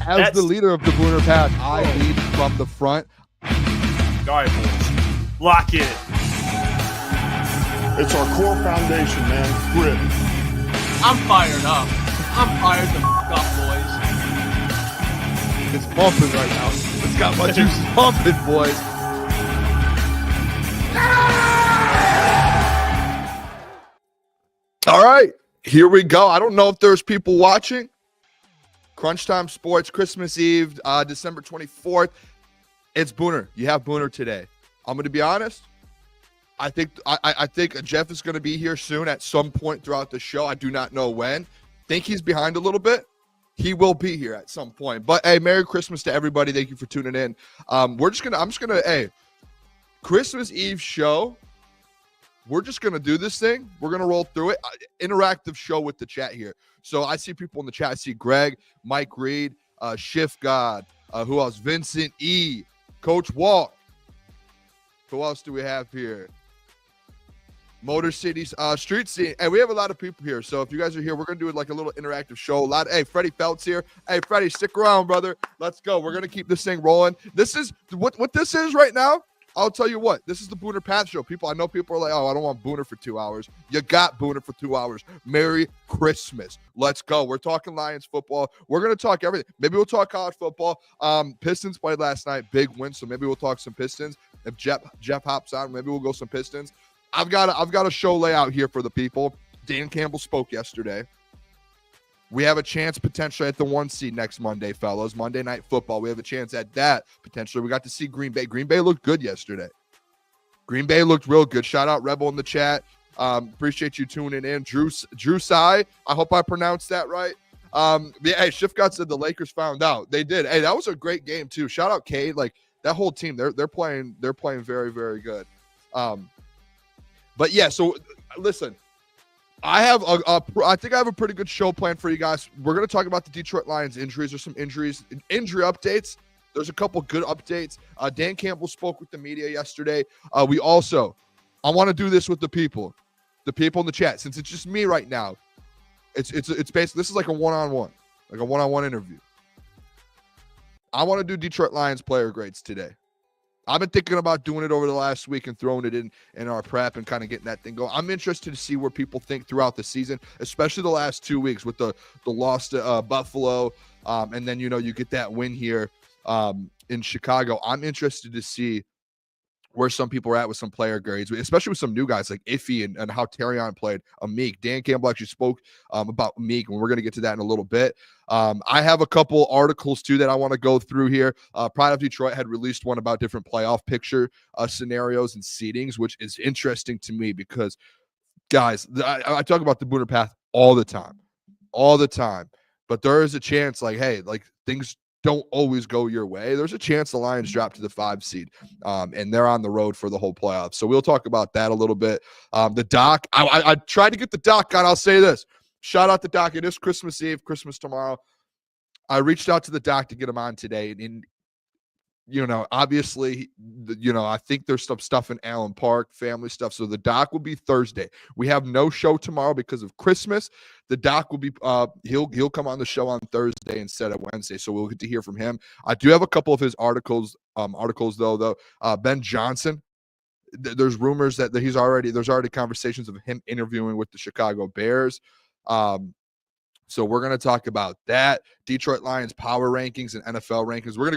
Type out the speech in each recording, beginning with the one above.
As the leader of the Booner Path, I lead from the front. All right, boys. Lock in. It's our core foundation, man. Grit. I'm fired up. I'm fired the f*** up, boys. It's pumping right now. It's got my juice pumping, boys. All right, here we go. I don't know if there's people watching. Crunch Time Sports, Christmas Eve, December 24th. It's Booner. You have Booner today. I'm going to be honest. I think Jeff is going to be here soon at some point throughout the show. I do not know when. Think he's behind a little bit. He will be here at some point. But hey, Merry Christmas to everybody. Thank you for tuning in. I'm just gonna hey, Christmas Eve show. We're just gonna do this thing. We're gonna roll through it. Interactive show with the chat here. So I see people in the chat. I see Greg, Mike Reed, Shift God, who else? Vincent E, Coach Walk. Who else do we have here? Motor Cities, Street Scene. Hey, we have a lot of people here. So if you guys are here, we're going to do like a little interactive show. Hey, Freddie Felt's here. Hey, Freddie, stick around, brother. Let's go. We're going to keep this thing rolling. This is what this is right now. I'll tell you what. This is the Booner Path Show. I know people are like, oh, I don't want Booner for 2 hours. You got Booner for 2 hours. Merry Christmas. Let's go. We're talking Lions football. We're going to talk everything. Maybe we'll talk college football. Pistons played last night. Big win. So maybe we'll talk some Pistons. If Jeff hops on, maybe we'll go some Pistons. I've got a show layout here for the people. Dan Campbell spoke yesterday. We have a chance potentially at the 1 seed next Monday, fellas. Monday Night Football. We have a chance at that potentially. We got to see Green Bay. Green Bay looked good yesterday. Green Bay looked real good. Shout out Rebel in the chat. Appreciate you tuning in. Drew Sai. I hope I pronounced that right. Hey, Shift God said the Lakers found out. They did. Hey, that was a great game too. Shout out Cade. Like that whole team. They're playing very, very good. But yeah, so listen, I think I have a pretty good show planned for you guys. We're going to talk about the Detroit Lions injuries. There's some injury updates. There's a couple good updates. Dan Campbell spoke with the media yesterday. I want to do this with the people in the chat. Since it's just me right now, it's basically, this is like a one-on-one interview. I want to do Detroit Lions player grades today. I've been thinking about doing it over the last week and throwing it in our prep and kind of getting that thing going. I'm interested to see where people think throughout the season, especially the last 2 weeks with the loss to Buffalo. And then, you get that win here in Chicago. I'm interested to see where some people are at with some player grades, especially with some new guys like Iffy and how Terrion played. Meek. Dan Campbell actually spoke about Meek, and we're going to get to that in a little bit. I have a couple articles, too, that I want to go through here. Pride of Detroit had released one about different playoff picture scenarios and seedings, which is interesting to me because, guys, I talk about the Booner Path all the time. But there is a chance, things don't always go your way. There's a chance the Lions drop to the 5 seed, and they're on the road for the whole playoffs. So we'll talk about that a little bit. The doc, I tried to get the doc on. I'll say this. Shout out the doc. It is Christmas Eve, Christmas tomorrow. I reached out to the doc to get him on today. And obviously, I think there's some stuff in Allen Park, family stuff. So the doc will be Thursday. We have no show tomorrow because of Christmas. The doc will be, he'll come on the show on Thursday instead of Wednesday. So we'll get to hear from him. I do have a couple of his articles though. Ben Johnson, there's rumors that there's already conversations of him interviewing with the Chicago Bears. So we're going to talk about that. Detroit Lions power rankings and NFL rankings. We're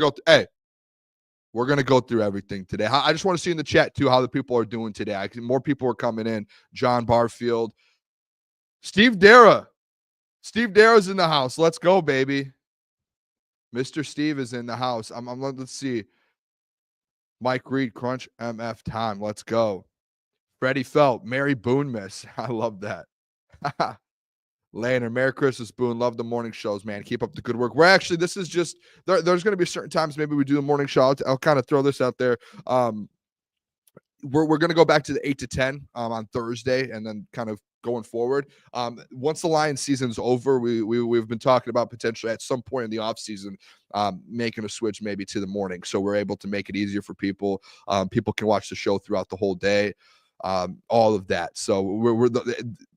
going to go through everything today. I just want to see in the chat, too, how the people are doing today. More people are coming in. John Barfield. Steve Dara. Steve Dara's in the house. Let's go, baby. Mr. Steve is in the house. Let's see. Mike Reed, Crunch MF time. Let's go. Freddie Felt. Mary Boone miss. I love that. Lander, Merry Christmas, Boone. Love the morning shows, man. Keep up the good work. This is just, there's going to be certain times maybe we do a morning show. I'll kind of throw this out there. We're going to go back to the 8 to 10 on Thursday and then kind of going forward. Once the Lions season's over, we've been talking about potentially at some point in the offseason making a switch maybe to the morning. So we're able to make it easier for people. People can watch the show throughout the whole day, all of that. So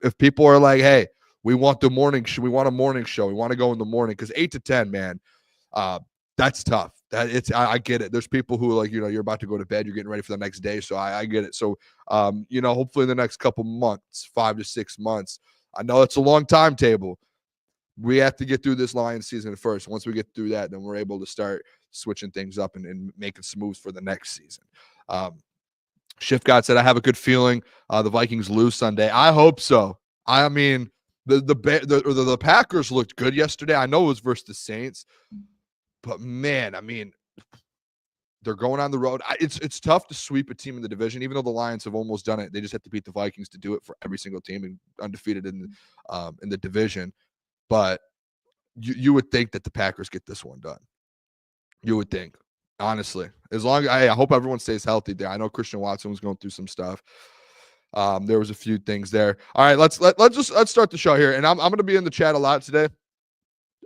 if people are like, hey, we want the morning show. We want a morning show. We want to go in the morning because 8 to 10, man. That's tough. I get it. There's people who like, you're about to go to bed, you're getting ready for the next day. So I get it. So, hopefully in the next couple months, 5 to 6 months, I know it's a long timetable. We have to get through this Lions season first. Once we get through that, then we're able to start switching things up and making some moves for the next season. Shift God said, I have a good feeling the Vikings lose Sunday. I hope so. I mean, the Packers looked good yesterday. I know it was versus the Saints, but man, I mean, they're going on the road. It's tough to sweep a team in the division, even though the Lions have almost done it. They just have to beat the Vikings to do it for every single team and undefeated in the division. But you would think that the Packers get this one done. You would think, honestly, as long as I hope everyone stays healthy there. I know Christian Watson was going through some stuff. There was a few things there. All right, let's start the show here, and I'm going to be in the chat a lot today,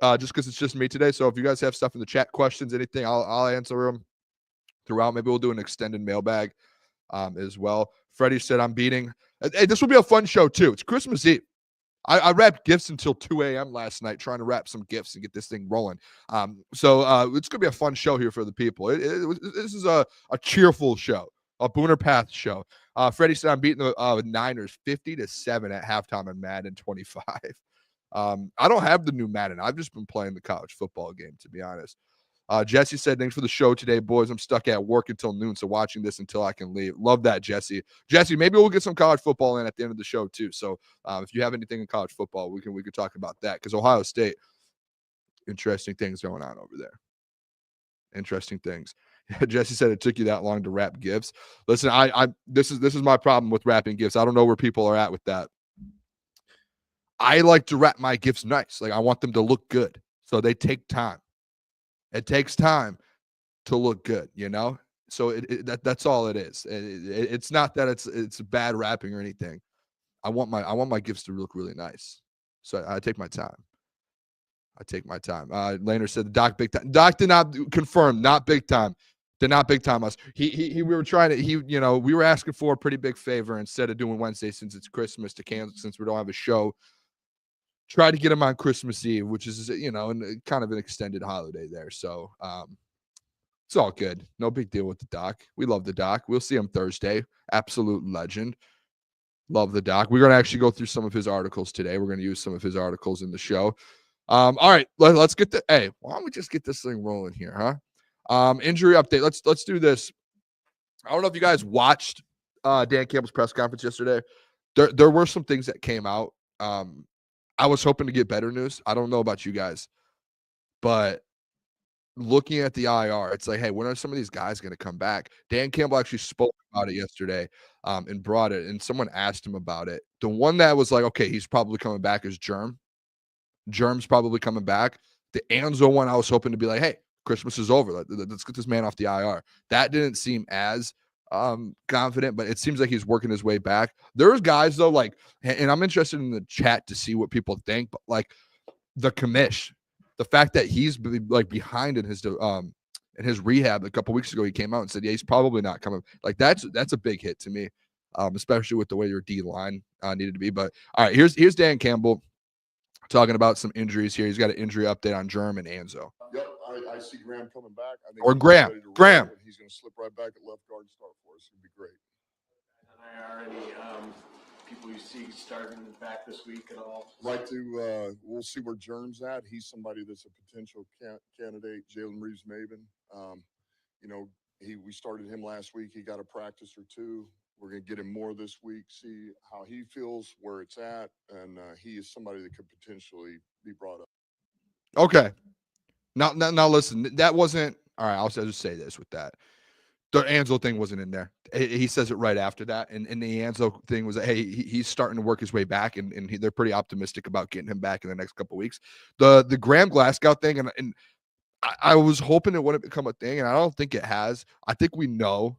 just because it's just me today. So if you guys have stuff in the chat, questions, anything, I'll answer them throughout. Maybe we'll do an extended mailbag as well. Freddie said, I'm beating. Hey, this will be a fun show too. It's Christmas Eve. I wrapped gifts until 2 a.m. last night, trying to wrap some gifts and get this thing rolling. So it's going to be a fun show here for the people. This is a cheerful show, a Booner Path show. Freddie said, I'm beating the Niners 50-7 at halftime in Madden 25. I don't have the new Madden. I've just been playing the college football game, to be honest. Jesse said, thanks for the show today, boys. I'm stuck at work until noon, so watching this until I can leave. Love that, Jesse. Jesse, maybe we'll get some college football in at the end of the show too. So if you have anything in college football, we can talk about that, because Ohio State, interesting things going on over there. Interesting things. Jesse said it took you that long to wrap gifts. Listen, this is my problem with wrapping gifts. I don't know where people are at with that. I like to wrap my gifts nice. Like, I want them to look good, so they take time. It takes time to look good, So that's all it is. It's not that it's bad wrapping or anything. I want my gifts to look really nice, so I take my time. Laner said the Doc big time. Doc did not confirm, not big time. Did not big time us. We were trying to. We were asking for a pretty big favor instead of doing Wednesday since it's Christmas to cancel since we don't have a show. Try to get him on Christmas Eve, which is, kind of an extended holiday there. So it's all good. No big deal with the Doc. We love the Doc. We'll see him Thursday. Absolute legend. Love the Doc. We're going to actually go through some of his articles today. We're going to use some of his articles in the show. All right, let's get why don't we just get this thing rolling here, huh? Injury update. Let's do this. I don't know if you guys watched Dan Campbell's press conference yesterday. There were some things that came out. I was hoping to get better news. I don't know about you guys, but looking at the IR, it's like, hey, when are some of these guys going to come back? Dan Campbell actually spoke about it yesterday and brought it, and someone asked him about it. The one that was like, okay, he's probably coming back is Germ. Germ's probably coming back. The Anzo one, I was hoping to be like, hey, Christmas is over. Let's get this man off the IR. That didn't seem as confident, but it seems like he's working his way back. There's guys though, like, and I'm interested in the chat to see what people think, but like the commish, the fact that he's like behind in his rehab a couple weeks ago, he came out and said, yeah, he's probably not coming. Like that's a big hit to me, especially with the way your D line needed to be. But all right, here's Dan Campbell talking about some injuries here. He's got an injury update on Germ and Anzo. Yep, I see Graham coming back. I think Or Graham. He's going to slip right back at left guard and start for us. It'll be great. And are any people you see starting back this week at all? We'll see where Germ's at. He's somebody that's a potential candidate. Jalen Reeves-Maven. We started him last week. He got a practice or two. We're going to get him more this week, see how he feels, where it's at, and he is somebody that could potentially be brought up. Okay. Now listen, that wasn't – all right, I'll just say this with that. The Anzo thing wasn't in there. He says it right after that, and the Anzo thing was, hey, he's starting to work his way back, and they're pretty optimistic about getting him back in the next couple of weeks. The Graham Glasgow thing, and I was hoping it wouldn't become a thing, and I don't think it has. I think we know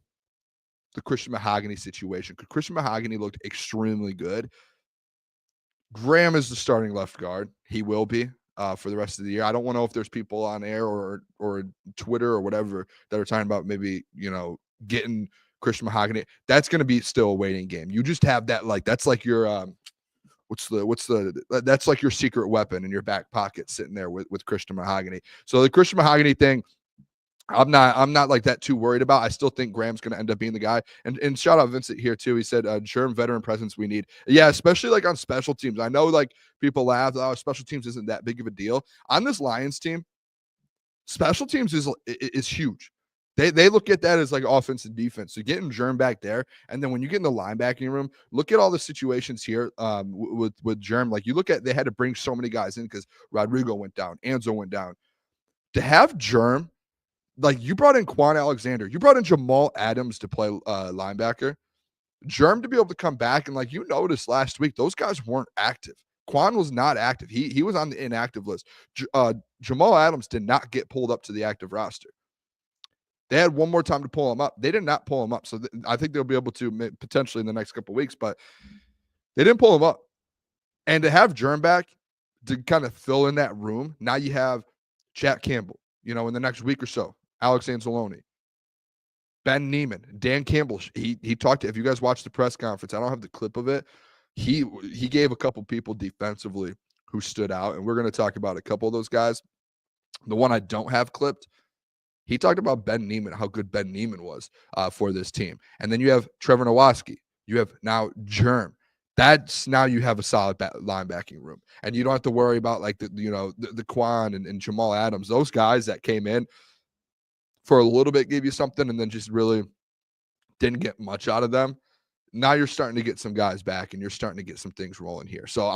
the Christian Mahogany situation, because Christian Mahogany looked extremely good. Graham is the starting left guard. He will be for the rest of the year. I don't know if there's people on air or Twitter or whatever that are talking about maybe, getting Christian Mahogany. That's going to be still a waiting game. You just have that, like, that's like your that's like your secret weapon in your back pocket sitting there with Christian Mahogany. So the Christian Mahogany thing, I'm not like that too worried about. I still think Graham's going to end up being the guy. And shout out Vincent here too. He said, germ veteran presence we need. Yeah, especially like on special teams. I know like people laugh, oh, special teams isn't that big of a deal. On this Lions team, special teams is huge. They look at that as like offense and defense. So getting Germ back there, and then when you get in the linebacking room, look at all the situations here with Germ. Like you look at, they had to bring so many guys in because Rodrigo went down, Anzo went down. To have Germ, like you brought in Quan Alexander, you brought in Jamal Adams to play linebacker. Germ to be able to come back, and like you noticed last week, those guys weren't active. Quan was not active. He was on the inactive list. Jamal Adams did not get pulled up to the active roster. They had one more time to pull him up. They did not pull him up. So I think they'll be able to potentially in the next couple of weeks, but they didn't pull him up. And to have Germ back to kind of fill in that room, now you have Jack Campbell, in the next week or so, Alex Anzalone, Ben Neiman, Dan Campbell. He talked to, if you guys watched the press conference, I don't have the clip of it. He gave a couple people defensively who stood out, and we're going to talk about a couple of those guys. The one I don't have clipped, he talked about Ben Neiman, how good Ben Neiman was for this team. And then you have Trevor Nowatzki. You have now Germ. That's now you have a solid linebacking room. And you don't have to worry about like the Quan and Jamal Adams. Those guys that came in for a little bit gave you something and then just really didn't get much out of them. Now you're starting to get some guys back and you're starting to get some things rolling here. So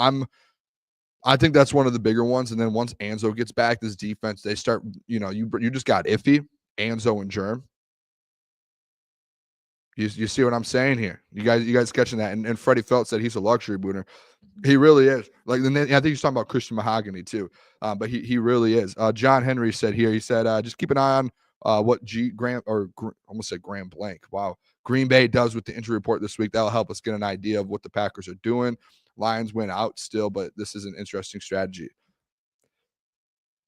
I think that's one of the bigger ones. And then once Anzo gets back, this defense, they start, you just got Iffy, Anzo, and Germ. You see what I'm saying here? You guys catching that? And Freddie Felt said he's a luxury booner. He really is. Like, and then, I think he's talking about Christian Mahogany too. But he really is. John Henry said here, he said, just keep an eye on what almost said Graham Blank. Wow. Green Bay does with the injury report this week. That'll help us get an idea of what the Packers are doing. Lions win out still, but this is an interesting strategy.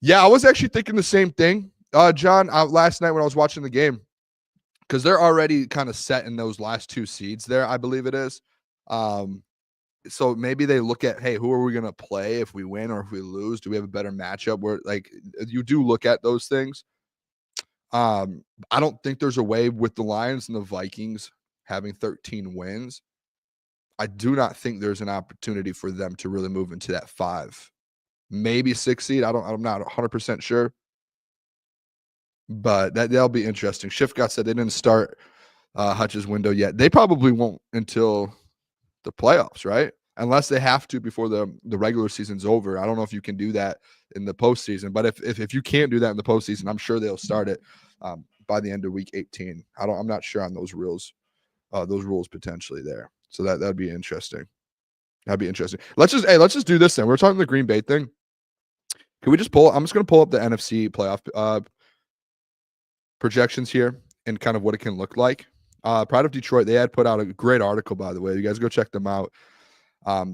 Yeah, I was actually thinking the same thing, John, last night when I was watching the game, because they're already kind of set in those last two seeds there, I believe it is. So maybe they look at, hey, who are we going to play if we win or if we lose? Do we have a better matchup? Where like you do look at those things. I don't think there's a way with the Lions and the Vikings having 13 wins. I do not think there's an opportunity for them to really move into that 5, maybe 6 seed. I'm not 100% sure, but that'll be interesting. Shiftgott said they didn't start Hutch's window yet. They probably won't until the playoffs, right? Unless they have to before the regular season's over. I don't know if you can do that in the postseason, but if you can't do that in the postseason, I'm sure they'll start it by the end of week 18. I'm not sure on those rules potentially there. So that'd be interesting. That'd be interesting. Let's just do this then. We're talking the Green Bay thing. Can we just I'm just going to pull up the NFC playoff projections here and kind of what it can look like. Pride of Detroit, they had put out a great article, by the way. You guys go check them out.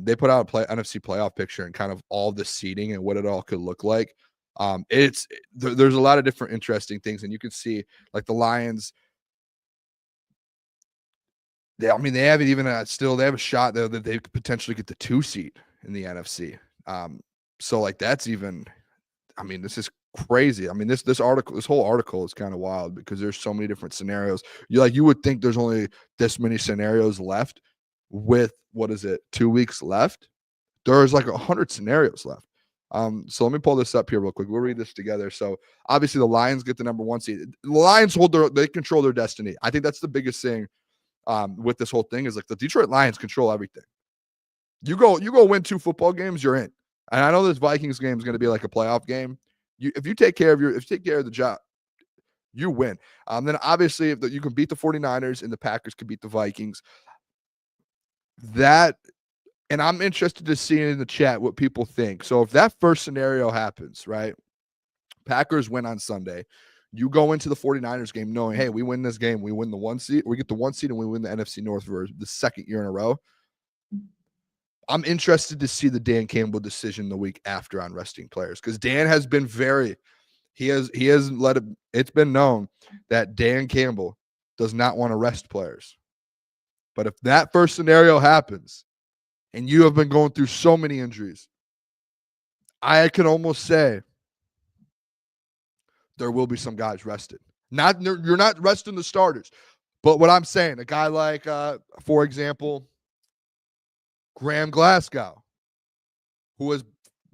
They put out a NFC playoff picture and kind of all the seeding and what it all could look like. There's a lot of different interesting things, and you can see like the Lions. They haven't even still. They have a shot though that they could potentially get the 2 seed in the NFC. So like that's even. This is crazy. This whole article is kind of wild because there's so many different scenarios. You would think there's only this many scenarios left with 2 weeks left. There's like 100 scenarios left. So let me pull this up here real quick. We'll read this together. So obviously the Lions get the number 1 seed. The Lions they control their destiny. I think that's the biggest thing with this whole thing is like the Detroit Lions control everything. You go win 2 football games, you're in. And I know this Vikings game is going to be like a playoff game. If you take care of the job, you win. Then obviously if you can beat the 49ers and the Packers can beat the Vikings. And I'm interested to see in the chat what people think. So if that first scenario happens, right? Packers win on Sunday. You go into the 49ers game knowing, hey, we win this game. We win the 1 seed. We get the 1 seed and we win the NFC North for the second year in a row. I'm interested to see the Dan Campbell decision the week after on resting players because Dan has been it's been known that Dan Campbell does not want to rest players. But if that first scenario happens, and you have been going through so many injuries, I can almost say there will be some guys rested. You're not resting the starters, but what I'm saying, a guy like, for example, Graham Glasgow, who has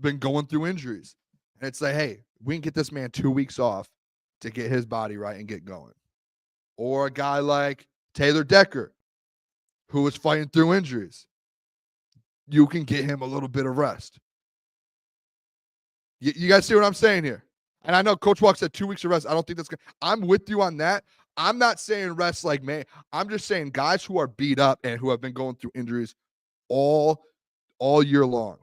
been going through injuries, and it's like, hey, we can get this man 2 weeks off to get his body right and get going. Or a guy like Taylor Decker, who was fighting through injuries. You can get him a little bit of rest. You guys see what I'm saying here? And I know Coach Walk said 2 weeks of rest. I don't think that's good. I'm with you on that. I'm not saying rest like May. I'm just saying guys who are beat up and who have been going through injuries all year long.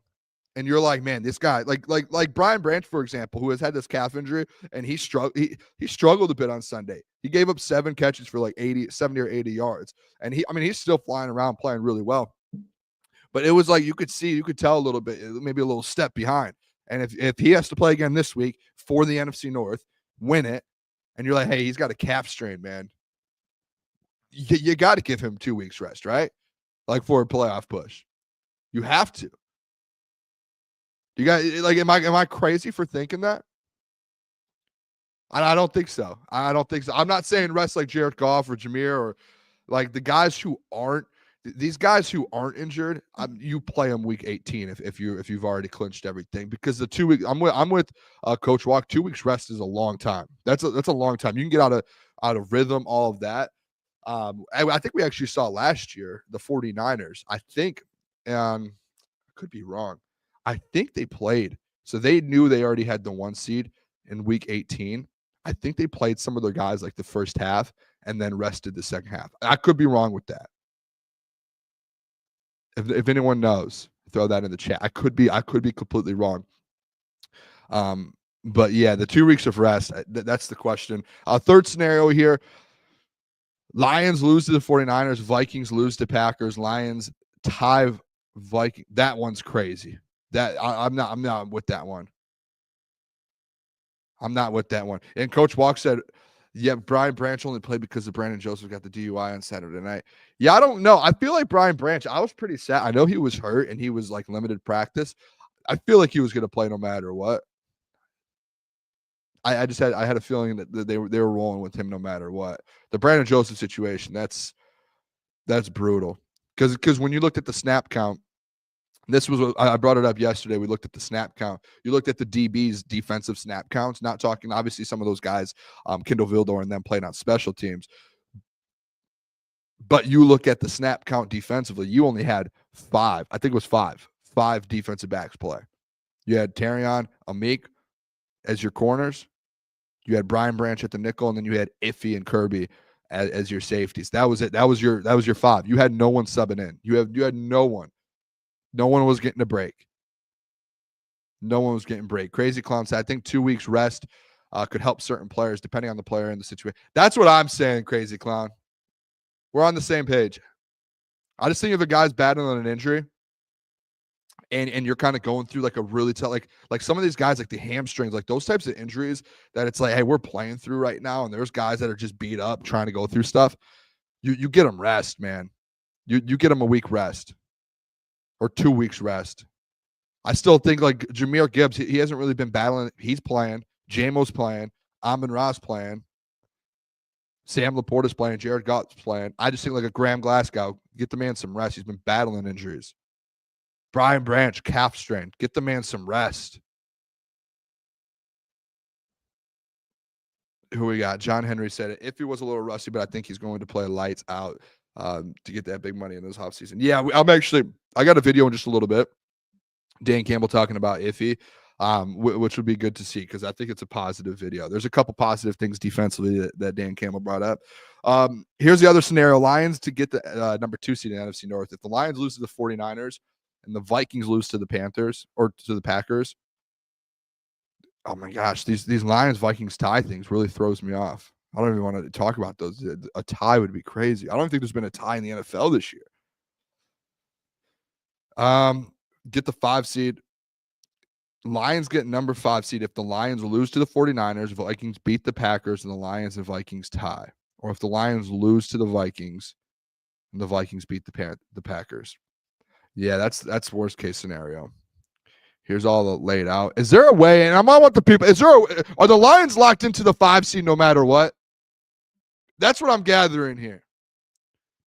And you're like, man, this guy, like Brian Branch, for example, who has had this calf injury, and he struggled a bit on Sunday. He gave up 7 catches for like 70 or 80 yards. And he's still flying around playing really well. But it was like you could tell a little bit, maybe a little step behind. And if he has to play again this week for the NFC North, win it, and you're like, hey, he's got a calf strain, man. You got to give him 2 weeks rest, right? Like for a playoff push. You have to. You guys, like, am I crazy for thinking that? I don't think so. I don't think so. I'm not saying rest like Jared Goff or Jameer or like the guys who aren't. These guys who aren't injured, you play them week 18 if you've already clinched everything, because the 2 weeks. I'm with Coach Walk. 2 weeks rest is a long time. That's a long time. You can get out of rhythm, all of that. I think we actually saw last year the 49ers. I think, I could be wrong. I think they played, so they knew they already had the 1 seed in week 18. I think they played some of their guys like the first half and then rested the second half. I could be wrong with that. If anyone knows, throw that in the chat. I could be completely wrong. But yeah, the 2 weeks of rest, that's the question. Third scenario here. Lions lose to the 49ers, Vikings lose to Packers, Lions tie Viking. That one's crazy. That I'm not with that one. I'm not with that one. And Coach Walk said, yeah, Brian Branch only played because of Brandon Joseph got the DUI on Saturday night. Yeah, I don't know. I feel like Brian Branch, I was pretty sad. I know he was hurt and he was like limited practice. I feel like he was going to play no matter what. I had a feeling that they were rolling with him no matter what. The Brandon Joseph situation, that's brutal. Because when you looked at the snap count, this was what I brought it up yesterday. We looked at the snap count. You looked at the DB's defensive snap counts, not talking, obviously, some of those guys, Kendall Vildor and them playing on special teams. But you look at the snap count defensively, you only had 5. I think it was 5 defensive backs play. You had Terrion, Amik as your corners. You had Brian Branch at the nickel, and then you had Iffy and Kirby as your safeties. That was it. That was your 5. You had no one subbing in. You had no one. No one was getting a break. No one was getting a break. Crazy Clown said, I think 2 weeks rest could help certain players, depending on the player and the situation. That's what I'm saying, Crazy Clown. We're on the same page. I just think if a guy's battling an injury and you're kind of going through like a really tough, like some of these guys, like the hamstrings, like those types of injuries that it's like, hey, we're playing through right now, and there's guys that are just beat up trying to go through stuff. You get them rest, man. You get them a week rest. Or 2 weeks rest. I still think like Jahmyr Gibbs, he hasn't really been battling. He's playing. Jamo's playing. Amon-Ra's playing. Sam Laporta's playing. Jared Goff's playing. I just think like a Graham Glasgow, get the man some rest. He's been battling injuries. Brian Branch, calf strain. Get the man some rest. Who we got? John Henry said it. If he was a little rusty, but I think he's going to play lights out to get that big money in this offseason. Yeah, I got a video in just a little bit. Dan Campbell talking about Iffy, which would be good to see because I think it's a positive video. There's a couple positive things defensively that Dan Campbell brought up. Here's the other scenario. Lions to get the number 2 seed in the NFC North. If the Lions lose to the 49ers and the Vikings lose to the Panthers or to the Packers, oh my gosh, these Lions-Vikings tie things really throws me off. I don't even want to talk about those. A tie would be crazy. I don't think there's been a tie in the NFL this year. Get the 5 seed. Lions get number 5 seed if the Lions lose to the 49ers, Vikings beat the Packers, and the Lions and Vikings tie. Or if the Lions lose to the Vikings and the Vikings beat the Packers. Yeah, that's worst case scenario. Here's all laid out. Is there a way, and I want the people, are the Lions locked into the 5 seed no matter what? That's what I'm gathering here.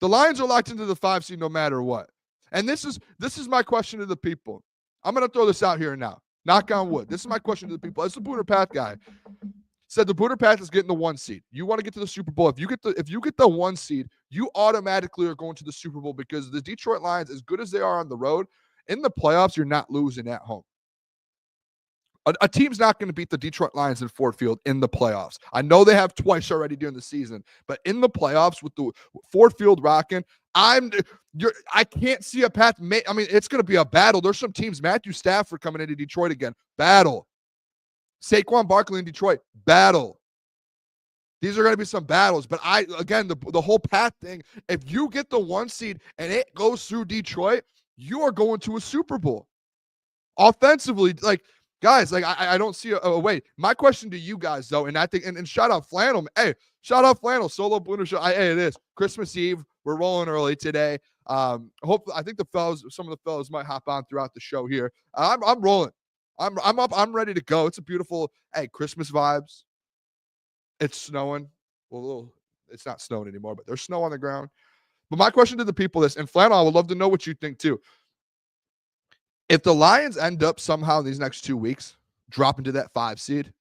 The Lions are locked into the 5 seed no matter what. And this is my question to the people. I'm going to throw this out here now. Knock on wood. This is my question to the people. As the Booner Path guy said, the Booner Path is getting the 1 seed. You want to get to the Super Bowl. If you get the 1 seed, you automatically are going to the Super Bowl because the Detroit Lions, as good as they are on the road, in the playoffs, you're not losing at home. A team's not going to beat the Detroit Lions in Ford Field in the playoffs. I know they have twice already during the season, but in the playoffs with the Ford Field rocking, I can't see a path. I mean, it's going to be a battle. There's some teams. Matthew Stafford coming into Detroit again. Battle. Saquon Barkley in Detroit. Battle. These are going to be some battles. But the whole path thing, if you get the 1 seed and it goes through Detroit, you are going to a Super Bowl. Offensively, guys, I don't see a way. My question to you guys, though, and I think, and shout out Flannel. Hey, shout out Flannel, Solo Booner Show. Hey, it is Christmas Eve. We're rolling early today. I think some of the fellas might hop on throughout the show here. I'm rolling. I'm up. I'm ready to go. It's a beautiful, Christmas vibes. It's snowing. Well, it's not snowing anymore, but there's snow on the ground. But my question to the people is, and Flannel, I would love to know what you think too. If the Lions end up somehow in these next 2 weeks dropping to that 5 seed,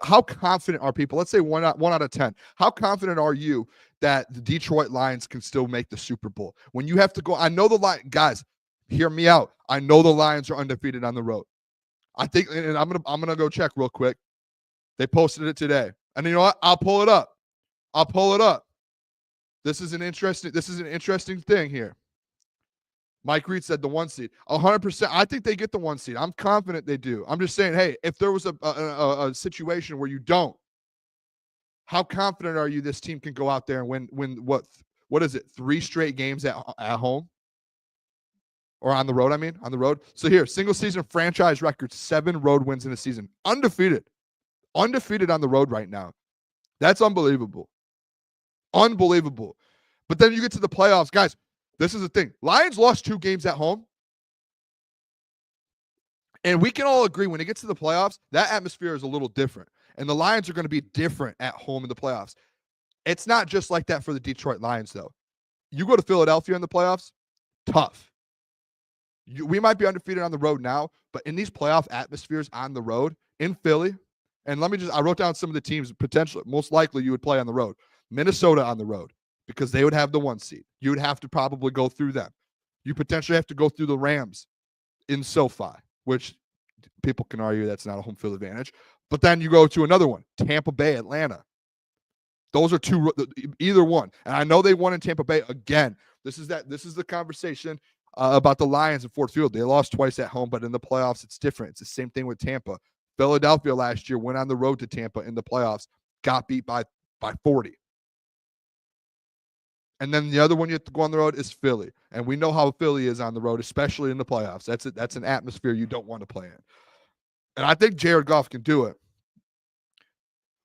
how confident are people? Let's say one out of 10. How confident are you that the Detroit Lions can still make the Super Bowl? When you have to go, I know guys, hear me out. I know the Lions are undefeated on the road. I think, and I'm gonna go check real quick. They posted it today, and you know what? I'll pull it up. This is an interesting thing here. Mike Reed said the 1 seed. 100%. I think they get the 1 seed. I'm confident they do. I'm just saying, hey, if there was a situation where you don't, how confident are you this team can go out there and win what is it, 3 straight games at home? Or on the road, on the road. So here, single season franchise record, 7 road wins in a season. Undefeated on the road right now. That's unbelievable. But then you get to the playoffs, guys. This is the thing. Lions lost 2 games at home. And we can all agree when it gets to the playoffs, that atmosphere is a little different. And the Lions are going to be different at home in the playoffs. It's not just like that for the Detroit Lions, though. You go to Philadelphia in the playoffs, tough. We might be undefeated on the road now, but in these playoff atmospheres on the road, in Philly, and I wrote down some of the teams potentially, most likely you would play on the road. Minnesota on the road, because they would have the 1 seed. You would have to probably go through them. You potentially have to go through the Rams in SoFi, which people can argue that's not a home field advantage. But then you go to another one, Tampa Bay, Atlanta. Those are 2, either one. And I know they won in Tampa Bay again. This is the conversation about the Lions in Ford Field. They lost twice at home, but in the playoffs, it's different. It's the same thing with Tampa. Philadelphia last year went on the road to Tampa in the playoffs, got beat by 40. And then the other one you have to go on the road is Philly. And we know how Philly is on the road, especially in the playoffs. That's an atmosphere you don't want to play in. And I think Jared Goff can do it.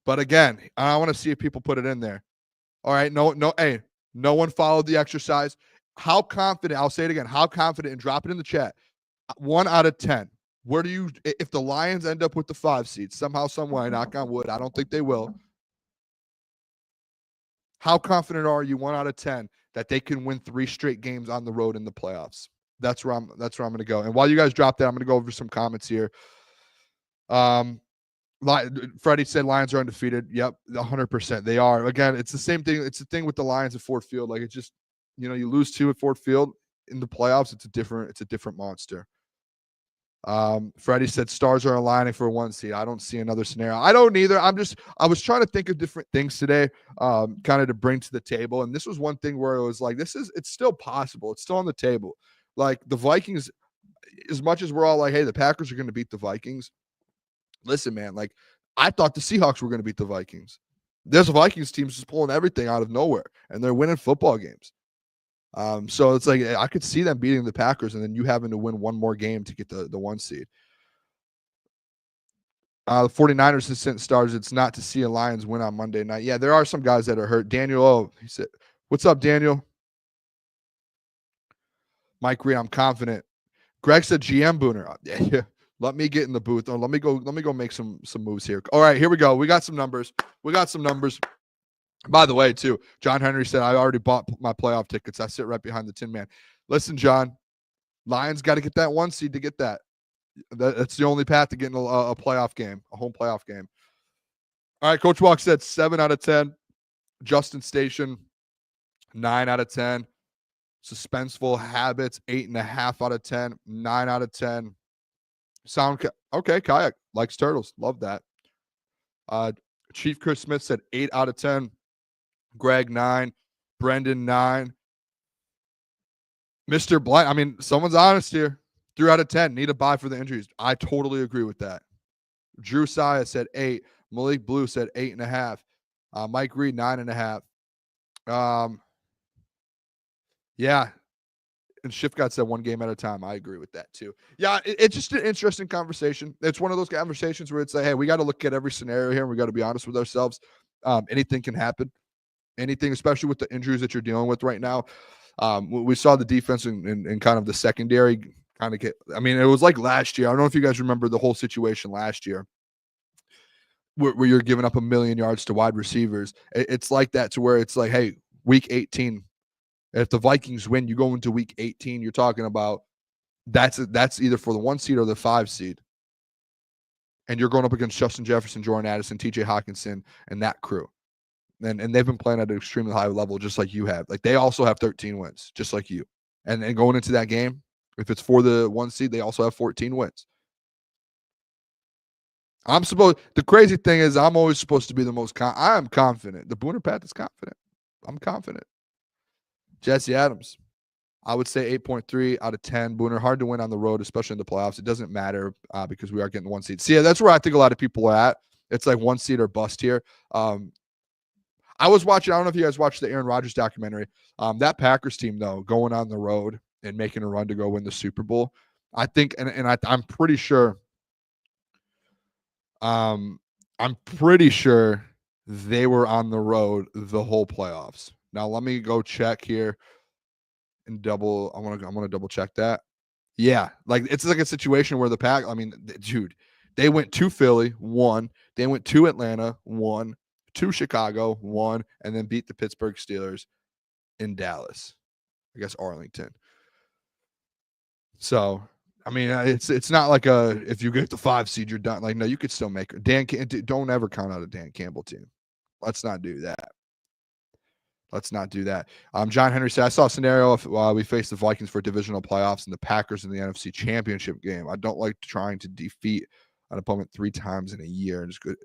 But again, I want to see if people put it in there. All right, no one followed the exercise. How confident, I'll say it again, how confident, and drop it in the chat. 1 out of 10. Where do you, if the Lions end up with the 5 seed, somehow, somewhere, knock on wood, I don't think they will. How confident are you, 1 out of 10, that they can win 3 straight games on the road in the playoffs? That's where I'm going to go. And while you guys drop that, I'm going to go over some comments here. Freddie said Lions are undefeated. Yep, 100%. They are. Again, it's the same thing. It's the thing with the Lions at Ford Field. Like, it's just, you lose 2 at Ford Field in the playoffs. It's a different monster. Freddie said stars are aligning for a 1 seed. I don't see another scenario. I don't either. I was trying to think of different things today, kind of to bring to the table. And this was one thing where it was like, it's still possible. It's still on the table. Like the Vikings, as much as we're all like, hey, the Packers are going to beat the Vikings. Listen, man, like I thought the Seahawks were going to beat the Vikings. This Vikings team's just pulling everything out of nowhere, and they're winning football games. So it's like I could see them beating the Packers and then you having to win one more game to get the 1 seed. The 49ers have sent stars. It's not to see a Lions win on Monday night. Yeah, there are some guys that are hurt. Daniel, he said, what's up, Daniel? Mike Reed, I'm confident. Greg said GM Booner. Yeah. Let me get in the booth. Let me go make some moves here. All right, here we go. We got some numbers. By the way, too, John Henry said, I already bought my playoff tickets. I sit right behind the Tin Man. Listen, John, Lions got to get that 1 seed to get that. That's the only path to getting a playoff game, a home playoff game. All right, Coach Walk said 7 out of 10. Justin Station, 9 out of 10. Suspenseful Habits, 8.5 out of 10. 9 out of 10. Okay, Kayak likes turtles. Love that. Chief Chris Smith said 8 out of 10. Greg, 9. Brendan, 9. Mr. Blank, I mean, someone's honest here. 3 out of 10. Need a bye for the injuries. I totally agree with that. Drew Saya said 8. Malik Blue said 8.5. Mike Reed, 9.5. Yeah. And Shift God said 1 game at a time. I agree with that too. Yeah, it's just an interesting conversation. It's one of those conversations where it's like, hey, we got to look at every scenario here and we got to be honest with ourselves. Anything can happen. Anything, especially with the injuries that you're dealing with right now. We saw the defense in kind of the secondary kind of get, I mean, it was like last year. I don't know if you guys remember the whole situation last year where you're giving up 1 million yards to wide receivers. It's like that to where it's like, hey, week 18, if the Vikings win, you go into week 18, you're talking about that's either for the 1 seed or the 5 seed. And you're going up against Justin Jefferson, Jordan Addison, TJ Hawkinson, and that crew. And they've been playing at an extremely high level, just like you have. Like, they also have 13 wins, just like you. And going into that game, if it's for the 1 seed, they also have 14 wins. The crazy thing is I'm always supposed to be the most I am confident. The Booner Path is confident. I'm confident. Jesse Adams, I would say 8.3 out of 10. Booner, hard to win on the road, especially in the playoffs. It doesn't matter because we are getting the 1 seed. See, that's where I think a lot of people are at. It's like 1 seed or bust here. I was watching, I don't know if you guys watched the Aaron Rodgers documentary. That Packers team, though, going on the road and making a run to go win the Super Bowl, I think, I'm pretty sure, they were on the road the whole playoffs. Now let me go check here and I want to double check that. Yeah, like it's like a situation where the Pack, I mean, dude, they went to Philly, won. They went to Atlanta, won. To Chicago, won, and then beat the Pittsburgh Steelers in Dallas. I guess Arlington. So, I mean, it's not like if you get the 5 seed, you're done. Like, no, you could still make it. Don't ever count out a Dan Campbell team. Let's not do that. John Henry said, I saw a scenario if we face the Vikings for divisional playoffs and the Packers in the NFC Championship game. I don't like trying to defeat an opponent 3 times in a year. Just good.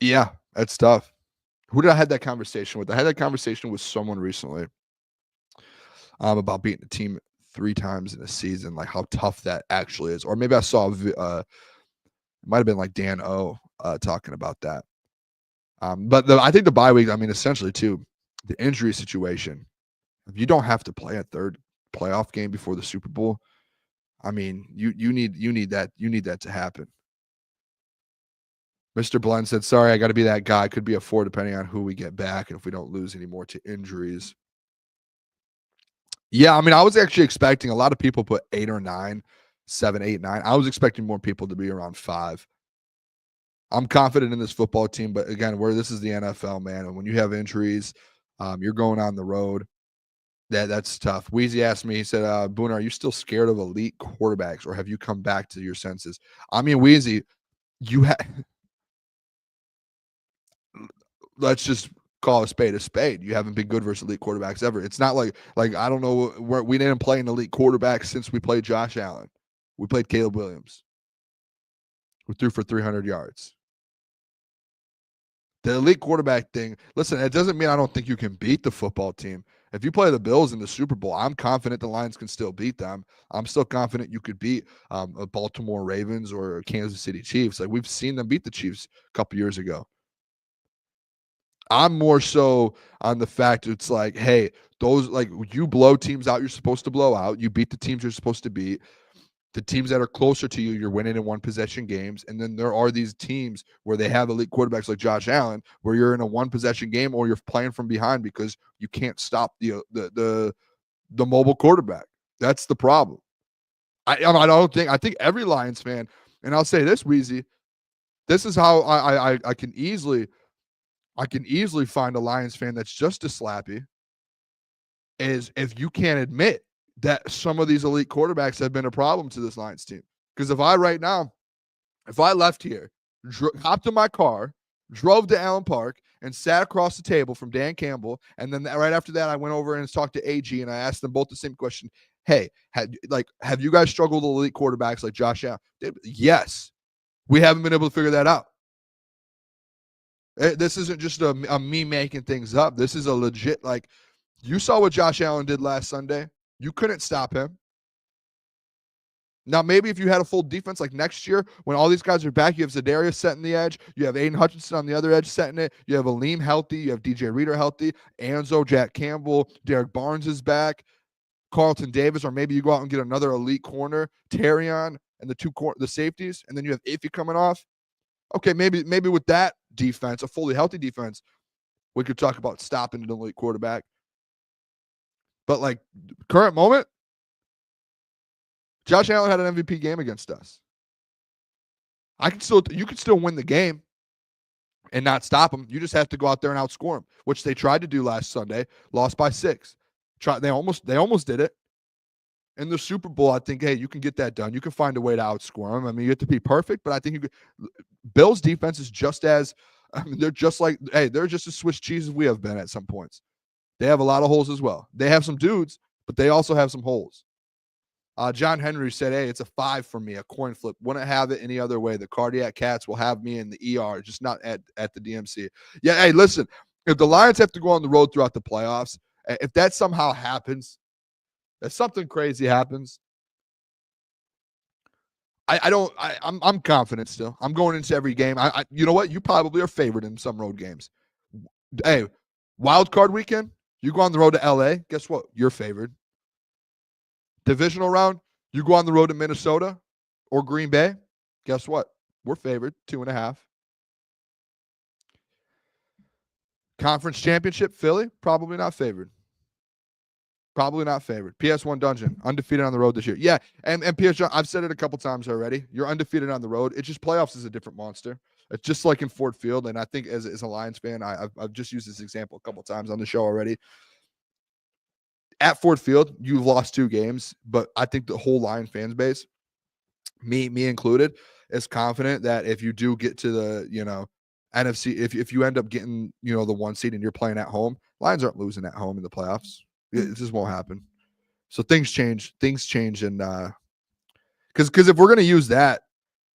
Yeah, that's tough. Who did I have that conversation with? I had that conversation with someone recently about beating a team 3 times in a season, like how tough that actually is. Or maybe I saw, it might have been like Dan O talking about that. But I think the bye week, I mean, essentially too, the injury situation. If you don't have to play a 3rd playoff game before the Super Bowl, I mean, you need that to happen. Mr. Blend said, sorry, I got to be that guy. Could be a 4 depending on who we get back and if we don't lose any more to injuries. Yeah, I mean, I was actually expecting a lot of people put 8 or 9, 7, 8, 9. I was expecting more people to be around 5. I'm confident in this football team, but again, this is the NFL, man. And when you have injuries, you're going on the road. That's tough. Weezy asked me, he said, Booner, are you still scared of elite quarterbacks or have you come back to your senses? I mean, Weezy, let's just call a spade. You haven't been good versus elite quarterbacks ever. It's not like I don't know, we didn't play an elite quarterback since we played Josh Allen. We played Caleb Williams, who threw for 300 yards. The elite quarterback thing, listen, it doesn't mean I don't think you can beat the football team. If you play the Bills in the Super Bowl, I'm confident the Lions can still beat them. I'm still confident you could beat a Baltimore Ravens or Kansas City Chiefs. Like, we've seen them beat the Chiefs a couple years ago. I'm more so on the fact it's like, hey, those, like, you blow teams out you're supposed to blow out. You beat the teams you're supposed to beat. The teams that are closer to you, you're winning in 1-possession games. And then there are these teams where they have elite quarterbacks like Josh Allen, where you're in a 1-possession game or you're playing from behind because you can't stop the the mobile quarterback. That's the problem. I think every Lions fan, and I'll say this, Weezy, this is how I can easily find a Lions fan that's just as slappy, is if you can't admit that some of these elite quarterbacks have been a problem to this Lions team. Because if I left here, hopped in my car, drove to Allen Park, and sat across the table from Dan Campbell, and then right after that, I went over and talked to AG, and I asked them both the same question. Hey, have you guys struggled with elite quarterbacks like Josh Allen? Yes. We haven't been able to figure that out. This isn't just a me making things up. This is a legit, like, you saw what Josh Allen did last Sunday. You couldn't stop him. Now, maybe if you had a full defense like next year, when all these guys are back, you have Zadarius setting the edge. You have Aiden Hutchinson on the other edge setting it. You have Aleem healthy. You have DJ Reader healthy. Anzo, Jack Campbell, Derek Barnes is back. Carlton Davis, or maybe you go out and get another elite corner, Terrion, and the safeties, and then you have Iffy coming off. Okay, maybe with that defense, a fully healthy defense, we could talk about stopping an elite quarterback. But like current moment, Josh Allen had an MVP game against us. You could still win the game and not stop him. You just have to go out there and outscore him, which they tried to do last Sunday, lost by 6. They almost did it. In the Super Bowl, I think, hey, you can get that done. You can find a way to outscore them. I mean, you have to be perfect, but I think you could. Bills defense is just as, they're just as Swiss cheese as we have been at some points. They have a lot of holes as well. They have some dudes, but they also have some holes. John Henry said, hey, it's a 5 for me, a coin flip. Wouldn't have it any other way. The cardiac cats will have me in the ER, just not at the DMC. Yeah, hey, listen, if the Lions have to go on the road throughout the playoffs, if that somehow happens, if something crazy happens, I'm confident still. I'm going into every game. You know what? You probably are favored in some road games. Hey, wild card weekend, you go on the road to LA, guess what? You're favored. Divisional round, you go on the road to Minnesota or Green Bay, guess what? We're favored, 2.5. Conference championship, Philly, probably not favored. Probably not favored. PS1 Dungeon, undefeated on the road this year. Yeah, and PS, I've said it a couple times already. You're undefeated on the road. It's just playoffs is a different monster. It's just like in Ford Field, and I think as a Lions fan, I've just used this example a couple times on the show already. At Ford Field, you've lost 2 games, but I think the whole Lions fan base, me included, is confident that if you do get to the, NFC, if you end up getting, the 1 seed and you're playing at home, Lions aren't losing at home in the playoffs. It just won't happen. So things change, and because if we're going to use that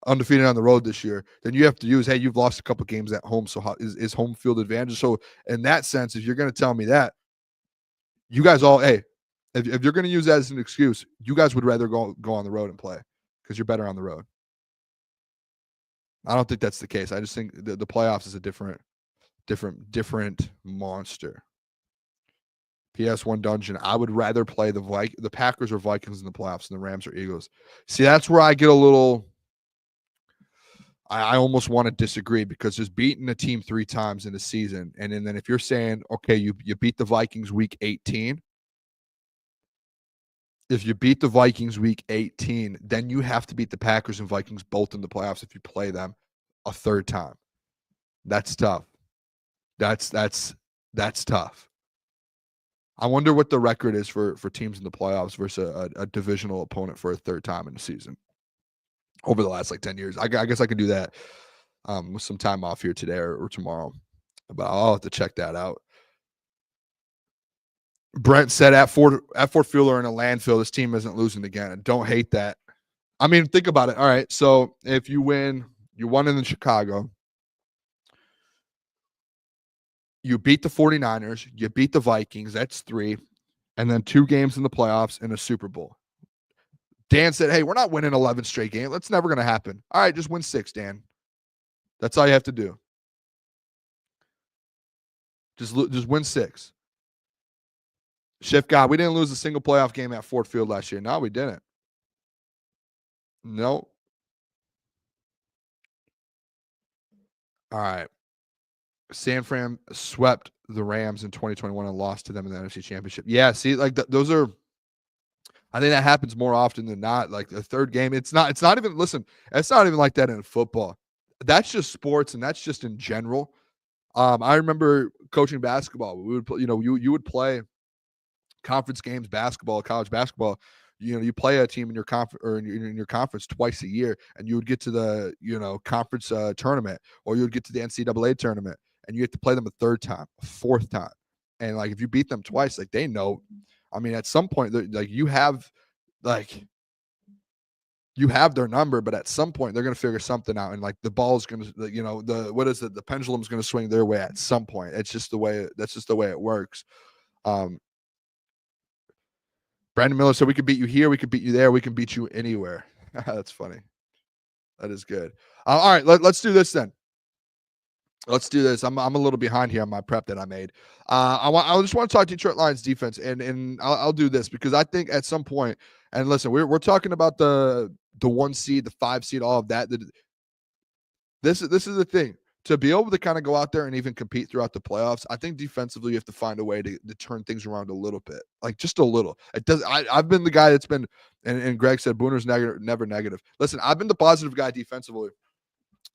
undefeated on the road this year, then you have to use, hey, you've lost a couple games at home, so how is home field advantage? So in that sense, if you're going to tell me that, you guys all, hey, if you're going to use that as an excuse, you guys would rather go on the road and play because you're better on the road. I don't think that's the case. I just think the playoffs is a different monster. PS1 Dungeon, I would rather play the Packers or Vikings in the playoffs than the Rams or Eagles. See, that's where I get a little, I almost want to disagree, because just beating a team 3 times in a season, and then if you're saying, okay, you beat the Vikings week 18, if you beat the Vikings week 18, then you have to beat the Packers and Vikings both in the playoffs if you play them a 3rd time. That's tough. That's tough. I wonder what the record is for teams in the playoffs versus a divisional opponent for a 3rd time in the season over the last 10 years. I guess I could do that with some time off here today or tomorrow, but I'll have to check that out. Brent said at Fort Field or in a landfill, this team isn't losing again. And don't hate that. I mean, think about it. All right, so if you win, you won in Chicago. You beat the 49ers, you beat the Vikings, that's 3, and then 2 games in the playoffs and a Super Bowl. Dan said, hey, we're not winning 11 straight games. That's never going to happen. All right, just win 6, Dan. That's all you have to do. Just win 6. Shift God, we didn't lose a single playoff game at Ford Field last year. No, we didn't. No. All right. San Fran swept the Rams in 2021 and lost to them in the NFC Championship. Yeah, see, those are I think that happens more often than not. Like the third game, it's not even, listen, it's not even like that in football. That's just sports, and that's just in general. I remember coaching basketball. We would, you would play conference games, basketball, college basketball. You play a team in your conference or in your conference twice a year, and you would get to the conference tournament, or you would get to the NCAA tournament, and you have to play them a third time, a fourth time, and like if you beat them twice, like they know. I mean, at some point, like you have their number, but at some point they're going to figure something out, and like the ball's going to, the pendulum's going to swing their way at some point. It's just the way. That's just the way it works. Brandon Miller said we could beat you here, we could beat you there, we can beat you anywhere. That's funny. That is good. All right, let's do this then. Let's do this. I'm a little behind here on my prep that I made. I just want to talk Detroit Lions defense, and I'll do this because I think at some point, and listen, we're talking about the 1 seed, the 5 seed, all of that. This is the thing. To be able to kind of go out there and even compete throughout the playoffs, I think defensively you have to find a way to turn things around a little bit, like just a little. It does. I've been the guy that's been, and Greg said Booner's negative, never negative. Listen, I've been the positive guy defensively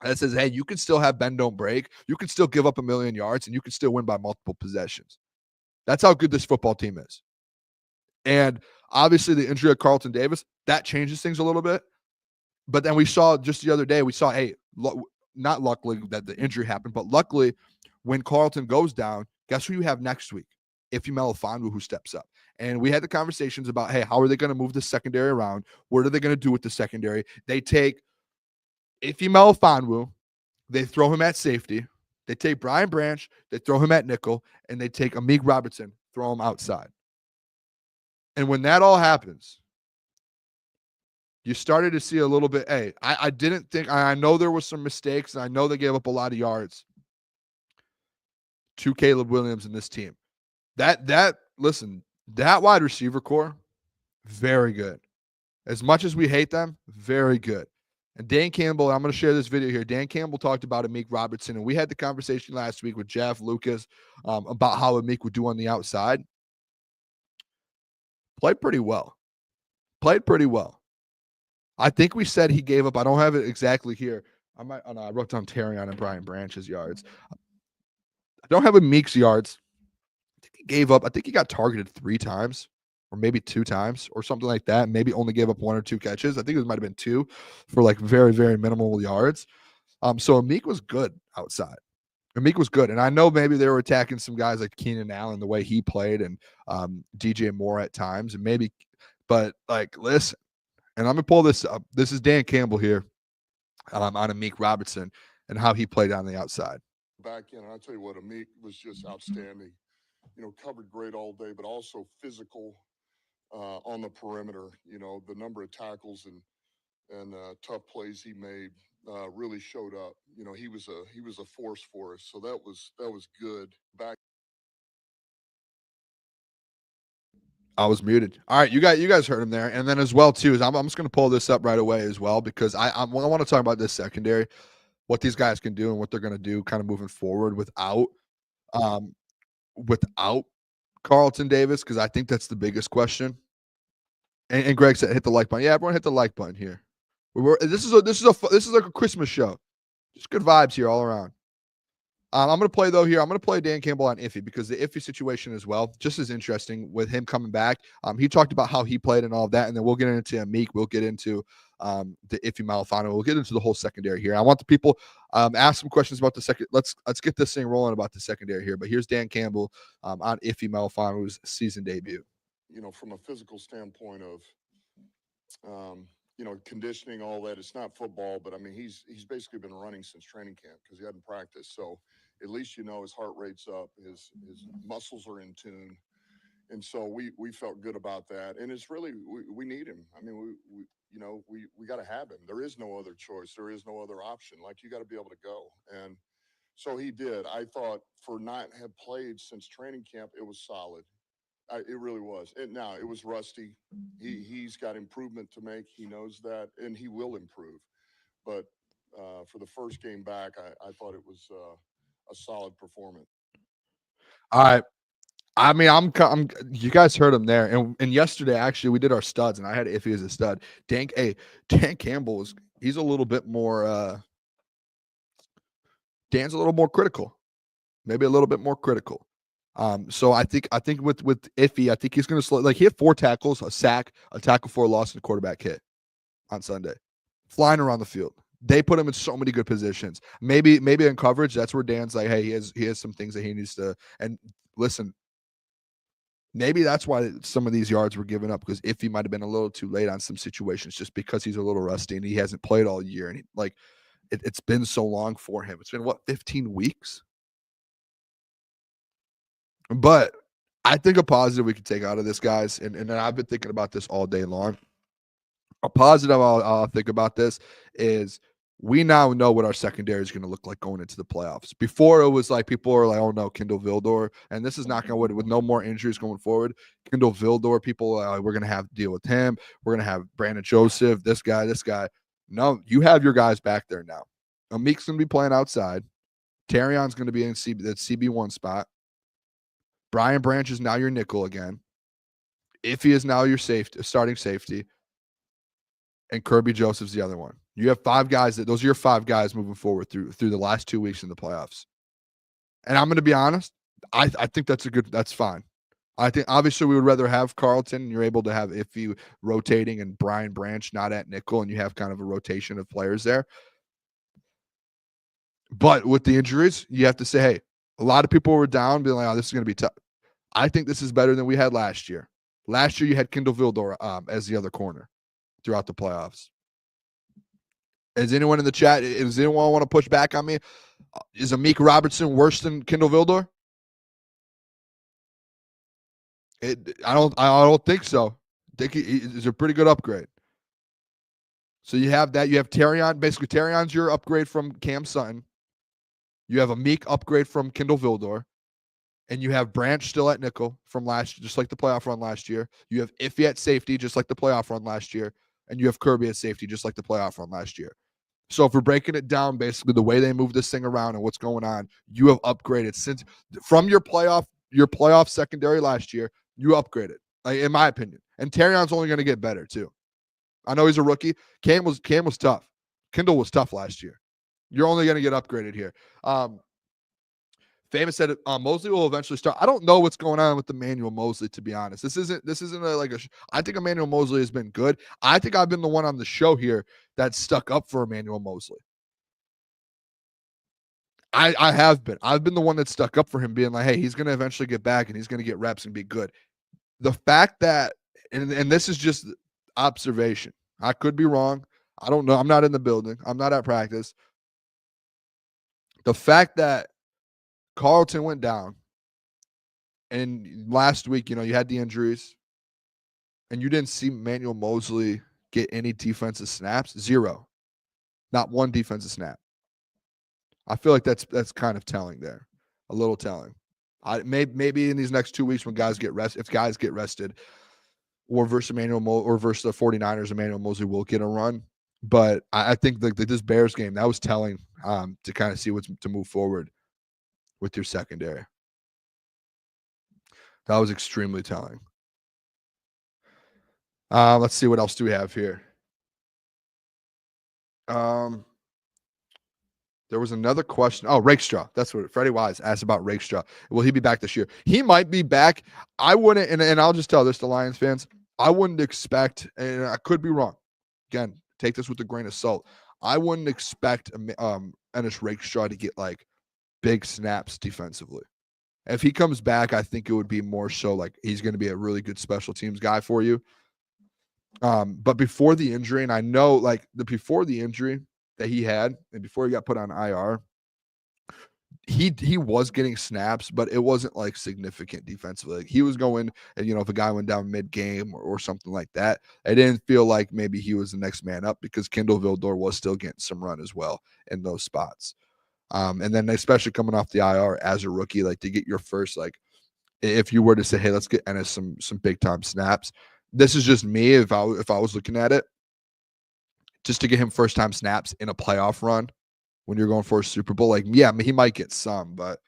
that says, hey, you can still have bend don't break, you can still give up 1,000,000 yards, and you can still win by multiple possessions. That's how good this football team is. And obviously the injury of Carlton Davis, that changes things a little bit. But then we saw just the other day, hey, not luckily that the injury happened, but luckily when Carlton goes down, guess who you have next week? Ife Melifonwu, who steps up. And we had the conversations about, hey, how are they going to move the secondary around? What are they going to do with the secondary? They take Ife Melifonwu, they throw him at safety. They take Brian Branch, they throw him at nickel, and they take Amik Robertson, throw him outside. And when that all happens, you started to see a little bit. Hey, I didn't think, I know there was some mistakes, and I know they gave up a lot of yards to Caleb Williams and this team. Listen, that wide receiver core, very good. As much as we hate them, very good. And Dan Campbell, I'm going to share this video here. Dan Campbell talked about Amik Robertson, and we had the conversation last week with Jeff, Lukas, about how Amik would do on the outside. Played pretty well. I think we said he gave up. I don't have it exactly here. I wrote down Terrion and Brian Branch's yards. I don't have Amik's yards. I think he gave up. I think he got targeted 3 times or maybe 2 times or something like that. Maybe only gave up 1 or 2 catches. I think it might have been 2 for like very, very minimal yards. So Amik was good outside. Amik was good. And I know maybe they were attacking some guys like Keenan Allen the way he played, and DJ Moore at times, and maybe, but like, listen, and I'm going to pull this up. This is Dan Campbell here on Amik Robertson and how he played on the outside. Back in, I'll tell you what, Amik was just outstanding. Covered great all day, but also physical on the perimeter. The number of tackles and tough plays he made really showed up. He was a force for us. So that was good. Back. I was muted. All right, you guys heard him there. And then as well too is I'm just going to pull this up right away as well, because I want to talk about this secondary, what these guys can do and what they're going to do kind of moving forward without Carlton Davis, because I think that's the biggest question. And Greg said hit the like button. Yeah, everyone hit the like button here. This is like a Christmas show. Just good vibes here all around. I'm going to play, though, here. I'm going to play Dan Campbell on Iffy, because the Iffy situation as well, just as interesting with him coming back. He talked about how he played and all of that, and then we'll get into Amik. We'll get into the Iffy Melifonwu. We'll get into the whole secondary here. I want the people ask some questions about the second. Let's get this thing rolling about the secondary here. But here's Dan Campbell on Iffy Melifonwu's season debut. From a physical standpoint of conditioning, all that, it's not football, but I mean, he's basically been running since training camp because he hadn't practiced. So at least his heart rate's up, his muscles are in tune, and so we felt good about that. And it's really we need him. I mean, we got to have him. There is no other choice. There is no other option. Like, you got to be able to go. And so he did. I thought for not have played since training camp, it was solid. It really was. And now it was rusty. He's got improvement to make. He knows that, and he will improve. But for the first game back, I thought it was a solid performance. All right. I mean, you guys heard him there. And yesterday, actually, we did our studs, and I had Iffy as a stud. Dan Campbell he's a little bit more, Dan's a little more critical, maybe a little bit more critical. So I think with Iffy, I think he's going to slow. Like he had 4 tackles, a sack, a tackle for a loss, and a quarterback hit on Sunday, flying around the field. They put him in so many good positions. Maybe in coverage, that's where Dan's like, hey, he has some things that he needs to. And listen, maybe that's why some of these yards were given up, because Iffy might have been a little too late on some situations, just because he's a little rusty and he hasn't played all year, and it's been so long for him. It's been 15 weeks. But I think a positive we can take out of this, guys, and I've been thinking about this all day long. A positive I'll think about this is we now know what our secondary is going to look like going into the playoffs. Before, it was like people are like, oh no, Kindle Vildor, and this is not going to, with no more injuries going forward, Kindle Vildor, people we're going to have to deal with him. We're going to have Brandon Joseph, this guy. No, you have your guys back there now. Amik's going to be playing outside. Terrion's going to be in the CB1 spot. Brian Branch is now your nickel again. Iffy is now your starting safety. And Kirby Joseph's the other one. You have 5 guys. Those are your 5 guys moving forward through the last 2 weeks in the playoffs. And I'm going to be honest, I think that's fine. I think obviously we would rather have Carlton, and you're able to have Iffy rotating and Brian Branch not at nickel, and you have kind of a rotation of players there. But with the injuries, you have to say, hey, a lot of people were down, being like, oh, this is going to be tough. I think this is better than we had last year. Last year, you had Kindle Vildor as the other corner throughout the playoffs. Is anyone in the chat, does anyone want to push back on me? Is Amik Robertson worse than Kindle Vildor? I don't think so. I think he's a pretty good upgrade. So you have that. You have Terrion. Basically, Terrion's your upgrade from Cam Sutton. You have Amik upgrade from Kindle Vildor. And you have Branch still at nickel from last year, just like the playoff run last year. You have Iffy at safety, just like the playoff run last year. And you have Kirby at safety, just like the playoff run last year. So if we're breaking it down, basically the way they move this thing around and what's going on, you have upgraded since from your playoff secondary last year. You upgraded, in my opinion. And Terrion's only going to get better too. I know he's a rookie. Cam was tough. Kindle was tough last year. You're only going to get upgraded here. Famous said Mosley will eventually start. I don't know what's going on with Emmanuel Mosley, to be honest. This isn't I think Emmanuel Mosley has been good. I think I've been the one on the show here that stuck up for Emmanuel Mosley. I have been. I've been the one that stuck up for him, being like, hey, he's going to eventually get back and he's going to get reps and be good. The fact that, and this is just observation. I could be wrong. I don't know. I'm not in the building. I'm not at practice. The fact that Carlton went down, and last week, you had the injuries, and you didn't see Emmanuel Mosley get any defensive snaps. 0. Not one defensive snap. I feel like that's kind of telling there. A little telling. Maybe in these next 2 weeks when guys get rested, if guys get rested, or versus the 49ers, Emmanuel Mosley will get a run. But I think this Bears game, that was telling to kind of see what's to move forward with your secondary. That was extremely telling. Let's see, what else do we have here? There was another question. Oh, Rakestraw. That's what Freddie Wise asked about Rakestraw. Will he be back this year? He might be back. I wouldn't, and I'll just tell this to Lions fans, I wouldn't expect, and I could be wrong. Again, take this with a grain of salt. I wouldn't expect Ennis Rakestraw to get like big snaps defensively. If he comes back, I think it would be more so like he's going to be a really good special teams guy for you. But before the injury, and I know before the injury that he had and before he got put on IR, he was getting snaps, but it wasn't like significant defensively. Like he was going, and if a guy went down mid-game or something like that, I didn't feel like maybe he was the next man up, because Kindle Vildor was still getting some run as well in those spots. And then especially coming off the IR as a rookie, like to get your first, like if you were to say, hey, let's get Ennis some big time snaps. This is just me. If I was looking at it, just to get him first time snaps in a playoff run when you're going for a Super Bowl, like, yeah, he might get some, but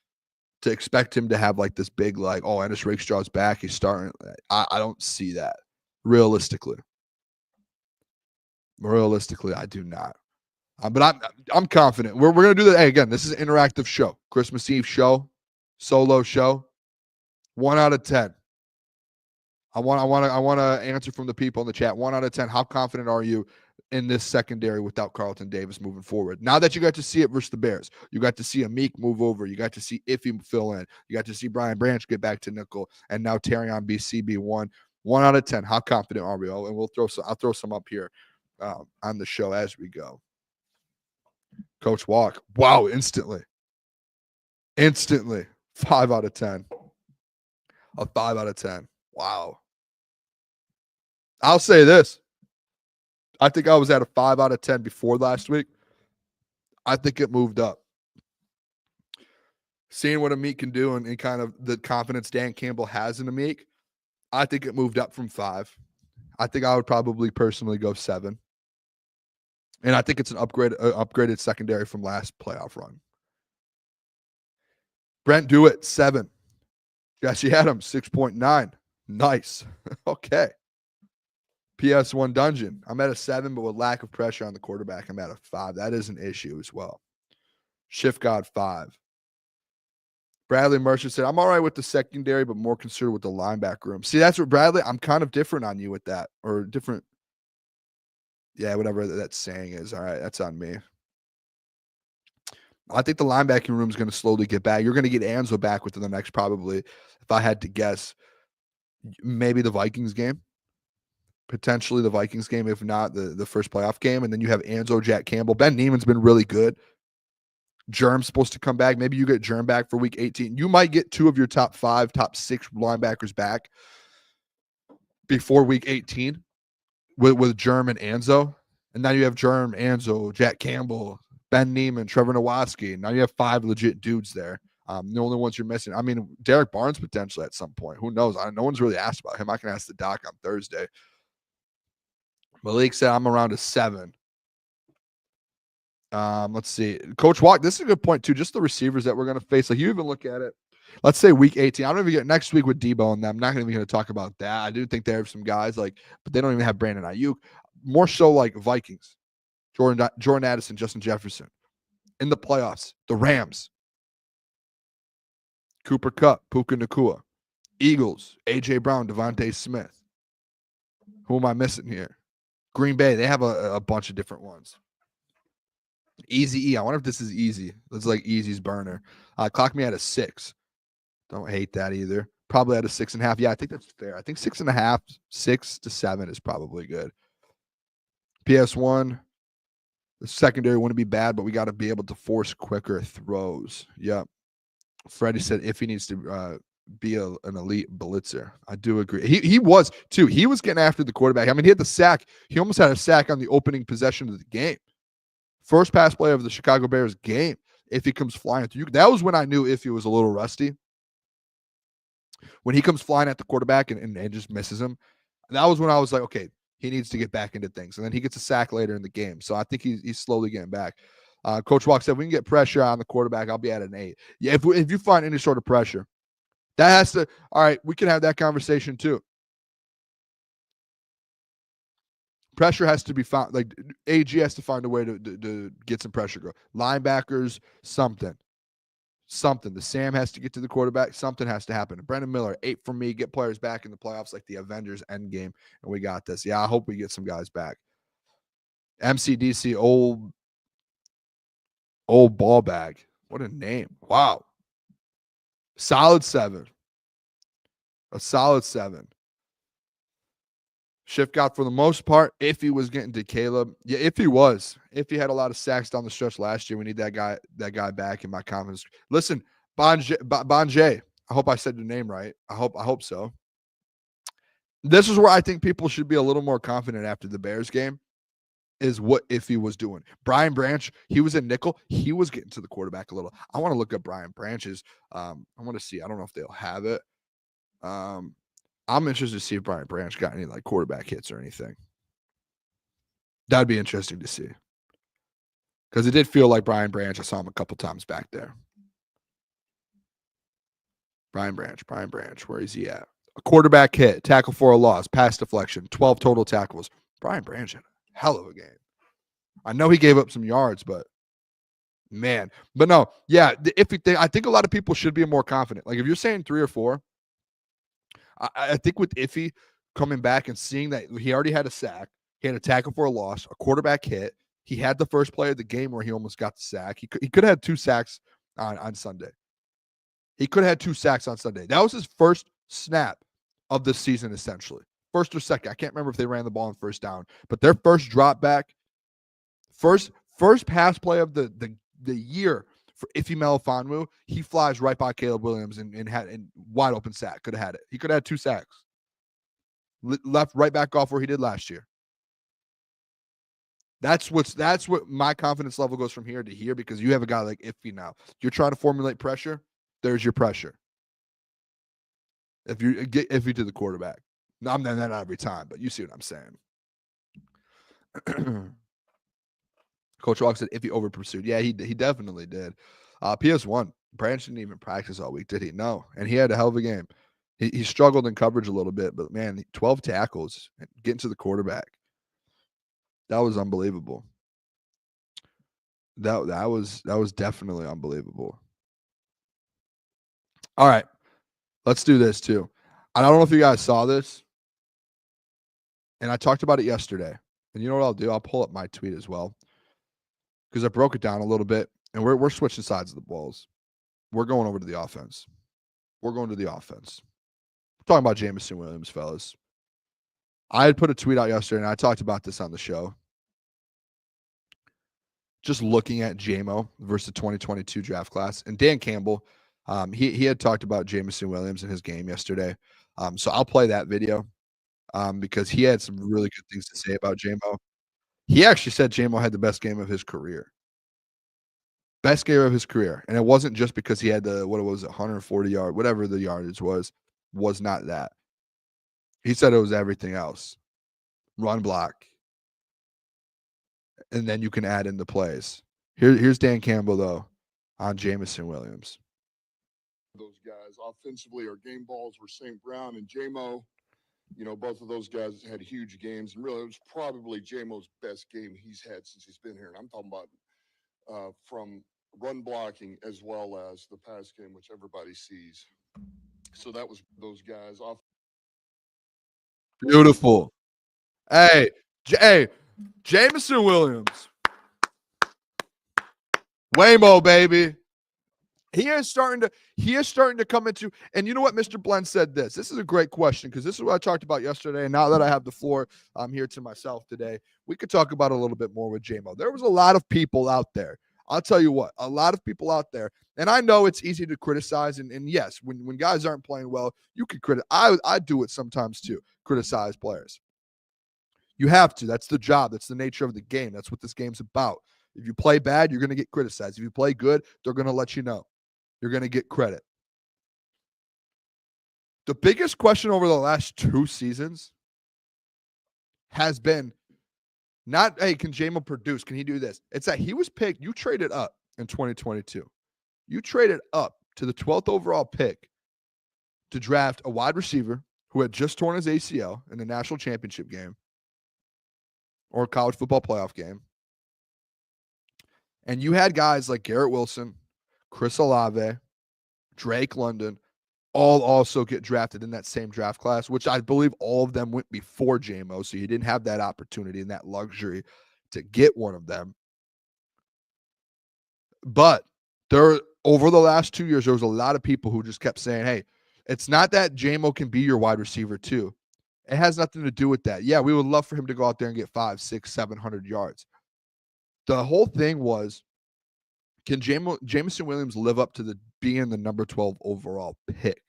to expect him to have like this big, like, oh, Ennis Rakestraw's back, he's starting. I don't see that realistically. Realistically, I do not. But I'm confident. We're gonna do that. Hey, again, this is an interactive show, Christmas Eve show, solo show. 1 out of 10. I want to answer from the people in the chat. 1 out of 10. How confident are you in this secondary without Carlton Davis moving forward? Now that you got to see it versus the Bears, you got to see Amik move over. You got to see Iffy fill in. You got to see Brian Branch get back to nickel, and now Terry on BCB1. 1 out of 10. How confident are we? And I'll throw some up here on the show as we go. Coach Walk. Wow, instantly. 5 out of 10. A 5 out of 10. Wow. I'll say this. I think I was at a 5 out of 10 before last week. I think it moved up. Seeing what Amik can do and kind of the confidence Dan Campbell has in Amik, I think it moved up from 5. I think I would probably personally go 7. And I think it's an upgraded secondary from last playoff run. Brent Dewitt, 7. Jesse Adams, 6.9. Nice. Okay. PS1 Dungeon. I'm at a 7, but with lack of pressure on the quarterback, I'm at a 5. That is an issue as well. Shift God, 5. Bradley Mercer said, I'm all right with the secondary, but more concerned with the linebacker room. See, that's what Bradley, I'm kind of different on you with that, or different. Yeah, whatever that saying is. All right, that's on me. I think the linebacking room is going to slowly get back. You're going to get Anzo back within the next, probably, if I had to guess, maybe the Vikings game. Potentially the Vikings game, if not the first playoff game. And then you have Anzo, Jack Campbell. Ben Neiman's been really good. Germ's supposed to come back. Maybe you get Germ back for week 18. You might get 2 of your top 5, top 6 linebackers back before week 18 with Germ and Anzo. And now you have Germ, Anzo, Jack Campbell, Ben Neiman, Trevor Nowatzki. Now you have 5 legit dudes there. The only ones you're missing. I mean, Derek Barnes potentially at some point. Who knows? No one's really asked about him. I can ask the doc on Thursday. Malik said I'm around a 7. Let's see. Coach Walk, this is a good point too. Just the receivers that we're going to face. Like, you even look at it. Let's say week 18. I don't even get next week with Debo and them. I'm not even going to talk about that. I do think they have some guys but they don't even have Brandon Ayuk. More so like Vikings, Jordan Addison, Justin Jefferson in the playoffs. The Rams, Cooper Kupp, Puka Nacua, Eagles, AJ Brown, Devontae Smith. Who am I missing here? Green Bay. They have a bunch of different ones. Easy E. I wonder if this is easy. It's like Easy's burner. Clock me at a 6. Don't hate that either. Probably at a 6.5. Yeah, I think that's fair. I think 6.5, 6 to 7 is probably good. PS1. The secondary wouldn't be bad, but we got to be able to force quicker throws. Yep. Freddie said if he needs to be an elite blitzer. I do agree. He was too. He was getting after the quarterback. I mean, he had the sack. He almost had a sack on the opening possession of the game. First pass play of the Chicago Bears game. If he comes flying through, that was when I knew if he was a little rusty. When he comes flying at the quarterback and just misses him, that was when I was like, okay, he needs to get back into things. And then he gets a sack later in the game. So I think he's slowly getting back. Coach Walk said, if we can get pressure on the quarterback, I'll be at an 8. Yeah, if you find any sort of pressure, that has to, all right, we can have that conversation too. Pressure has to be found. Like, AG has to find a way to get some pressure. Go linebackers, something. The Sam has to get to the quarterback. Something has to happen. Brendan Miller, 8 for me. Get players back in the playoffs like the Avengers Endgame, and we got this. Yeah, I hope we get some guys back. MCDC, old ball bag. What a name! Wow, solid 7. A solid 7. Shift got for the most part. If he was getting to Caleb, yeah, if he had a lot of sacks down the stretch last year, we need that guy back in my confidence. Listen, Bonjay, I hope I said your name right. I hope so. This is where I think people should be a little more confident after the Bears game, is what Iffy was doing. Brian Branch, he was in nickel. He was getting to the quarterback a little. I want to look up Brian Branch's. I want to see. I don't know if they'll have it. I'm interested to see if Brian Branch got any like quarterback hits or anything. That'd be interesting to see. Because it did feel like Brian Branch, I saw him a couple times back there. Brian Branch. Where is he at? A quarterback hit, tackle for a loss, pass deflection, 12 total tackles. Brian Branch had a hell of a game. I know he gave up some yards, but man. But no, yeah, the iffy thing, I think a lot of people should be more confident. Like if you're saying 3 or 4, I think with Iffy coming back and seeing that he already had a sack, he had a tackle for a loss, a quarterback hit. He had the first play of the game where he almost got the sack. He could have had 2 sacks on Sunday. He could have had 2 sacks on Sunday. That was his first snap of the season, essentially. First or second. I can't remember if they ran the ball on first down, but their first drop back, first pass play of the year for Iffy Melifonwu, he flies right by Caleb Williams and had a wide open sack. Could have had it. He could have had 2 sacks. Left right back off where he did last year. That's what my confidence level goes from here to here, because you have a guy like Iffy now. You're trying to formulate pressure. There's your pressure. If you get Iffy to the quarterback, I'm not every time, but you see what I'm saying. Coach Walk said Iffy over pursued. Yeah, he definitely did. PS1, Branch didn't even practice all week, did he? No, and he had a hell of a game. He struggled in coverage a little bit, but man, 12 tackles, getting to the quarterback. That was unbelievable. That was definitely unbelievable. All right, let's do this too. I don't know if you guys saw this, and I talked about it yesterday. And you know what I'll do? I'll pull up my tweet as well, because I broke it down a little bit, and we're switching sides of the balls. We're going over to the offense. We're going to the offense. We're talking about Jameson Williams, fellas. I had put a tweet out yesterday, and I talked about this on the show. Just looking at JMO versus the 2022 draft class. And Dan Campbell, he had talked about Jameson Williams in his game yesterday. So I'll play that video because he had some really good things to say about JMO. He actually said JMO had the best game of his career. Best game of his career. And it wasn't just because he had the, 140 yard, whatever the yardage was not that. He said it was everything else. Run block. And then you can add in the plays. Here's Dan Campbell, though, on Jameson Williams. Those guys offensively, our game balls were St. Brown and JMO. You know, both of those guys had huge games. And really, it was probably JMO's best game he's had since he's been here. And I'm talking about from run blocking as well as the pass game, which everybody sees. So that was those guys off. Beautiful. Hey, Jameson Williams. Waymo, baby. He is starting to come into, and you know what? Mr. Blend said this. This is a great question, because this is what I talked about yesterday. And now that I have the floor here to myself today, we could talk about it a little bit more with JMO. There was a lot of people out there. I'll tell you what, a lot of people out there. And I know it's easy to criticize. And yes, when guys aren't playing well, you can criticize. I do it sometimes too, criticize players. You have to. That's the job. That's the nature of the game. That's what this game's about. If you play bad, you're going to get criticized. If you play good, they're going to let you know. You're going to get credit. The biggest question over the last 2 seasons has been not, hey, can JMO produce? Can he do this? It's that he was picked. You traded up in 2022. You traded up to the 12th overall pick to draft a wide receiver who had just torn his ACL in the national championship game or college football playoff game. And you had guys like Garrett Wilson, Chris Olave, Drake London, all also get drafted in that same draft class, which I believe all of them went before JMO, so you didn't have that opportunity and that luxury to get one of them. But over the last 2 years, there was a lot of people who just kept saying, hey, it's not that JMO can be your wide receiver too. It has nothing to do with that. Yeah, we would love for him to go out there and get 500, 600, 700 yards. The whole thing was, can Jameson Williams live up to being the number 12 overall pick?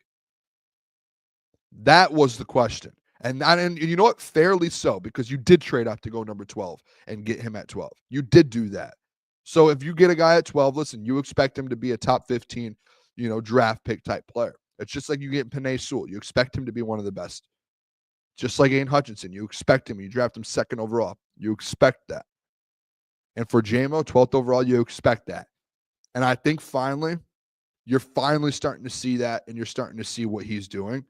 That was the question. And you know what? Fairly so, because you did trade up to go number 12 and get him at 12. You did do that. So if you get a guy at 12, listen, you expect him to be a top 15, draft pick type player. It's just like you get Penei Sewell. You expect him to be one of the best. Just like Aiden Hutchinson, you expect him. You draft him 2nd overall. You expect that. And for JMO, 12th overall, you expect that. And I think finally, You're finally starting to see that, and you're starting to see what he's doing.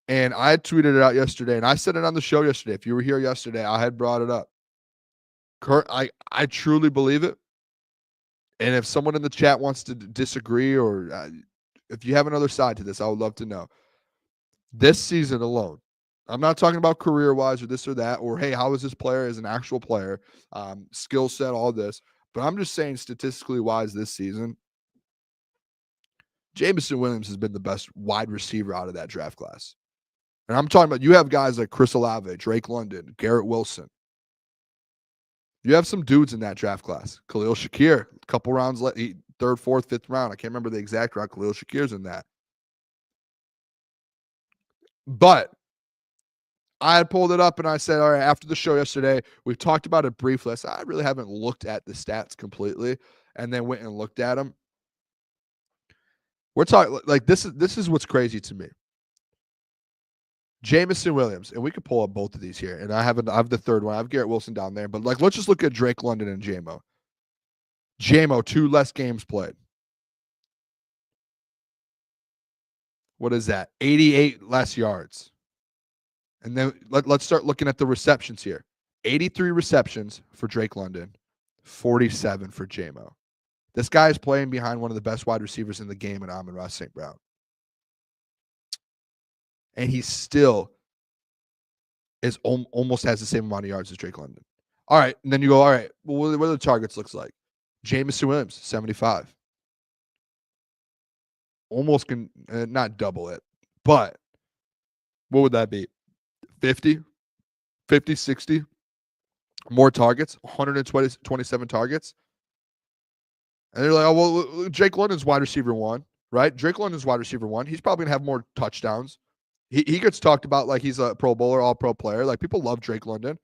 And I had tweeted it out yesterday, and I said it on the show yesterday. If you were here yesterday, I had brought it up. I truly believe it. And if someone in the chat wants to disagree, or if you have another side to this, I would love to know. This season alone, I'm not talking about career-wise or this or that, or, hey, how is this player as an actual player, skill set, all this. But I'm just saying statistically wise this season, Jameson Williams has been the best wide receiver out of that draft class. And I'm talking about, you have guys like Chris Olave, Drake London, Garrett Wilson. You have some dudes in that draft class. Khalil Shakir, a couple rounds, third, fourth, fifth round. I can't remember the exact round. Khalil Shakir's in that. But I had pulled it up and I said, all right, after the show yesterday, we've talked about it briefly. I really haven't looked at the stats completely, and then went and looked at them. We're talking like this is what's crazy to me. Jameson Williams, and we could pull up both of these here. And I have the third one. I have Garrett Wilson down there, but let's just look at Drake London and Jamo. Jamo, 2 less games played. What is that? 88 less yards. And then let's start looking at the receptions here. 83 receptions for Drake London, 47 for Jamo. This guy is playing behind one of the best wide receivers in the game in Amon-Ra St. Brown. And he still is almost has the same amount of yards as Drake London. All right, and then you go, all right, well, what are the targets looks like? Jameson Williams, 75. Almost can not double it, but what would that be? 50, 60 more targets, 127 targets. And they're like, oh, well, Drake London's wide receiver 1, right? Drake London's wide receiver 1. He's probably going to have more touchdowns. He gets talked about like he's a Pro Bowler, all-pro player. Like, people love Drake London.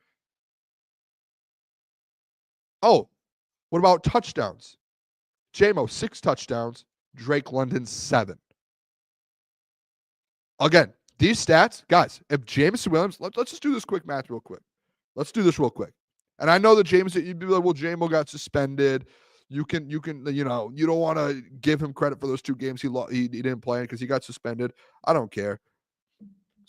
Oh, what about touchdowns? Jamo, 6 touchdowns. Drake London, 7. Again, these stats, guys, if Jameson Williams, let's just do this quick math real quick. Let's do this real quick. And I know that Jameson, you'd be like, well, Jamo got suspended. You can, you don't want to give him credit for those 2 games he didn't play because he got suspended. I don't care.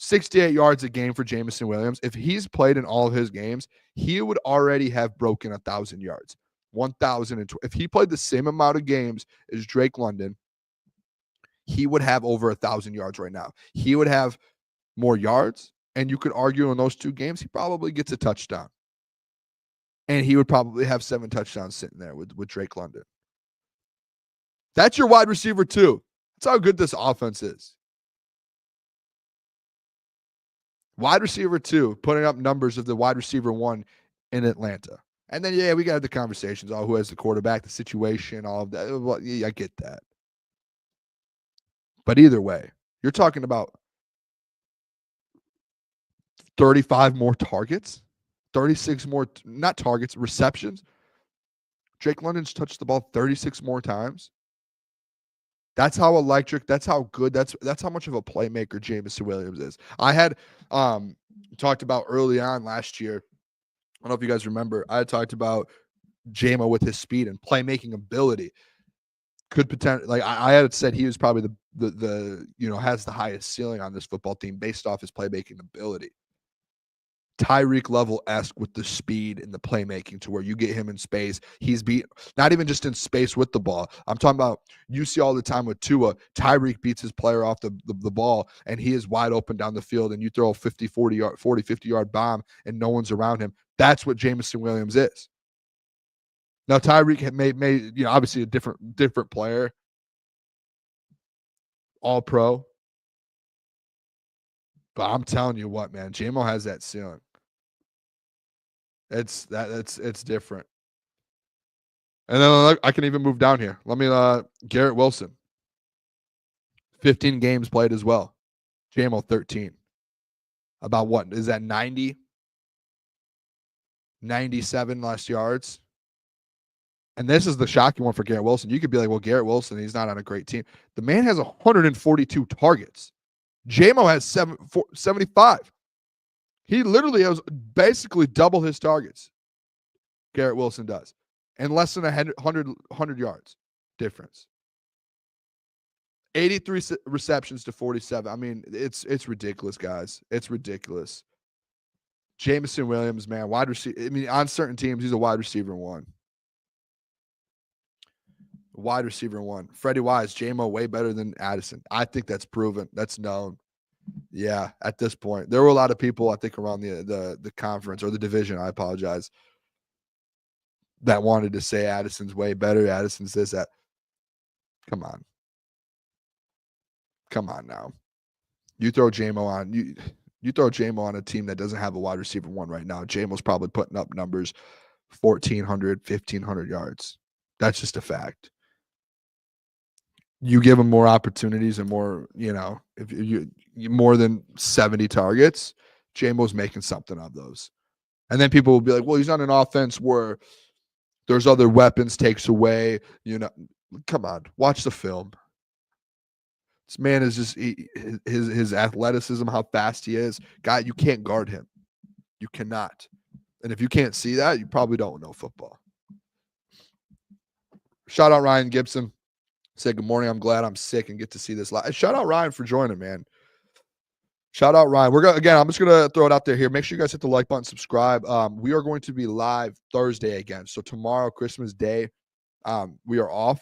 68 yards a game for Jameson Williams. If he's played in all of his games, he would already have broken 1,000 yards. 1,020. If he played the same amount of games as Drake London, he would have over 1,000 yards right now. He would have more yards, and you could argue in those 2 games, he probably gets a touchdown. And he would probably have 7 touchdowns sitting there with Drake London. That's your wide receiver 2. That's how good this offense is. Wide receiver 2, putting up numbers of the wide receiver 1 in Atlanta. And then, yeah, we got the conversations, who has the quarterback, the situation, all of that. Well, yeah, I get that. But either way, you're talking about 35 more targets, 36 more, not targets, receptions. Drake London's touched the ball 36 more times. That's how electric, that's how good, that's how much of a playmaker Jameson Williams is. I had talked about early on last year, I don't know if you guys remember, I had talked about Jamo with his speed and playmaking ability. Could potentially, like I had said, he was probably the has the highest ceiling on this football team based off his playmaking ability. Tyreek level-esque with the speed and the playmaking to where you get him in space. He's not even just in space with the ball. I'm talking about, you see all the time with Tua, Tyreek beats his player off the ball, and he is wide open down the field, and you throw a 50-yard bomb, and no one's around him. That's what Jameson Williams is. Now, Tyreek had made obviously a different player, all pro. But I'm telling you what, man, Jamo has that ceiling. It's different. And then I can even move down here. Let me Garrett Wilson. 15 games played as well. Jamo 13. About what? Is that 90? 97 less yards. And this is the shocking one for Garrett Wilson. You could be like, well, Garrett Wilson, he's not on a great team. The man has 142 targets. Jamo has 75. He literally has basically double his targets. Garrett Wilson does. And less than 100 yards difference. 83 receptions to 47. I mean, it's ridiculous, guys. It's ridiculous. Jameson Williams, man, wide receiver. I mean, on certain teams, he's a wide receiver one. Wide receiver one. Freddie Wise, JMO way better than Addison. I think that's proven. That's known. Yeah, at this point. There were a lot of people, I think, around the conference or the division, I apologize, that wanted to say Addison's way better. Addison's this, that. Come on. Come on now. You throw JMO on you throw JMO on a team that doesn't have a wide receiver one right now. JMO's probably putting up numbers 1,400, 1,500 yards. That's just a fact. You give him more opportunities and more, if you more than 70 targets, JMO's making something of those. And then people will be like, well, he's on an offense where there's other weapons, takes away, come on, watch the film. This man is just his athleticism, how fast he is. Guy, you can't guard him. You cannot. And if you can't see that, you probably don't know football. Shout out Ryan Gibson. Say good morning. I'm glad I'm sick and get to see this live. Shout out Ryan for joining, man. Shout out Ryan. I'm just gonna throw it out there here. Make sure you guys hit the like button, subscribe. We are going to be live Thursday again. So tomorrow, Christmas Day, we are off.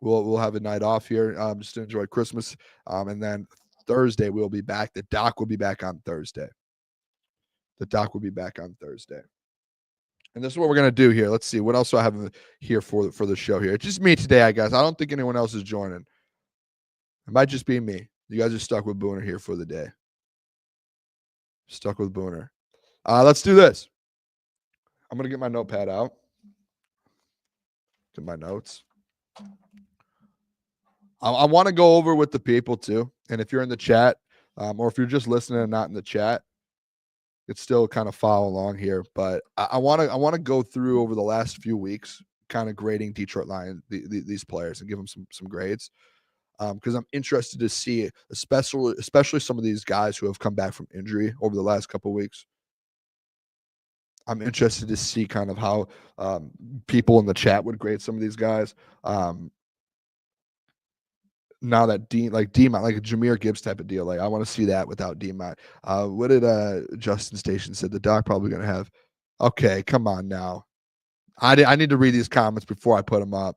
We'll have a night off here just to enjoy Christmas. And then Thursday we'll be back. The doc will be back on Thursday. And this is what we're gonna do here. Let's see what else do I have here for the show here. It's just me today, I guess. I don't think anyone else is joining. It might just be me. You guys are stuck with Booner here for the day. Stuck with Booner. Let's do this. I'm gonna get my notepad out. Get my notes. I want to go over with the people too. And if you're in the chat, or if you're just listening and not in the chat, it's still kind of follow along here. But I want to go through over the last few weeks, kind of grading Detroit Lions, these players, and give them some grades. Because I'm interested to see, especially some of these guys who have come back from injury over the last couple of weeks. I'm interested to see kind of how people in the chat would grade some of these guys. Now that like a Jahmyr Gibbs type of deal, like I want to see that without D-Mont. What did Justin Station said? The doc probably going to have. Okay, come on now. I need to read these comments before I put them up.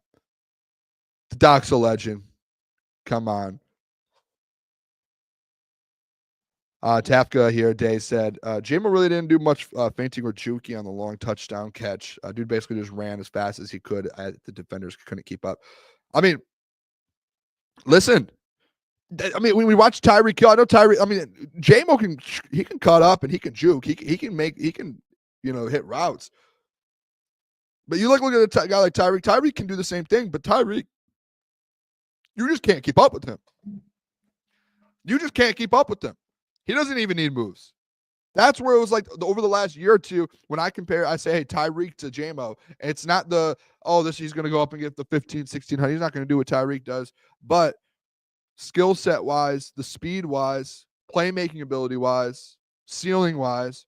The doc's a legend. Come on. Tafka here, Day said, Jamo really didn't do much feinting or juking on the long touchdown catch. Dude basically just ran as fast as he could. The defenders couldn't keep up. I mean, listen. I mean, when we watch Tyreek Hill, I know Tyreek. I mean, Jamo can cut up and he can juke. He can hit routes. But you look at a guy like Tyreek. Tyreek can do the same thing, but Tyreek, you just can't keep up with him. You just can't keep up with him. He doesn't even need moves. That's where it was like over the last year or two when I compare, I say, hey, Tyreek to Jamo. It's not he's going to go up and get the 15, 1600. He's not going to do what Tyreek does. But skill set wise, the speed wise, playmaking ability wise, ceiling wise,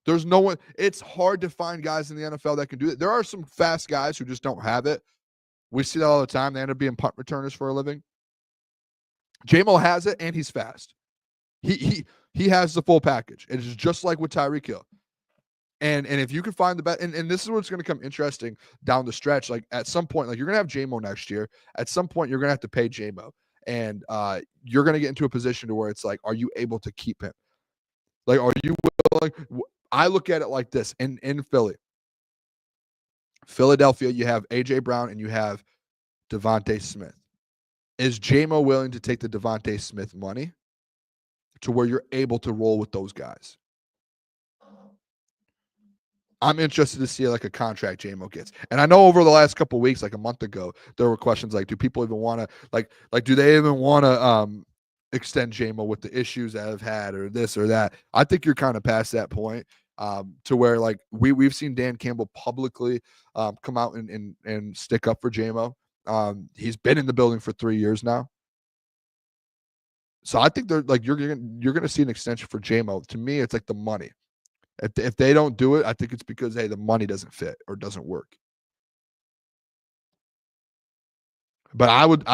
there's no one. It's hard to find guys in the NFL that can do it. There are some fast guys who just don't have it. We see that all the time. They end up being punt returners for a living. Jamo has it, and he's fast. He has the full package. It is just like with Tyreek Hill. And if you can find the best, and this is what's going to come interesting down the stretch. Like at some point, like you're going to have Jamo next year. At some point, you're going to have to pay Jamo, and you're going to get into a position to where it's like, are you able to keep him? Like, are you willing? I look at it like this in Philadelphia, you have AJ Brown and you have Devontae Smith. Is Jamo willing to take the Devontae Smith money to where you're able to roll with those guys? I'm interested to see like a contract Jamo gets. And I know over the last couple of weeks, like a month ago, there were questions like, do people even want to like do they even want to extend Jamo with the issues that have had or this or that? I think you're kind of past that point to where like we've seen Dan Campbell publicly come out and stick up for Jamo. He's been in the building for 3 years now. So I think they're like you're gonna see an extension for Jamo. To me, it's like the money. If they don't do it, I think it's because hey, the money doesn't fit or doesn't work. But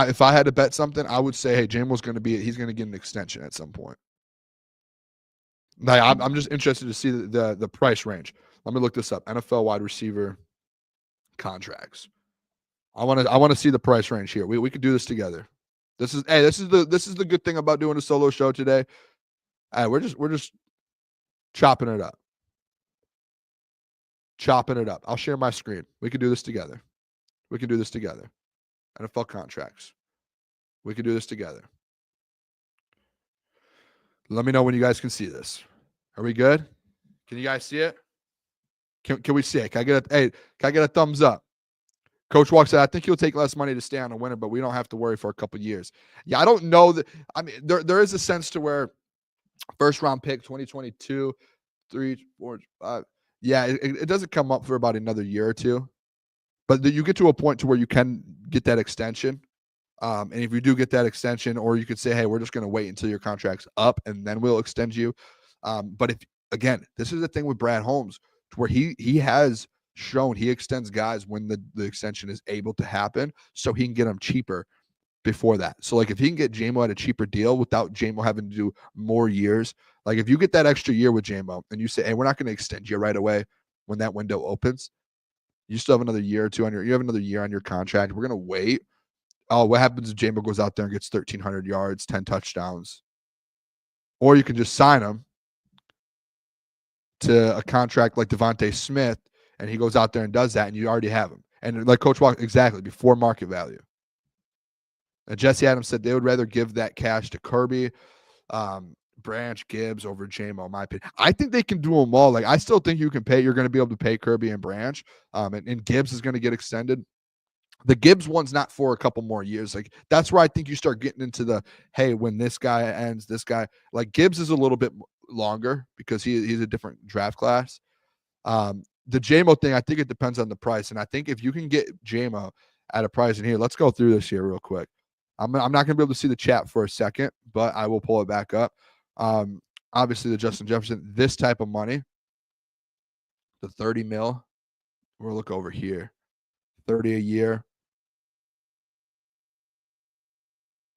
if I had to bet something, I would say, hey, he's going to get an extension at some point. Like, I'm just interested to see the price range. Let me look this up. NFL wide receiver contracts. I want to see the price range here. We could do this together. This is the good thing about doing a solo show today. We're just chopping it up. Chopping it up. I'll share my screen. We could do this together. NFL contracts. We could do this together. Let me know when you guys can see this. Are we good? Can you guys see it? Can we see it? Can I get a thumbs up? Coach Walk said, I think he'll take less money to stay on a winner, but we don't have to worry for a couple years. Yeah, I don't know that. I mean, there is a sense to where first round pick 2022, 3, 4, 5. Yeah, it doesn't come up for about another year or two. But you get to a point to where you can get that extension. And if you do get that extension, or you could say, hey, we're just going to wait until your contract's up and then we'll extend you. But this is the thing with Brad Holmes, where he has shown he extends guys when the extension is able to happen, so he can get them cheaper before that. So like if he can get Jamo at a cheaper deal without Jamo having to do more years, like if you get that extra year with Jamo and you say, hey, we're not going to extend you right away when that window opens, you still have another year or two you have another year on your contract. We're going to wait. Oh, what happens if Jamo goes out there and gets 1,300 yards, 10 touchdowns? Or you can just sign him to a contract like Devontae Smith, and he goes out there and does that, and you already have him. And like Coach Walk, exactly, before market value. And Jesse Adams said they would rather give that cash to Kirby, Branch, Gibbs over Jamo, in my opinion. I think they can do them all. Like, I still think you're going to be able to pay Kirby and Branch, and Gibbs is going to get extended. The Gibbs one's not for a couple more years. Like, that's where I think you start getting into the, hey, when this guy ends, this guy, like Gibbs is a little bit longer because he's a different draft class. The Jamo thing, I think it depends on the price. And I think if you can get Jamo at a price in here, let's go through this here real quick. I'm not going to be able to see the chat for a second, but I will pull it back up. Obviously the Justin Jefferson, this type of money, the 30 mil, we'll look over here, 30 a year.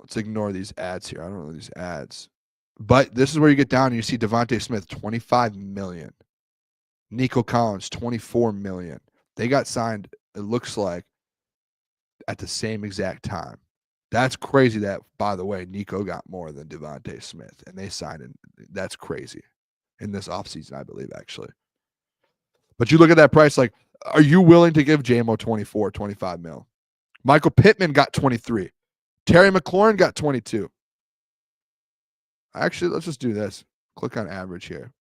Let's ignore these ads here. I don't know these ads, but this is where you get down and you see Devontae Smith, 25 million. Nico Collins, 24 million. They got signed, it looks like, at the same exact time. That's crazy that, by the way, Nico got more than Devontae Smith, and they signed in. That's crazy in this offseason, I believe, actually. But you look at that price, like, are you willing to give Jamo 24, 25 mil? Michael Pittman got 23. Terry McLaurin got 22. Actually, let's just do this. Click on average here.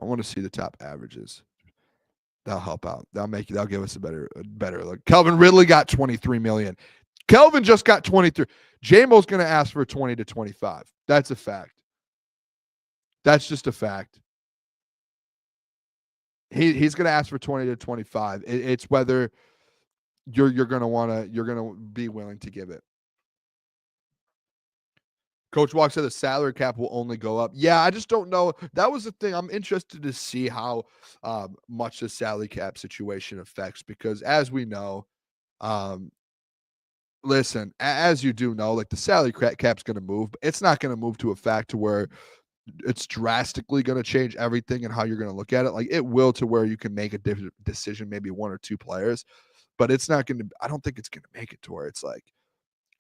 I want to see the top averages. That'll help out. That'll give us a better look. Kelvin Ridley got 23 million. Kelvin just got 23. Jamo's going to ask for 20 to 25. That's a fact. That's just a fact. He's going to ask for 20 to 25. It's whether you're going to be willing to give it. Coach Walk said the salary cap will only go up. Yeah, I just don't know. That was the thing. I'm interested to see how much the salary cap situation affects, because as we know, listen, as you do know, like the salary cap's going to move, but it's not going to move to a fact to where it's drastically going to change everything and how you're going to look at it. Like it will, to where you can make a different decision, maybe one or two players, but it's not going to, I don't think it's going to make it to where it's like,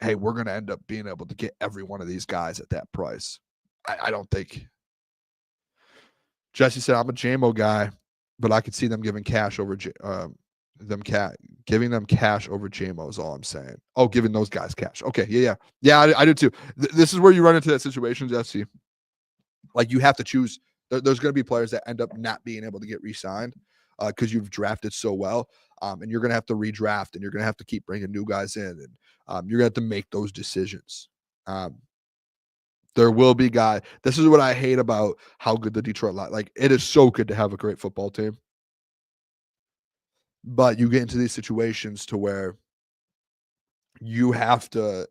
hey, we're going to end up being able to get every one of these guys at that price. I don't think. Jesse said, I'm a Jamo guy, but I could see them giving cash over giving them cash over Jamo is all I'm saying. Oh, giving those guys cash. Okay, yeah, I do too. This is where you run into that situation, Jesse. Like you have to choose. There's going to be players that end up not being able to get re-signed because you've drafted so well, and you're going to have to redraft, and you're going to have to keep bringing new guys in, and you're going to have to make those decisions. There will be guys. This is what I hate about how good the Detroit, like it is so good to have a great football team. But you get into these situations to where you have to,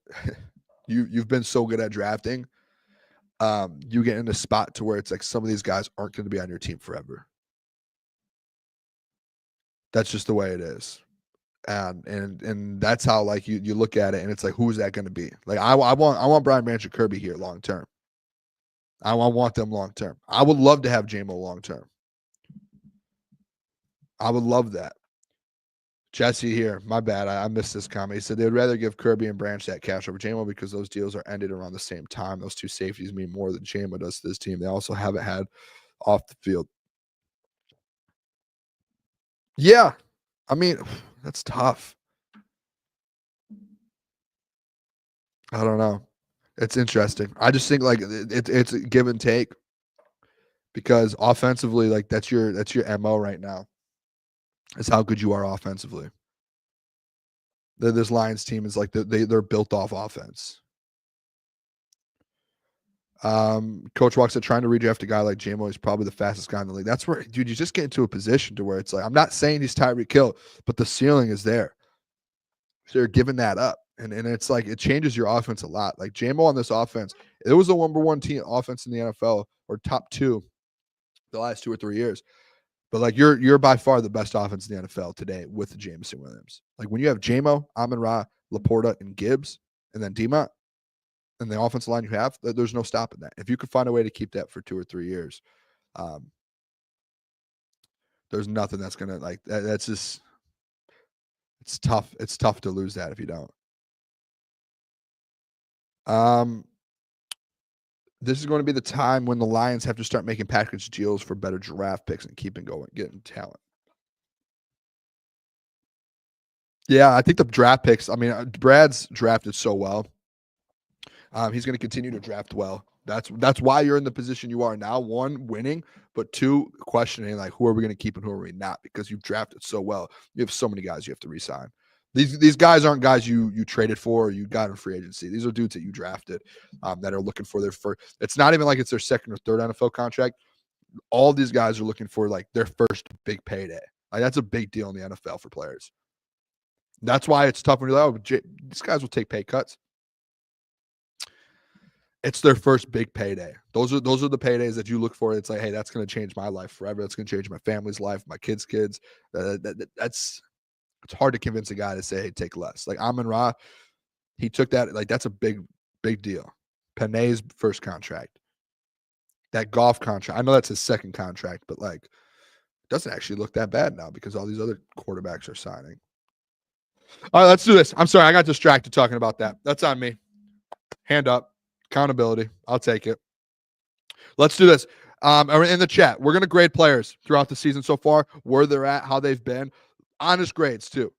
you've been so good at drafting. You get in a spot to where it's like some of these guys aren't going to be on your team forever. That's just the way it is. And that's how like you look at it, and it's like, who's that going to be? Like I want Brian Branch and Kirby here long term. I want them long term. I would love to have JMO long term. I would love that. Jesse here, my bad. I missed this comment. He said they would rather give Kirby and Branch that cash over JMO because those deals are ended around the same time. Those two safeties mean more than JMO does to this team. They also haven't had off the field. Yeah, I mean, that's tough. I don't know. It's interesting. I just think like it's a give and take because offensively, like that's your MO right now. Is how good you are offensively. This Lions team is like they're built off offense. Coach Walk said trying to redraft a guy like JMO is probably the fastest guy in the league. That's where, dude, you just get into a position to where it's like, I'm not saying he's Tyreek Hill, but the ceiling is there. So they're giving that up. And it's like it changes your offense a lot. Like JMO on this offense, it was the number one team offense in the NFL or top two the last 2 or 3 years. But like you're by far the best offense in the NFL today with the Jameson Williams. Like when you have JMO, Amon-Ra, Laporta, and Gibbs, and then D-Mont, and the offensive line you have, there's no stopping that. If you could find a way to keep that for 2 or 3 years, there's nothing that's gonna like that's just it's tough. It's tough to lose that if you don't. This is going to be the time when the Lions have to start making package deals for better draft picks and keeping going, getting talent. Yeah, I think the draft picks, I mean, Brad's drafted so well. He's going to continue to draft well. That's why you're in the position you are now. 1, winning, but 2, questioning like who are we going to keep and who are we not, because you've drafted so well. You have so many guys you have to re-sign. These guys aren't guys you traded for or you got in free agency. These are dudes that you drafted that are looking for their first. It's not even like it's their second or third NFL contract. All these guys are looking for like their first big payday. Like that's a big deal in the NFL for players. That's why it's tough when you're like, oh, these guys will take pay cuts. It's their first big payday. Those are the paydays that you look for. It's like, hey, that's going to change my life forever. That's going to change my family's life, my kids' kids. It's hard to convince a guy to say, hey, take less. Like Amon-Ra, he took that. Like that's a big deal. Panay's first contract. That Goff contract. I know that's his second contract, but like it doesn't actually look that bad now because all these other quarterbacks are signing. All right, let's do this. I'm sorry, I got distracted talking about that. That's on me. Hand up. Accountability. I'll take it. Let's do this. In the chat, we're going to grade players throughout the season so far, where they're at, how they've been. Honest grades, too.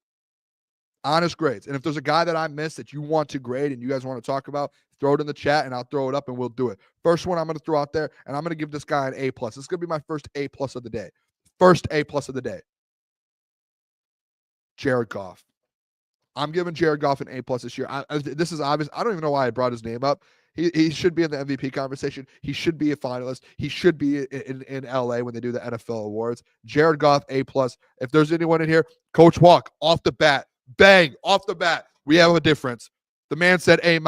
Honest grades. And if there's a guy that I missed that you want to grade and you guys want to talk about, throw it in the chat and I'll throw it up and we'll do it. First one I'm going to throw out there, and I'm going to give this guy an A+. This is going to be my first A+ of the day. First A+ of the day. Jared Goff. I'm giving Jared Goff an A+ this year. This is obvious. I don't even know why I brought his name up. He should be in the MVP conversation. He should be a finalist. He should be in LA when they do the NFL awards. Jared Goff, A+. If there's anyone in here, Coach Walk, off the bat, bang, off the bat, we have a difference. The man said A-.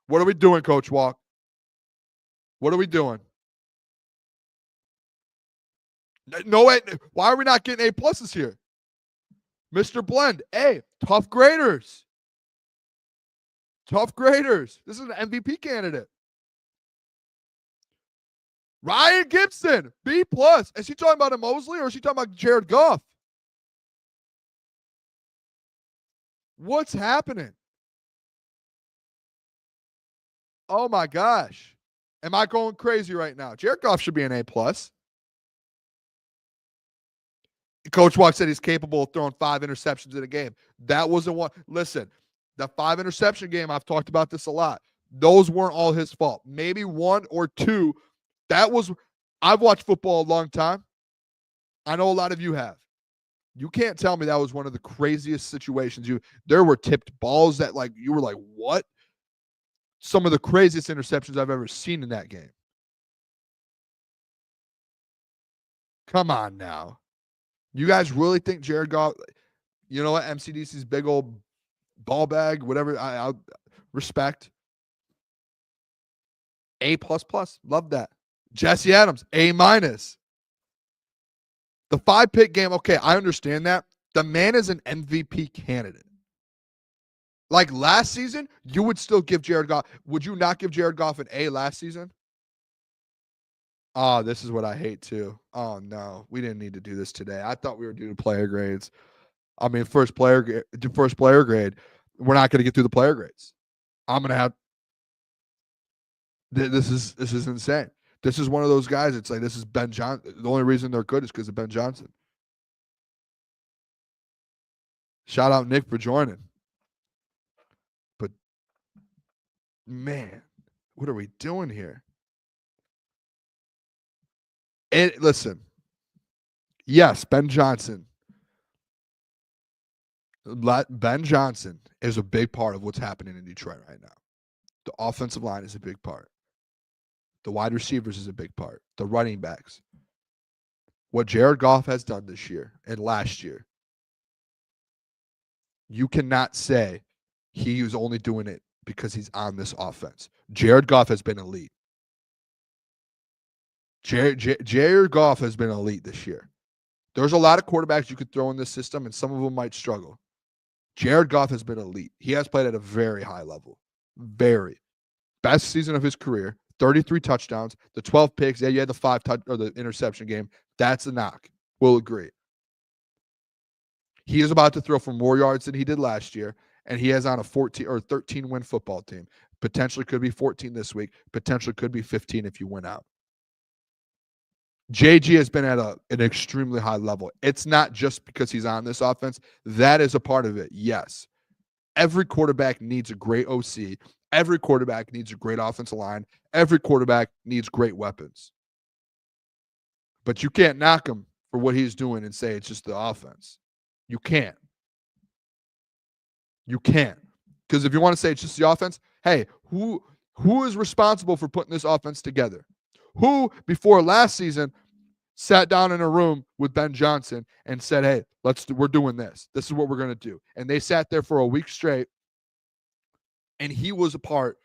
What are we doing, Coach Walk? What are we doing? No way. Why are we not getting A+ here? Mr. Blend, A, tough graders. Tough graders. This is an MVP candidate. Ryan Gibson, B+. Is he talking about a Mosley or is he talking about Jared Goff? What's happening? Oh my gosh. Am I going crazy right now? Jared Goff should be an A+. Coach Walk said he's capable of throwing 5 interceptions in a game. That wasn't one. Listen, the 5 interception game, I've talked about this a lot. Those weren't all his fault. Maybe 1 or 2. I've watched football a long time. I know a lot of you have. You can't tell me that was one of the craziest situations. There were tipped balls that like you were like, what? Some of the craziest interceptions I've ever seen in that game. Come on now. You guys really think Jared Goff, you know what, MCDC's big old ball bag, whatever, I'll respect. A++. Love that. Jesse Adams, A-. The 5-pick game, okay, I understand that. The man is an MVP candidate. Like last season, you would still give Jared Goff. Would you not give Jared Goff an A last season? Oh, this is what I hate too. Oh no, we didn't need to do this today. I thought we were doing player grades. I mean, first player grade. We're not going to get through the player grades. I'm going to have. This is insane. This is one of those guys. It's like this is Ben Johnson. The only reason they're good is because of Ben Johnson. Shout out Nick for joining. But man, what are we doing here? Listen. Yes, Ben Johnson. Ben Johnson is a big part of what's happening in Detroit right now. The offensive line is a big part. The wide receivers is a big part. The running backs. What Jared Goff has done this year and last year, you cannot say he was only doing it because he's on this offense. Jared Goff has been elite. Jared Goff has been elite this year. There's a lot of quarterbacks you could throw in this system, and some of them might struggle. Jared Goff has been elite. He has played at a very high level. Very. Best season of his career. 33 touchdowns. The 12 picks. Yeah, you had the interception game. That's a knock. We'll agree. He is about to throw for more yards than he did last year, and he is on a 14 or 13 win football team. Potentially could be 14 this week. Potentially could be 15 if you win out. JG has been at an extremely high level. It's not just because he's on this offense. That is a part of it, yes. Every quarterback needs a great OC. Every quarterback needs a great offensive line. Every quarterback needs great weapons. But you can't knock him for what he's doing and say it's just the offense. You can't. You can't. Because if you want to say it's just the offense, hey, who is responsible for putting this offense together? Who, before last season, sat down in a room with Ben Johnson and said, hey, we're doing this. This is what we're going to do. And they sat there for a week straight, and he was a part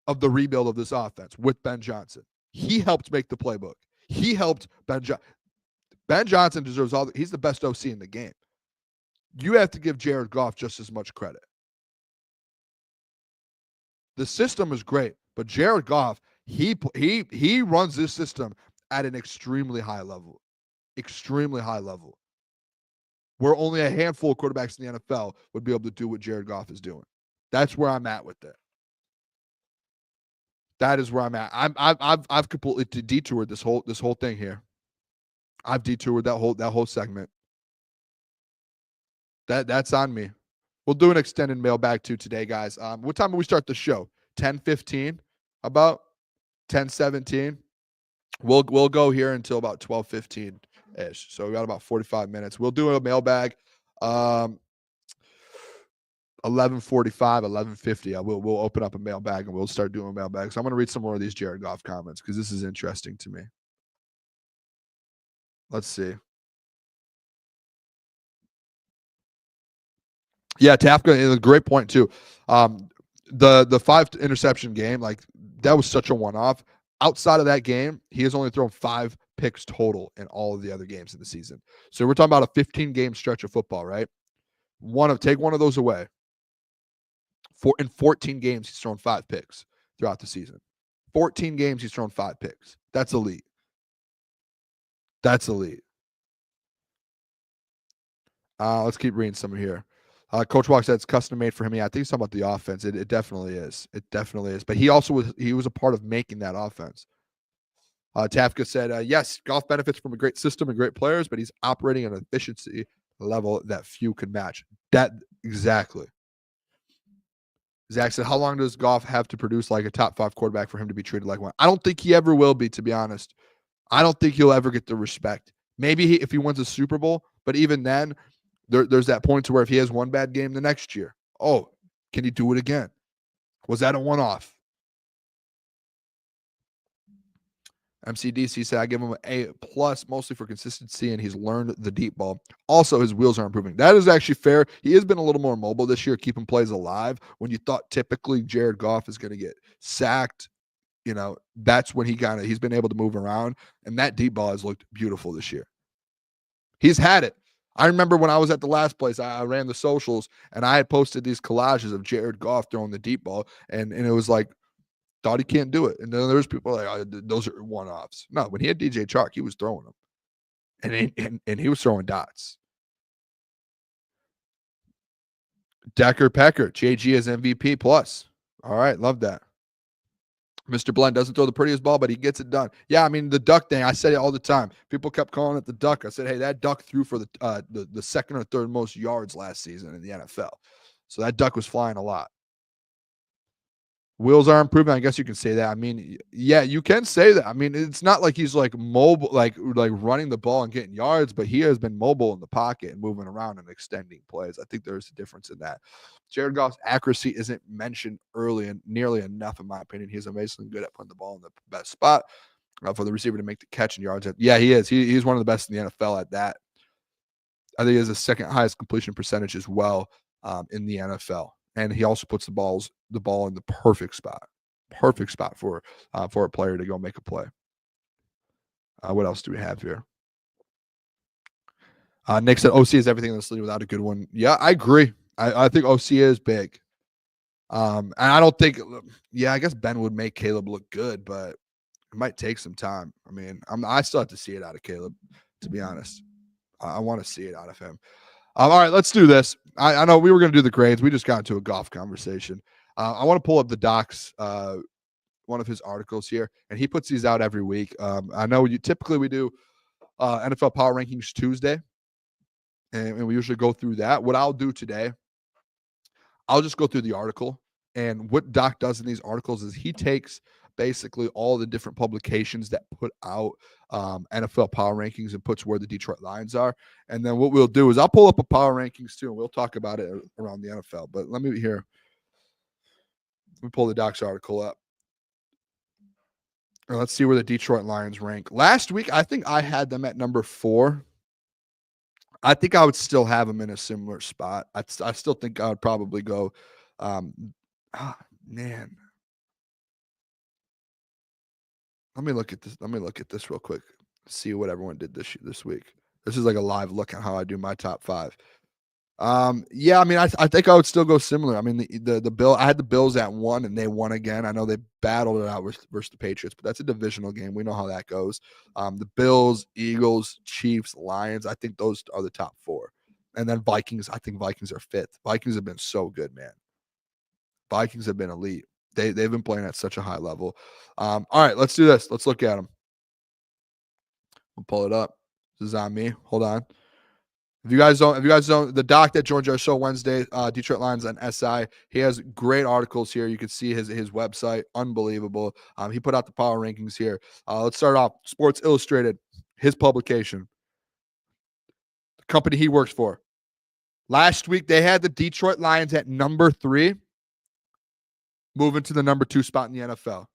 of the rebuild of this offense with Ben Johnson. He helped make the playbook. He helped Ben Johnson. Ben Johnson deserves he's the best OC in the game. You have to give Jared Goff just as much credit. The system is great, but Jared Goff, he runs this system at an extremely high level. Extremely high level. Where only a handful of quarterbacks in the NFL would be able to do what Jared Goff is doing. That's where I'm at with it. That is where I'm at. I've completely detoured this whole thing here. I've detoured that whole segment. That's on me. We'll do an extended mailbag too today, guys. What time will we start the show? 10:15? About 10:17? We'll go here until about 12:15 ish. So we got about 45 minutes. We'll do a mailbag. 11:45, 11:50. We'll open up a mailbag and we'll start doing mailbags. So I'm going to read some more of these Jared Goff comments because this is interesting to me. Let's see. Yeah, Tafka is a great point too. The 5 interception game, like that was such a one-off. Outside of that game, he has only thrown 5 picks total in all of the other games of the season. So we're talking about a 15-game stretch of football, right? Take one of those away. In 14 games, he's thrown 5 picks throughout the season. 14 games, he's thrown 5 picks. That's elite. That's elite. Let's keep reading some here. Coach Walk said it's custom made for him. Yeah, I think he's talking about the offense. It definitely is. It definitely is. But he was a part of making that offense. Tafka said, yes, Goff benefits from a great system and great players, but he's operating at an efficiency level that few can match. That exactly. Zach said, how long does Goff have to produce like a top 5 quarterback for him to be treated like one? I don't think he ever will be, to be honest. I don't think he'll ever get the respect. Maybe if he wins a Super Bowl, but even then, there's that point to where if he has one bad game the next year, oh, can he do it again? Was that a one-off? MCDC said, I give him an A+, mostly for consistency, and he's learned the deep ball. Also, his wheels are improving. That is actually fair. He has been a little more mobile this year, keeping plays alive. When you thought typically Jared Goff is going to get sacked, that's when he's been able to move around, and that deep ball has looked beautiful this year. He's had it. I remember when I was at the last place, I ran the socials, and I had posted these collages of Jared Goff throwing the deep ball, and it was like, thought he can't do it. And then there's people like, oh, those are one-offs. No, when he had DJ Chark, he was throwing them, and he was throwing dots. Decker Pecker, JG as MVP plus. All right, love that. Mr. Blend doesn't throw the prettiest ball, but he gets it done. Yeah, I mean, the duck thing, I said it all the time. People kept calling it the duck. I said, hey, that duck threw for the second or third most yards last season in the NFL. So that duck was flying a lot. Wheels are improving. I guess you can say that. I mean, yeah, you can say that. I mean, it's not like he's like mobile, like running the ball and getting yards, but he has been mobile in the pocket and moving around and extending plays. I think there's a difference in that. Jared Goff's accuracy isn't mentioned early and nearly enough, in my opinion. He's amazingly good at putting the ball in the best spot for the receiver to make the catch and yards. Yeah, he is. He's one of the best in the NFL at that. I think he has the second highest completion percentage as well in the NFL. And he also puts the ball in the perfect spot for a player to go make a play. What else do we have here? Nick said OC is everything in this league without a good one. Yeah, I agree. I think OC is big. And I don't think, I guess Ben would make Caleb look good, but it might take some time. I mean, I still have to see it out of Caleb, to be honest. I want to see it out of him. All right, let's do this. I know we were going to do the grades. We just got into a Goff conversation. I want to pull up the Doc's one of his articles here, and he puts these out every week. I know typically we do NFL Power Rankings Tuesday, and we usually go through that. What I'll do today, I'll just go through the article, and what Doc does in these articles is he takes basically all the different publications that put out NFL Power Rankings and puts where the Detroit Lions are. And then what we'll do is I'll pull up a Power Rankings too, and we'll talk about it around the NFL. But let me pull the Doc's article up. And let's see where the Detroit Lions rank. Last week, I think I had them at number 4. I think I would still have them in a similar spot. I still think I would probably go, man. Let me look at this real quick. See what everyone did this week. This is like a live look at how I do my top 5. Yeah, I mean, I think I would still go similar. I mean, the Bill, I had the Bills at 1 and they won again. I know they battled it out versus the Patriots, but that's a divisional game. We know how that goes. The Bills, Eagles, Chiefs, Lions, I think those are the top 4. And then Vikings, I think Vikings are 5th. Vikings have been so good, man. Vikings have been elite. They've been playing at such a high level. All right, let's do this. Let's look at them. We'll pull it up. This is on me. Hold on. If you guys don't, the Doc that joined our show Wednesday, Detroit Lions on SI, he has great articles here. You can see his website, unbelievable. He put out the power rankings here. Let's start off. Sports Illustrated, his publication, the company he works for. Last week they had the Detroit Lions at number 3, moving to the number 2 spot in the NFL.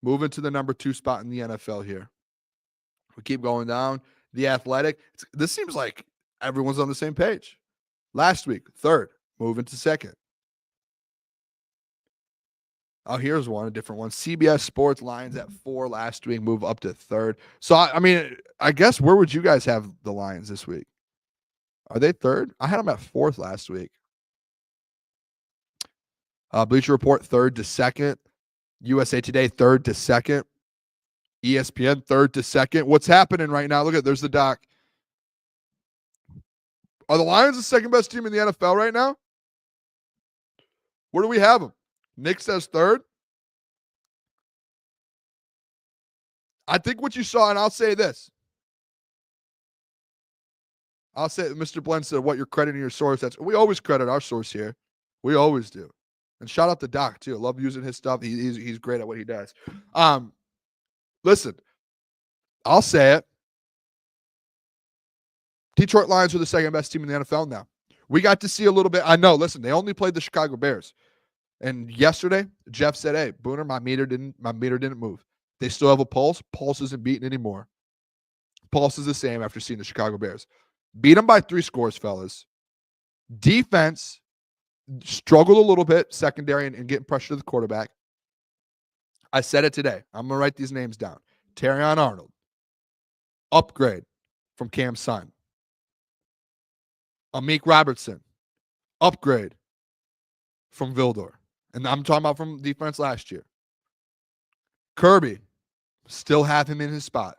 Moving to the number 2 spot in the NFL here. We keep going down. The Athletic. This seems like everyone's on the same page. Last week, 3rd, moving to 2nd. Oh, here's one, a different one. CBS Sports, Lions at 4 last week, move up to 3rd. So, I mean, I guess where would you guys have the Lions this week? Are they 3rd? I had them at 4th last week. Bleacher Report, 3rd to 2nd. USA Today, 3rd to 2nd. ESPN, 3rd to 2nd. What's happening right now? Look at, there's the Doc. Are the Lions the second best team in the NFL right now? Where do we have them? Nick says 3rd. I think what you saw, and I'll say this. I'll say, Mr. Blend said, what you're crediting your source. We always credit our source here. We always do. And shout out to Doc, too. I love using his stuff. He's great at what he does. Listen, I'll say it. Detroit Lions are the second best team in the NFL now. We got to see a little bit. I know, listen, they only played the Chicago Bears. And yesterday, Jeff said, hey, Booner, my meter didn't move. They still have a pulse. Pulse isn't beaten anymore. Pulse is the same after seeing the Chicago Bears. Beat them by 3 scores, fellas. Defense struggled a little bit, secondary, and getting pressure to the quarterback. I said it today. I'm going to write these names down. Terrion Arnold. Upgrade from Cam Sun. Amik Robertson, upgrade from Vildor. And I'm talking about from defense last year. Kirby, still have him in his spot.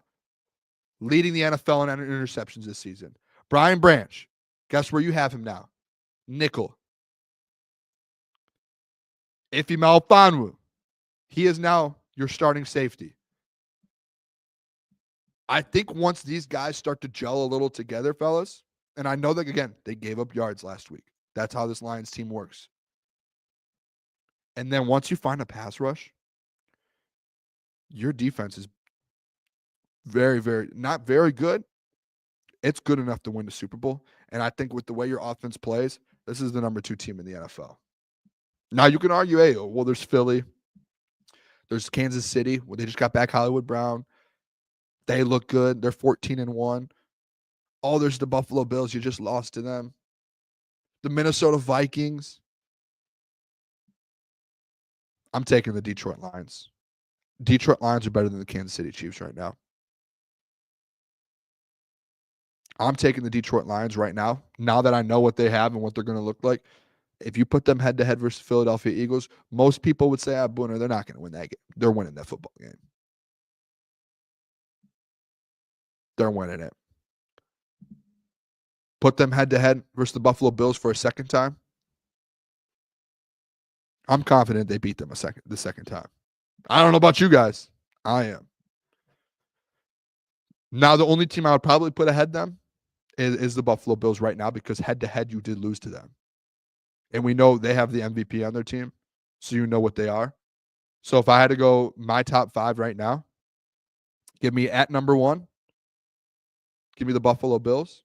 Leading the NFL in interceptions this season. Brian Branch, guess where you have him now? Nickel. Ife Melifonwu, he is now your starting safety. I think once these guys start to gel a little together, fellas, and I know that, again, they gave up yards last week. That's how this Lions team works. And then once you find a pass rush, your defense is very, very, not very good. It's good enough to win the Super Bowl. And I think with the way your offense plays, this is the number 2 team in the NFL. Now, you can argue, hey, well, there's Philly. There's Kansas City, where they just got back Hollywood Brown. They look good. They're 14-1. Oh, there's the Buffalo Bills. You just lost to them. The Minnesota Vikings. I'm taking the Detroit Lions. Detroit Lions are better than the Kansas City Chiefs right now. I'm taking the Detroit Lions right now. Now that I know what they have and what they're going to look like, if you put them head-to-head versus Philadelphia Eagles, most people would say, Booner, they're not going to win that game. They're winning that football game. They're winning it. Put them head-to-head versus the Buffalo Bills for a second time. I'm confident they beat them the second time. I don't know about you guys. I am. Now, the only team I would probably put ahead them is the Buffalo Bills right now, because head-to-head you did lose to them. And we know they have the MVP on their team, so you know what they are. So if I had to go my top 5 right now, give me at number 1, give me the Buffalo Bills.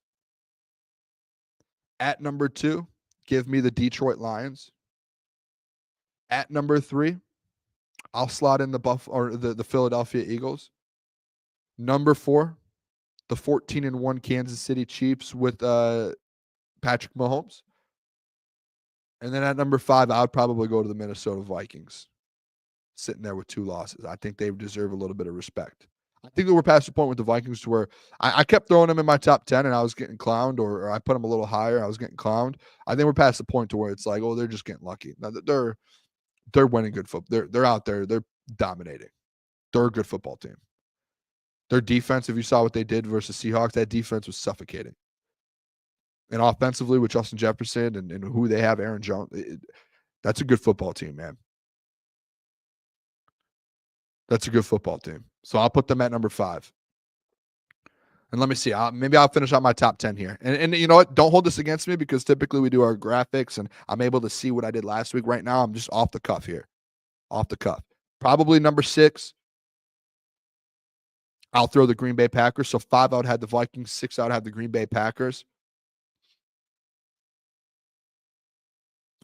At number 2, give me the Detroit Lions. At number 3, I'll slot in the Philadelphia Eagles. Number 4, the 14-1 Kansas City Chiefs with Patrick Mahomes. And then at number 5, I would probably go to the Minnesota Vikings, sitting there with 2 losses. I think they deserve a little bit of respect. I think that we're past the point with the Vikings to where I kept throwing them in my top 10 and I was getting clowned, or I put them a little higher. I was getting clowned. I think we're past the point to where it's like, oh, they're just getting lucky. Now, they're winning good football. They're out there. They're dominating. They're a good football team. Their defense, if you saw what they did versus Seahawks, that defense was suffocating. And offensively with Justin Jefferson and who they have, Aaron Jones, that's a good football team, man. That's a good football team. So I'll put them at number 5. And let me see. Maybe I'll finish out my top 10 here. And you know what? Don't hold this against me, because typically we do our graphics and I'm able to see what I did last week. Right now, I'm just off the cuff here. Off the cuff. Probably number 6. I'll throw the Green Bay Packers. So 5, I would have the Vikings. 6, I would have the Green Bay Packers.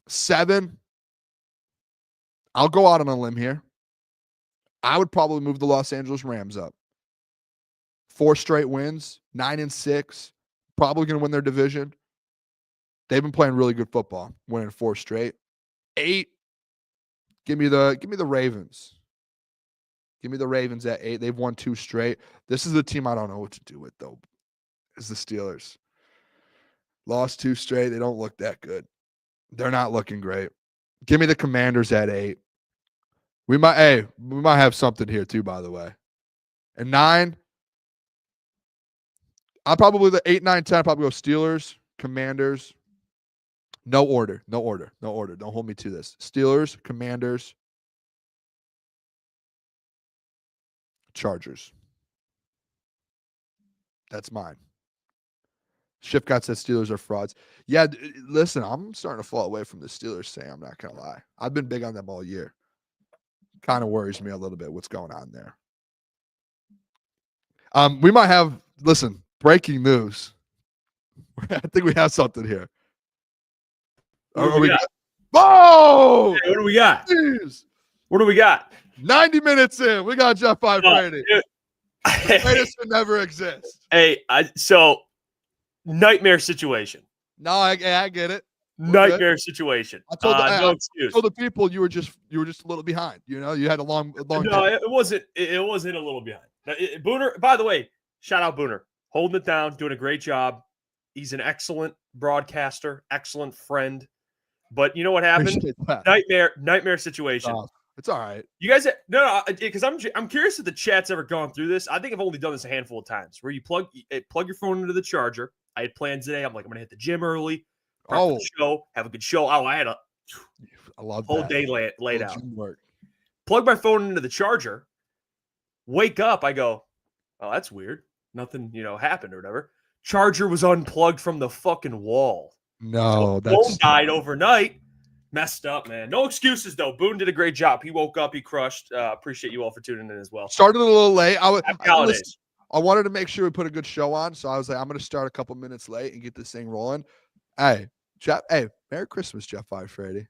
7, I'll go out on a limb here. I would probably move the Los Angeles Rams up. 4 straight wins, 9-6, probably going to win their division. They've been playing really good football, winning 4 straight. 8, give me the Ravens. Give me the Ravens at 8. They've won 2 straight. This is the team I don't know what to do with, though, is the Steelers. Lost 2 straight. They don't look that good. They're not looking great. Give me the Commanders at 8. We might have something here too, by the way. And 9, I'll probably the 8, 9, 10. I'll probably go Steelers, Commanders. No order. Don't hold me to this. Steelers, Commanders, Chargers. That's mine. Shifcott says Steelers are frauds. Yeah, listen, I'm starting to fall away from the Steelers, Sam. I'm not going to lie. I've been big on them all year. Kind of worries me a little bit what's going on there. We might have, listen, breaking news. I think we have something here. What do we got? Whoa! Hey, what do we got? Jeez. What do we got? 90 minutes in. We got Jeff Iafrate. The greatest to never exist. Hey, so nightmare situation. No, I get it. Nightmare situation. I told no excuse. I told the people you were just a little behind. You know, you had a long. No, it wasn't. It wasn't a little behind. Booner. By the way, shout out Booner, holding it down, doing a great job. He's an excellent broadcaster, excellent friend. But you know what happened? Appreciate that. Nightmare situation. It's all right. You guys, no, because I'm curious if the chat's ever gone through this. I think I've only done this a handful of times where you plug your phone into the charger. I had plans today. I'm like, I'm gonna hit the gym early. Prep for the show, have a good show. Oh, I had a whole day laid out. Plug my phone into the charger. Wake up. I go, oh, that's weird. Nothing, happened or whatever. Charger was unplugged from the fucking wall. No, so phone died overnight. Messed up, man. No excuses though. Boone did a great job. He woke up. He crushed. Appreciate you all for tuning in as well. Started a little late. I wanted to make sure we put a good show on, so I was like, I'm going to start a couple minutes late and get this thing rolling. Hey, Jeff. Hey, Merry Christmas, Jeff Iafrate.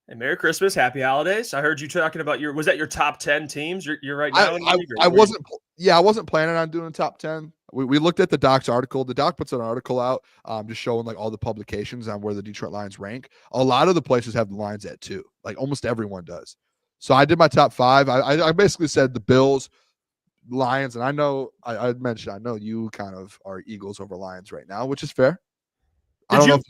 Hey, Merry Christmas, Happy Holidays. I heard you talking about was that your top 10 teams? You're right now. I wasn't planning on doing top 10. We looked at the Doc's article. The Doc puts an article out just showing like all the publications on where the Detroit Lions rank. A lot of the places have the Lions at 2. Like almost everyone does. So I did my top 5. I basically said the Bills, Lions, and I know I mentioned I know you kind of are Eagles over Lions right now, which is fair. Did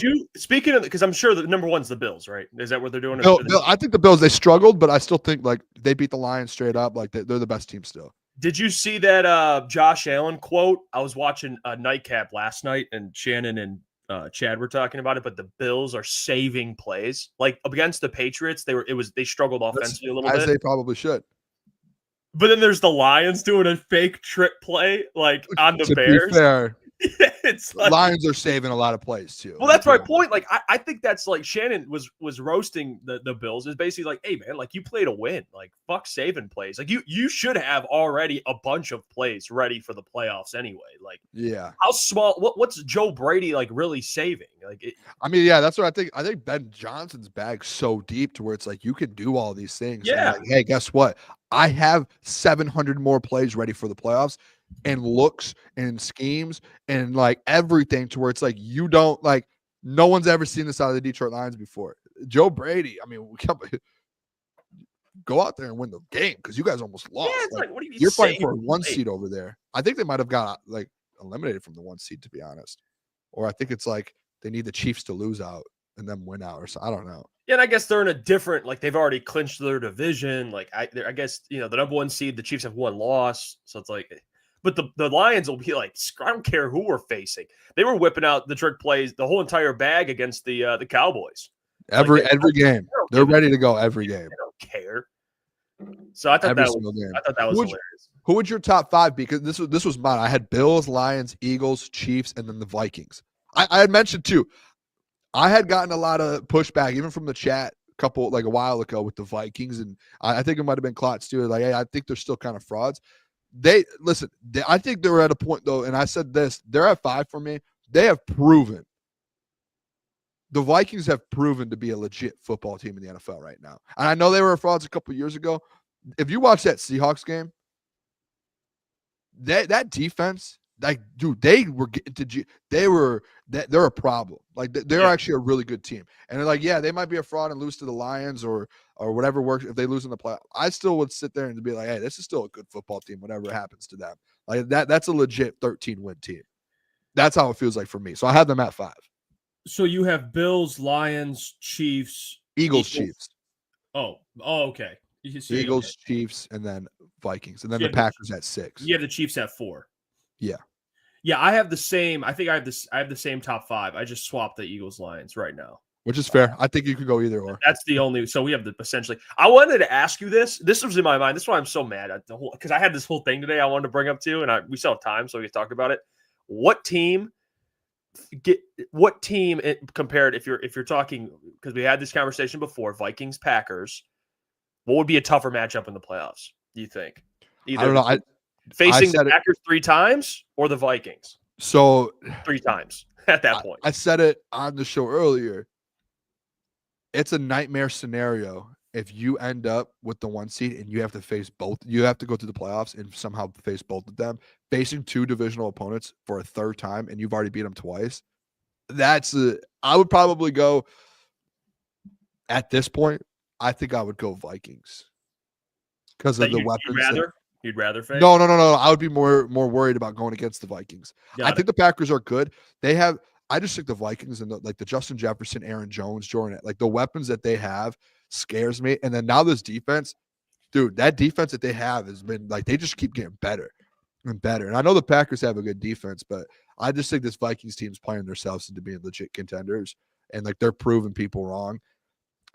you speaking of, because I'm sure the number one's the Bills, right? Is that what they're doing? I think the Bills, they struggled, but I still think like they beat the Lions straight up. Like they're the best team still. Did you see that Josh Allen quote? I was watching a Nightcap last night, and Shannon and Chad were talking about it. But the Bills are saving plays, like against the Patriots. They struggled offensively a little bit. As they probably should. But then there's the Lions doing a fake trick play, like on the Bears. Be fair, it's like, Lions are saving a lot of plays too. Well, that's my point. Like, I think that's like Shannon was roasting the Bills. Is basically like, hey man, like you play to win. Like fuck saving plays. Like you should have already a bunch of plays ready for the playoffs anyway. Like, yeah, how small? What's Joe Brady like really saving? Like, that's what I think. I think Ben Johnson's bag's so deep to where it's like you can do all these things. Yeah. Like, hey, guess what? I have 700 more plays ready for the playoffs. And looks and schemes and like everything to where it's like you don't like no one's ever seen this out of the Detroit Lions before. Joe Brady, I mean, go out there and win the game because you guys almost lost. Yeah, it's like what do you mean you're fighting for a 1 seed over there. I think they might have got like eliminated from the 1 seed, to be honest. Or I think it's like they need the Chiefs to lose out and then win out or so. I don't know. Yeah, and I guess they're in a different, like they've already clinched their division. Like I guess the number 1 seed, the Chiefs have 1 loss, so it's like. But the Lions will be like, I don't care who we're facing. They were whipping out the trick plays, the whole entire bag against the Cowboys. Every game, they're ready to go every game. They don't care. So I thought that was hilarious. Who would your top 5 be? Because this was mine. I had Bills, Lions, Eagles, Chiefs, and then the Vikings. I had mentioned too. I had gotten a lot of pushback even from the chat a while ago with the Vikings, and I think it might have been Klotz too. Like, hey, I think they're still kind of frauds. I think they're at a point though, and I said this, they're at 5 for me. They have proven, the Vikings have proven to be a legit football team in the NFL right now. And I know they were frauds a couple of years ago. If you watch that Seahawks game, that defense, like, dude, they were getting to they're a problem. Like they're actually a really good team. And they're like, yeah, they might be a fraud and lose to the Lions or whatever works if they lose in the playoff. I still would sit there and be like, hey, this is still a good football team, whatever happens to them. Like that's a legit 13-win team. That's how it feels like for me. So I have them at 5. So you have Bills, Lions, Chiefs, Eagles. Chiefs. Oh, okay. Eagles, Chiefs, and then Vikings, and then the Packers at 6. You have the Chiefs at 4. Yeah. Yeah, I have the same. I think I have the same top 5. I just swapped the Eagles Lions right now. Which is fair. I think you could go either or. That's the only. So we have essentially. I wanted to ask you this. This was in my mind. This is why I'm so mad at the whole, because I had this whole thing today I wanted to bring up too, and we still have time, so we can talk about it. What team compared if you're talking, because we had this conversation before, Vikings, Packers, what would be a tougher matchup in the playoffs, do you think? I don't know. Facing the Packers 3 times or the Vikings? So 3 times at that point. I said it on the show earlier. It's a nightmare scenario if you end up with the 1 seed and you have to face both. You have to go through the playoffs and somehow face both of them. Facing 2 divisional opponents for a 3rd time and you've already beat them twice. I would probably go at this point. I think I would go Vikings because of the weapons. You'd rather face? No. I would be more worried about going against the Vikings. I think the Packers are good. They have I just think the Vikings and the Justin Jefferson, Aaron Jones, Jordan, like the weapons that they have scares me. And then now this defense, dude, that defense that they have has been like, they just keep getting better and better. And I know the Packers have a good defense, but I just think this Vikings team's playing themselves into being legit contenders, and like they're proving people wrong.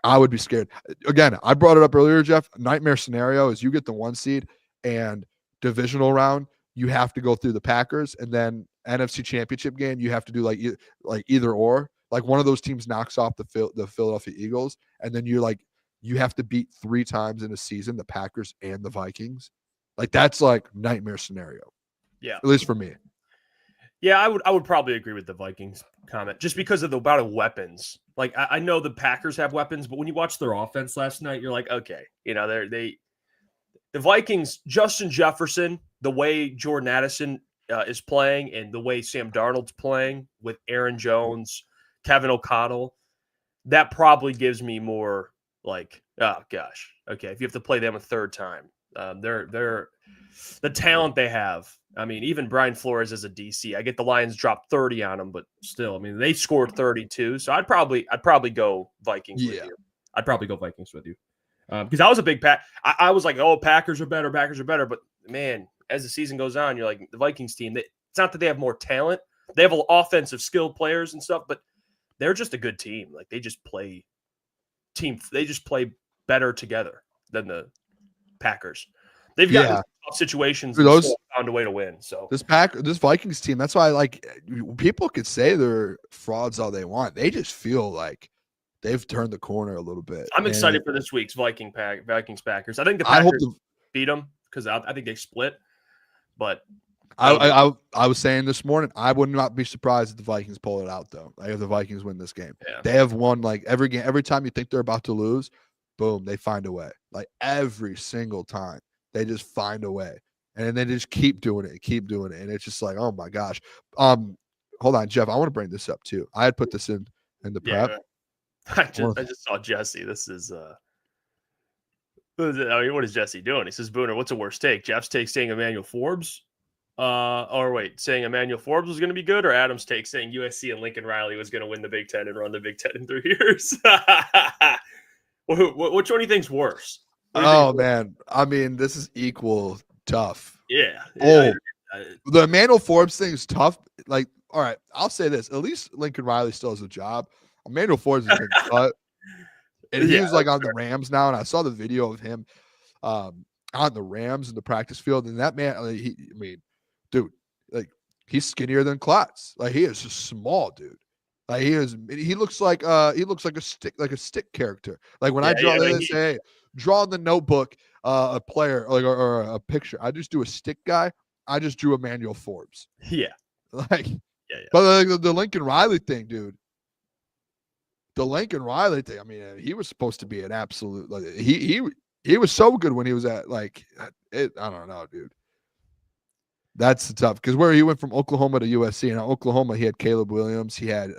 I would be scared. Again, I brought it up earlier, Jeff. Nightmare scenario is you get the 1 seed and divisional round, you have to go through the Packers, and then NFC Championship game, you have to do like either or. Like one of those teams knocks off the Philadelphia Eagles, and then you have to beat 3 times in a season the Packers and the Vikings. Like that's like nightmare scenario. Yeah, at least for me. Yeah, I would probably agree with the Vikings comment just because of the amount of weapons. Like I know the Packers have weapons, but when you watch their offense last night, you're like, okay, the Vikings, Justin Jefferson, the way Jordan Addison is playing, and the way Sam Darnold's playing with Aaron Jones, Kevin O'Connell, that probably gives me more like, oh gosh, okay, if you have to play them a third time, they're the talent they have. I mean, even Brian Flores as a DC, I get the Lions dropped 30 on them, but still, I mean, they scored 32. So I'd probably go Vikings with you. I'd probably go Vikings with you. Because I was a big I was like, oh, Packers are better. But man, as the season goes on, you're like the Vikings team. It's not that they have more talent; they have offensive skilled players and stuff, but they're just a good team. Like they just play better together than the Packers. They've got tough situations and still found a way to win. So this Vikings team, that's why people could say they're frauds all they want. They just feel like they've turned the corner a little bit. I'm excited for this week's Vikings Packers. I think the Packers beat them because I think they split. But I was saying this morning, I would not be surprised if the Vikings pull it out though. Like if the Vikings win this game, they have won like every game. Every time you think they're about to lose, boom, they find a way. Like every single time, they just find a way, and they just keep doing it, and it's just like, oh my gosh. Hold on, Jeff. I want to bring this up too. I had put this in the prep. Yeah. I just saw Jesse. This is what is Jesse doing? He says, Booner, what's a worse take? Jeff's take saying Emmanuel Forbes? Saying Emmanuel Forbes was going to be good, or Adam's take saying USC and Lincoln Riley was going to win the Big Ten and run the Big Ten in 3 years? Which one do you think's worse? Oh man, I mean, this is equal tough. Yeah. The Emmanuel Forbes thing is tough. Like, all right, I'll say this: at least Lincoln Riley still has a job. Emmanuel Forbes has been cut, and he was like on the Rams now. And I saw the video of him on the Rams in the practice field, and that man, dude, like he's skinnier than Klotz. Like he is just small, dude. Like he looks like a stick character. Like when I draw draw in the notebook a player or a picture, I just do a stick guy. I just drew Emmanuel Forbes. Yeah. Like But the Lincoln Riley thing, dude. The Lincoln Riley thing, I mean, he was supposed to be an absolute he was so good when he was at I don't know, dude. That's tough because where he went from Oklahoma to USC, and Oklahoma he had Caleb Williams, he had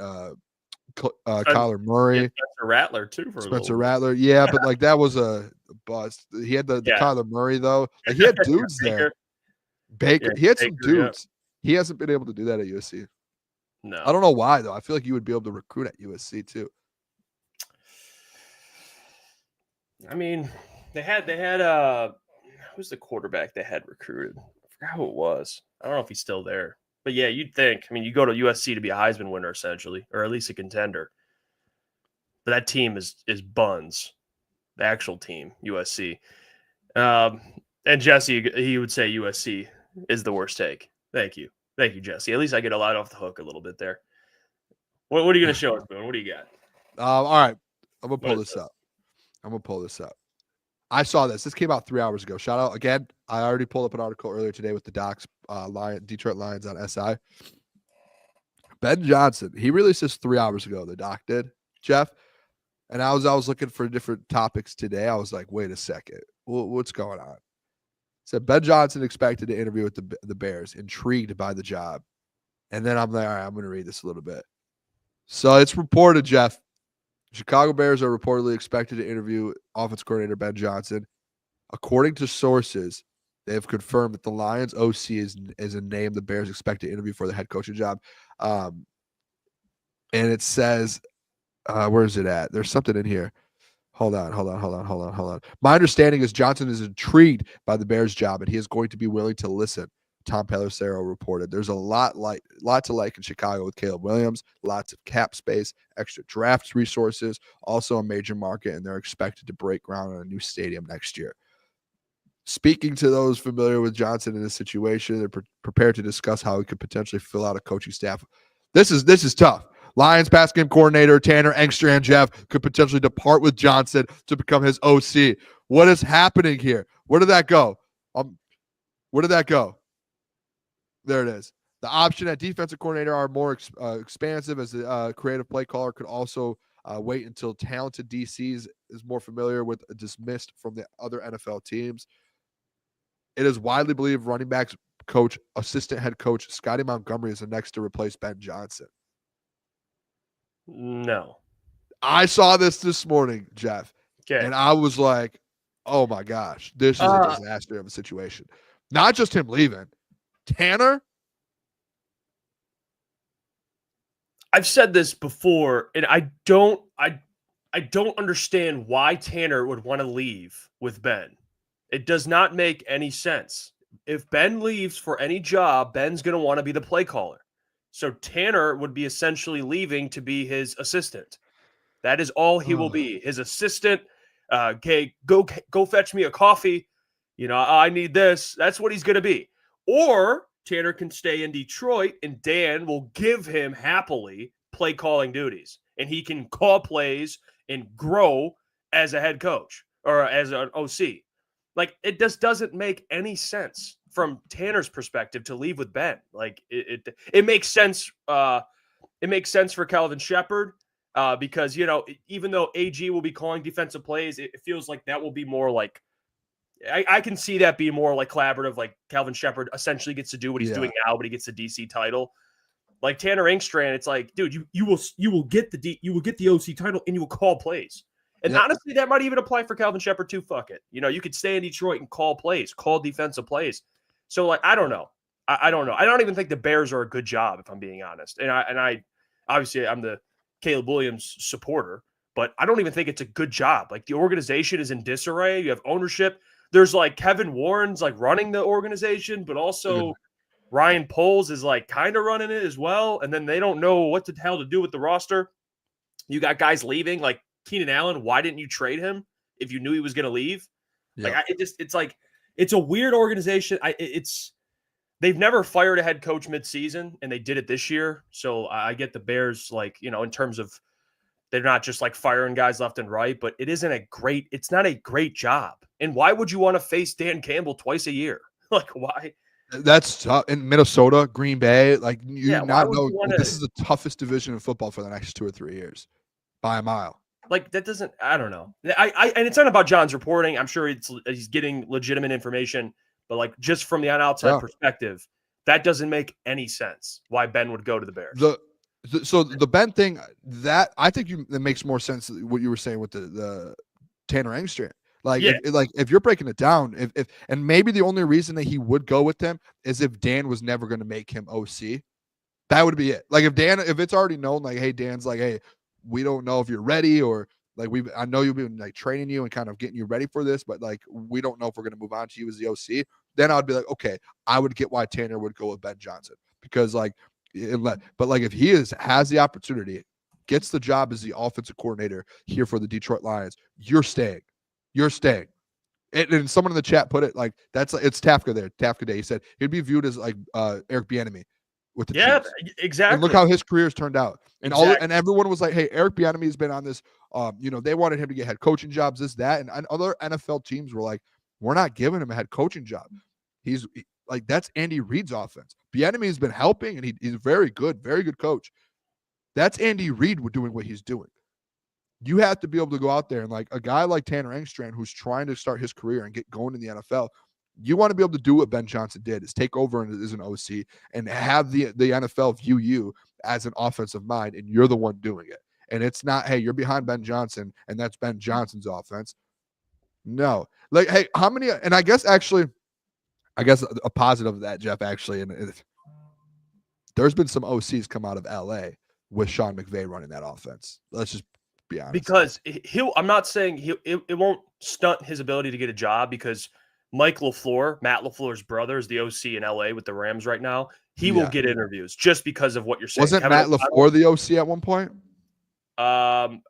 Kyler Murray, Spencer Rattler too. Spencer Rattler, yeah, but like that was a bust. He had the Kyler Murray though. Like he had dudes there. Baker, he had some dudes. Yeah. He hasn't been able to do that at USC. No, I don't know why though. I feel like you would be able to recruit at USC too. I mean, they had who's the quarterback they had recruited? I forgot who it was. I don't know if he's still there. But yeah, you'd think. I mean, you go to USC to be a Heisman winner essentially, or at least a contender. But that team is buns. The actual team, USC. And Jesse, he would say USC is the worst take. Thank you, Jesse. At least I get a lot off the hook a little bit there. What are you going to show us, Boone? What do you got? All right, I'm gonna pull this up. I saw this. This came out 3 hours ago. Shout out again. I already pulled up an article earlier today with the Docs, Detroit Lions on SI. Ben Johnson, he released this 3 hours ago. The Doc did, Jeff. And I was looking for different topics today. I was like, wait a second, what's going on? Said Ben Johnson expected to interview with the Bears, intrigued by the job. And then I'm like, all right, I'm going to read this a little bit. So it's reported, Jeff, Chicago Bears are reportedly expected to interview offense coordinator Ben Johnson. According to sources, they have confirmed that the Lions OC is a name the Bears expect to interview for the head coaching job. and it says, where is it at? There's something in here. Hold on. My understanding is Johnson is intrigued by the Bears' job, and he is going to be willing to listen. Tom Pelissero reported. There's a lot to like in Chicago with Caleb Williams, lots of cap space, extra draft resources, also a major market, and they're expected to break ground on a new stadium next year. Speaking to those familiar with Johnson in this situation, they're prepared to discuss how he could potentially fill out a coaching staff. This is tough. Lions pass game coordinator Tanner Engstrand, Jeff, could potentially depart with Johnson to become his OC. What is happening here? Where did that go? There it is. The option at defensive coordinator are more expansive, as the creative play caller could also wait until talented DCs is more familiar with dismissed from the other NFL teams. It is widely believed running backs coach, assistant head coach Scotty Montgomery is the next to replace Ben Johnson. No. I saw this morning, Jeff, Okay. and I was like, oh my gosh, this is a disaster of a situation. Not just him leaving. Tanner? I've said this before, and I don't understand why Tanner would want to leave with Ben. It does not make any sense. If Ben leaves for any job, Ben's going to want to be the play caller. So Tanner would be essentially leaving to be his assistant. That is all he will be, his assistant. Okay, go fetch me a coffee. I need this. That's what he's going to be. Or Tanner can stay in Detroit, and Dan will give him happily play calling duties, and he can call plays and grow as a head coach or as an OC. Like, it just doesn't make any sense from Tanner's perspective to leave with Ben. Like, it makes sense. It makes sense for Calvin Shepard because, even though AG will be calling defensive plays, it feels like that will be more like, I can see that being more like collaborative, like Calvin Shepard essentially gets to do what he's doing now, but he gets the DC title. Like Tanner Engstrand, it's like, dude, you will get the OC title and you will call plays. And honestly, that might even apply for Calvin Shepard too. Fuck it. You could stay in Detroit and call plays, call defensive plays. So, like, I don't know. I don't know. I don't even think the Bears are a good job, if I'm being honest. And I obviously I'm the Caleb Williams supporter, but I don't even think it's a good job. Like, the organization is in disarray. You have ownership. There's like Kevin Warren's like running the organization, but also Ryan Poles is like kind of running it as well. And then they don't know what the hell to do with the roster. You got guys leaving, like Keenan Allen. Why didn't you trade him if you knew he was going to leave? Like, it's a weird organization. They've never fired a head coach midseason, and they did it this year. So I get the Bears, like, in terms of they're not just like firing guys left and right, but it's not a great job. And why would you want to face Dan Campbell twice a year? Like, why? That's tough. In Minnesota, Green Bay, like, this is the toughest division in football for the next 2 or 3 years by a mile. Like, that doesn't, I don't know. And it's not about John's reporting. I'm sure he's getting legitimate information, but like, just from the outside perspective, that doesn't make any sense why Ben would go to the Bears. So the Ben thing, that I think that makes more sense what you were saying with the Tanner Engstrand. Like, if you're breaking it down, if and maybe the only reason that he would go with them is if Dan was never going to make him OC. That would be it. Like, if it's already known, like, hey, Dan's like, hey, we don't know if you're ready, or like, I know you've been like training you and kind of getting you ready for this, but like, we don't know if we're going to move on to you as the OC. Then I'd be like, okay, I would get why Tanner would go with Ben Johnson, because like, but like, if he has the opportunity, gets the job as the offensive coordinator here for the Detroit Lions, you're staying. And someone in the chat put it like, it's Tafka there. Tafka Day. He said he'd be viewed as like Eric Bieniemy with the Chiefs. Exactly. And look how his career's turned out. And and everyone was like, hey, Eric Bieniemy has been on this. They wanted him to get head coaching jobs, this, that, and other NFL teams were like, we're not giving him a head coaching job. He's like, that's Andy Reid's offense. Bieniemy has been helping, and he's very good coach. That's Andy Reid doing what he's doing. You have to be able to go out there and, like, a guy like Tanner Engstrand, who's trying to start his career and get going in the NFL, you want to be able to do what Ben Johnson did, is take over as an OC and have the NFL view you as an offensive mind, and you're the one doing it. And it's not, hey, you're behind Ben Johnson, and that's Ben Johnson's offense. No. Like, hey, how many, and I guess a positive of that, Jeff, actually, and there's been some OCs come out of LA with Sean McVay running that offense. Let's just be honest. Because I'm not saying it won't stunt his ability to get a job, because Matt LaFleur's brother, is the OC in LA with the Rams right now. He will get interviews just because of what you're saying. Wasn't Matt LaFleur the OC at one point? I'm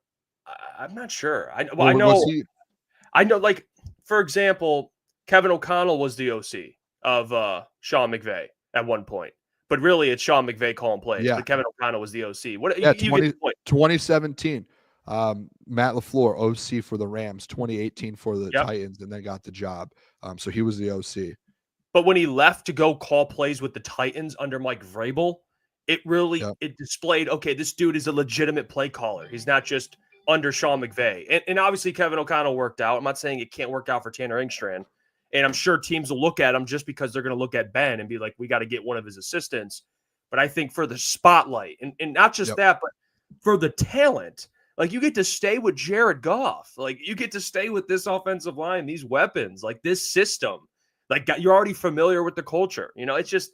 not sure. I know, like, for example, Kevin O'Connell was the OC of Sean McVay at one point. But really, it's Sean McVay calling plays. Yeah. But Kevin O'Connell was the OC. What? Yeah, 2017. Matt LaFleur, OC for the Rams, 2018 for the Titans, and then got the job. So he was the OC. But when he left to go call plays with the Titans under Mike Vrabel, it really it displayed, okay, this dude is a legitimate play caller. He's not just under Sean McVay. And obviously Kevin O'Connell worked out. I'm not saying it can't work out for Tanner Engstrand. And I'm sure teams will look at him just because they're going to look at Ben and be like, we got to get one of his assistants. But I think for the spotlight, and not just that, but for the talent, like, you get to stay with Jared Goff. Like, you get to stay with this offensive line, these weapons, like this system. Like, you're already familiar with the culture. You know, it's just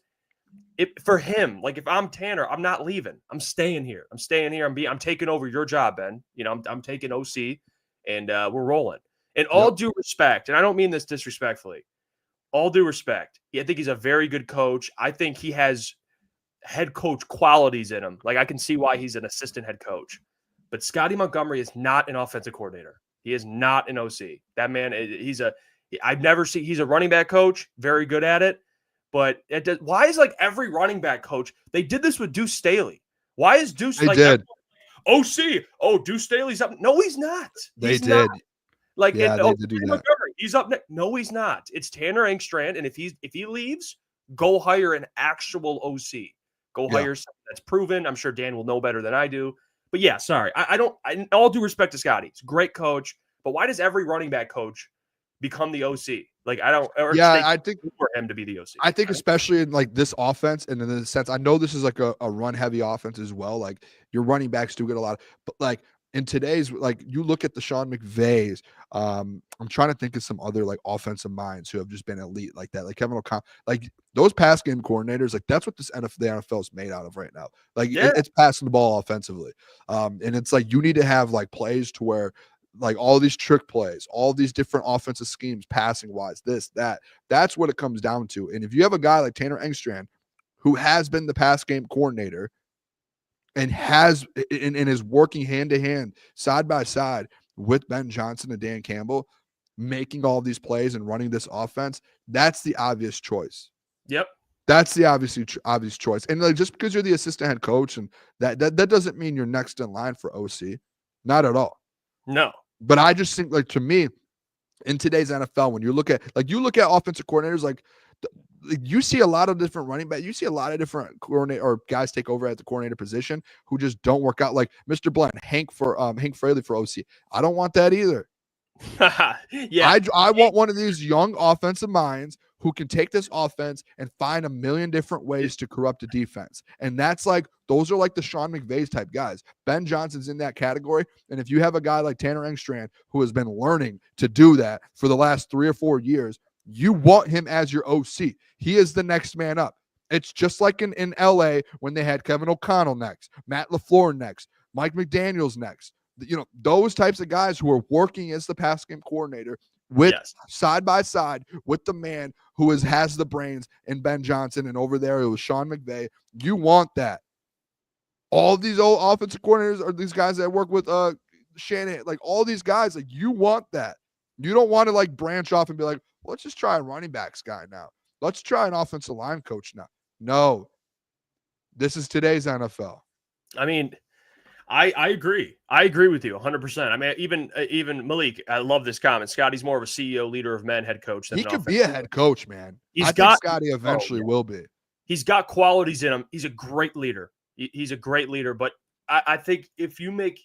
for him. Like, if I'm Tanner, I'm not leaving. I'm staying here. I'm taking over your job, Ben. You know, I'm taking OC, and we're rolling. And all due respect, and I don't mean this disrespectfully, all due respect, I think he's a very good coach. I think he has head coach qualities in him. Like, I can see why he's an assistant head coach. But Scotty Montgomery is not an offensive coordinator. He is not an OC. That man, he's a running back coach, very good at it. But why is, like, every running back coach, they did this with Deuce Staley. Why is Deuce OC? Oh, Deuce Staley's up. No, he's not. They did. Like, Montgomery, he's up next. No, he's not. It's Tanner Engstrand, and if he leaves, go hire an actual OC. Go hire someone that's proven. I'm sure Dan will know better than I do. But yeah, sorry. I all due respect to Scotty. He's a great coach. But why does every running back coach become the OC? Like, I don't. I think for him to be the OC. I think especially in, like, this offense, and in the sense, I know this is like a run heavy offense as well. Like, your running backs do get a lot, but like in today's, like, you look at the Sean McVays. I'm trying to think of some other, like, offensive minds who have just been elite like that, like Kevin O'Connell, like those pass game coordinators. Like, that's what the NFL is made out of right now. Like, it's passing the ball offensively, and it's like you need to have, like, plays to where, like, all these trick plays, all these different offensive schemes, passing wise, that's what it comes down to. And if you have a guy like Tanner Engstrand, who has been the pass game coordinator and is working hand to hand, side by side with Ben Johnson and Dan Campbell, making all these plays and running this offense, that's the obvious choice. Yep. That's the obvious choice. And, like, just because you're the assistant head coach, and that doesn't mean you're next in line for OC. Not at all. No. But I just think, like, to me, in today's NFL, when you look at offensive coordinators, like, you see a lot of different running backs. You see a lot of different coordinator or guys take over at the coordinator position who just don't work out. Like Mr. Blunt, Hank Fraley for OC. I don't want that either. I want one of these young offensive minds who can take this offense and find a million different ways to corrupt a defense. And that's like, those are like the Sean McVay's type guys. Ben Johnson's in that category. And if you have a guy like Tanner Engstrand who has been learning to do that for the last 3 or 4 years, you want him as your OC. He is the next man up. It's just like in LA when they had Kevin O'Connell next, Matt LaFleur next, Mike McDaniels next. You know, those types of guys who are working as the pass game coordinator with side by side with the man who has the brains in Ben Johnson, and over there it was Sean McVay. You want that. All of these old offensive coordinators are these guys that work with Shanahan, like all these guys, like, you want that. You don't want to, like, branch off and be like, let's just try a running backs guy now. Let's try an offensive line coach now. No, this is today's NFL. I mean, I agree. I agree with you 100%. I mean, even Malik, I love this comment. Scotty's more of a CEO, leader of men, head coach than he could be a head coach, man. I think Scotty eventually will be. He's got qualities in him. He's a great leader. He's a great leader. But I think if you make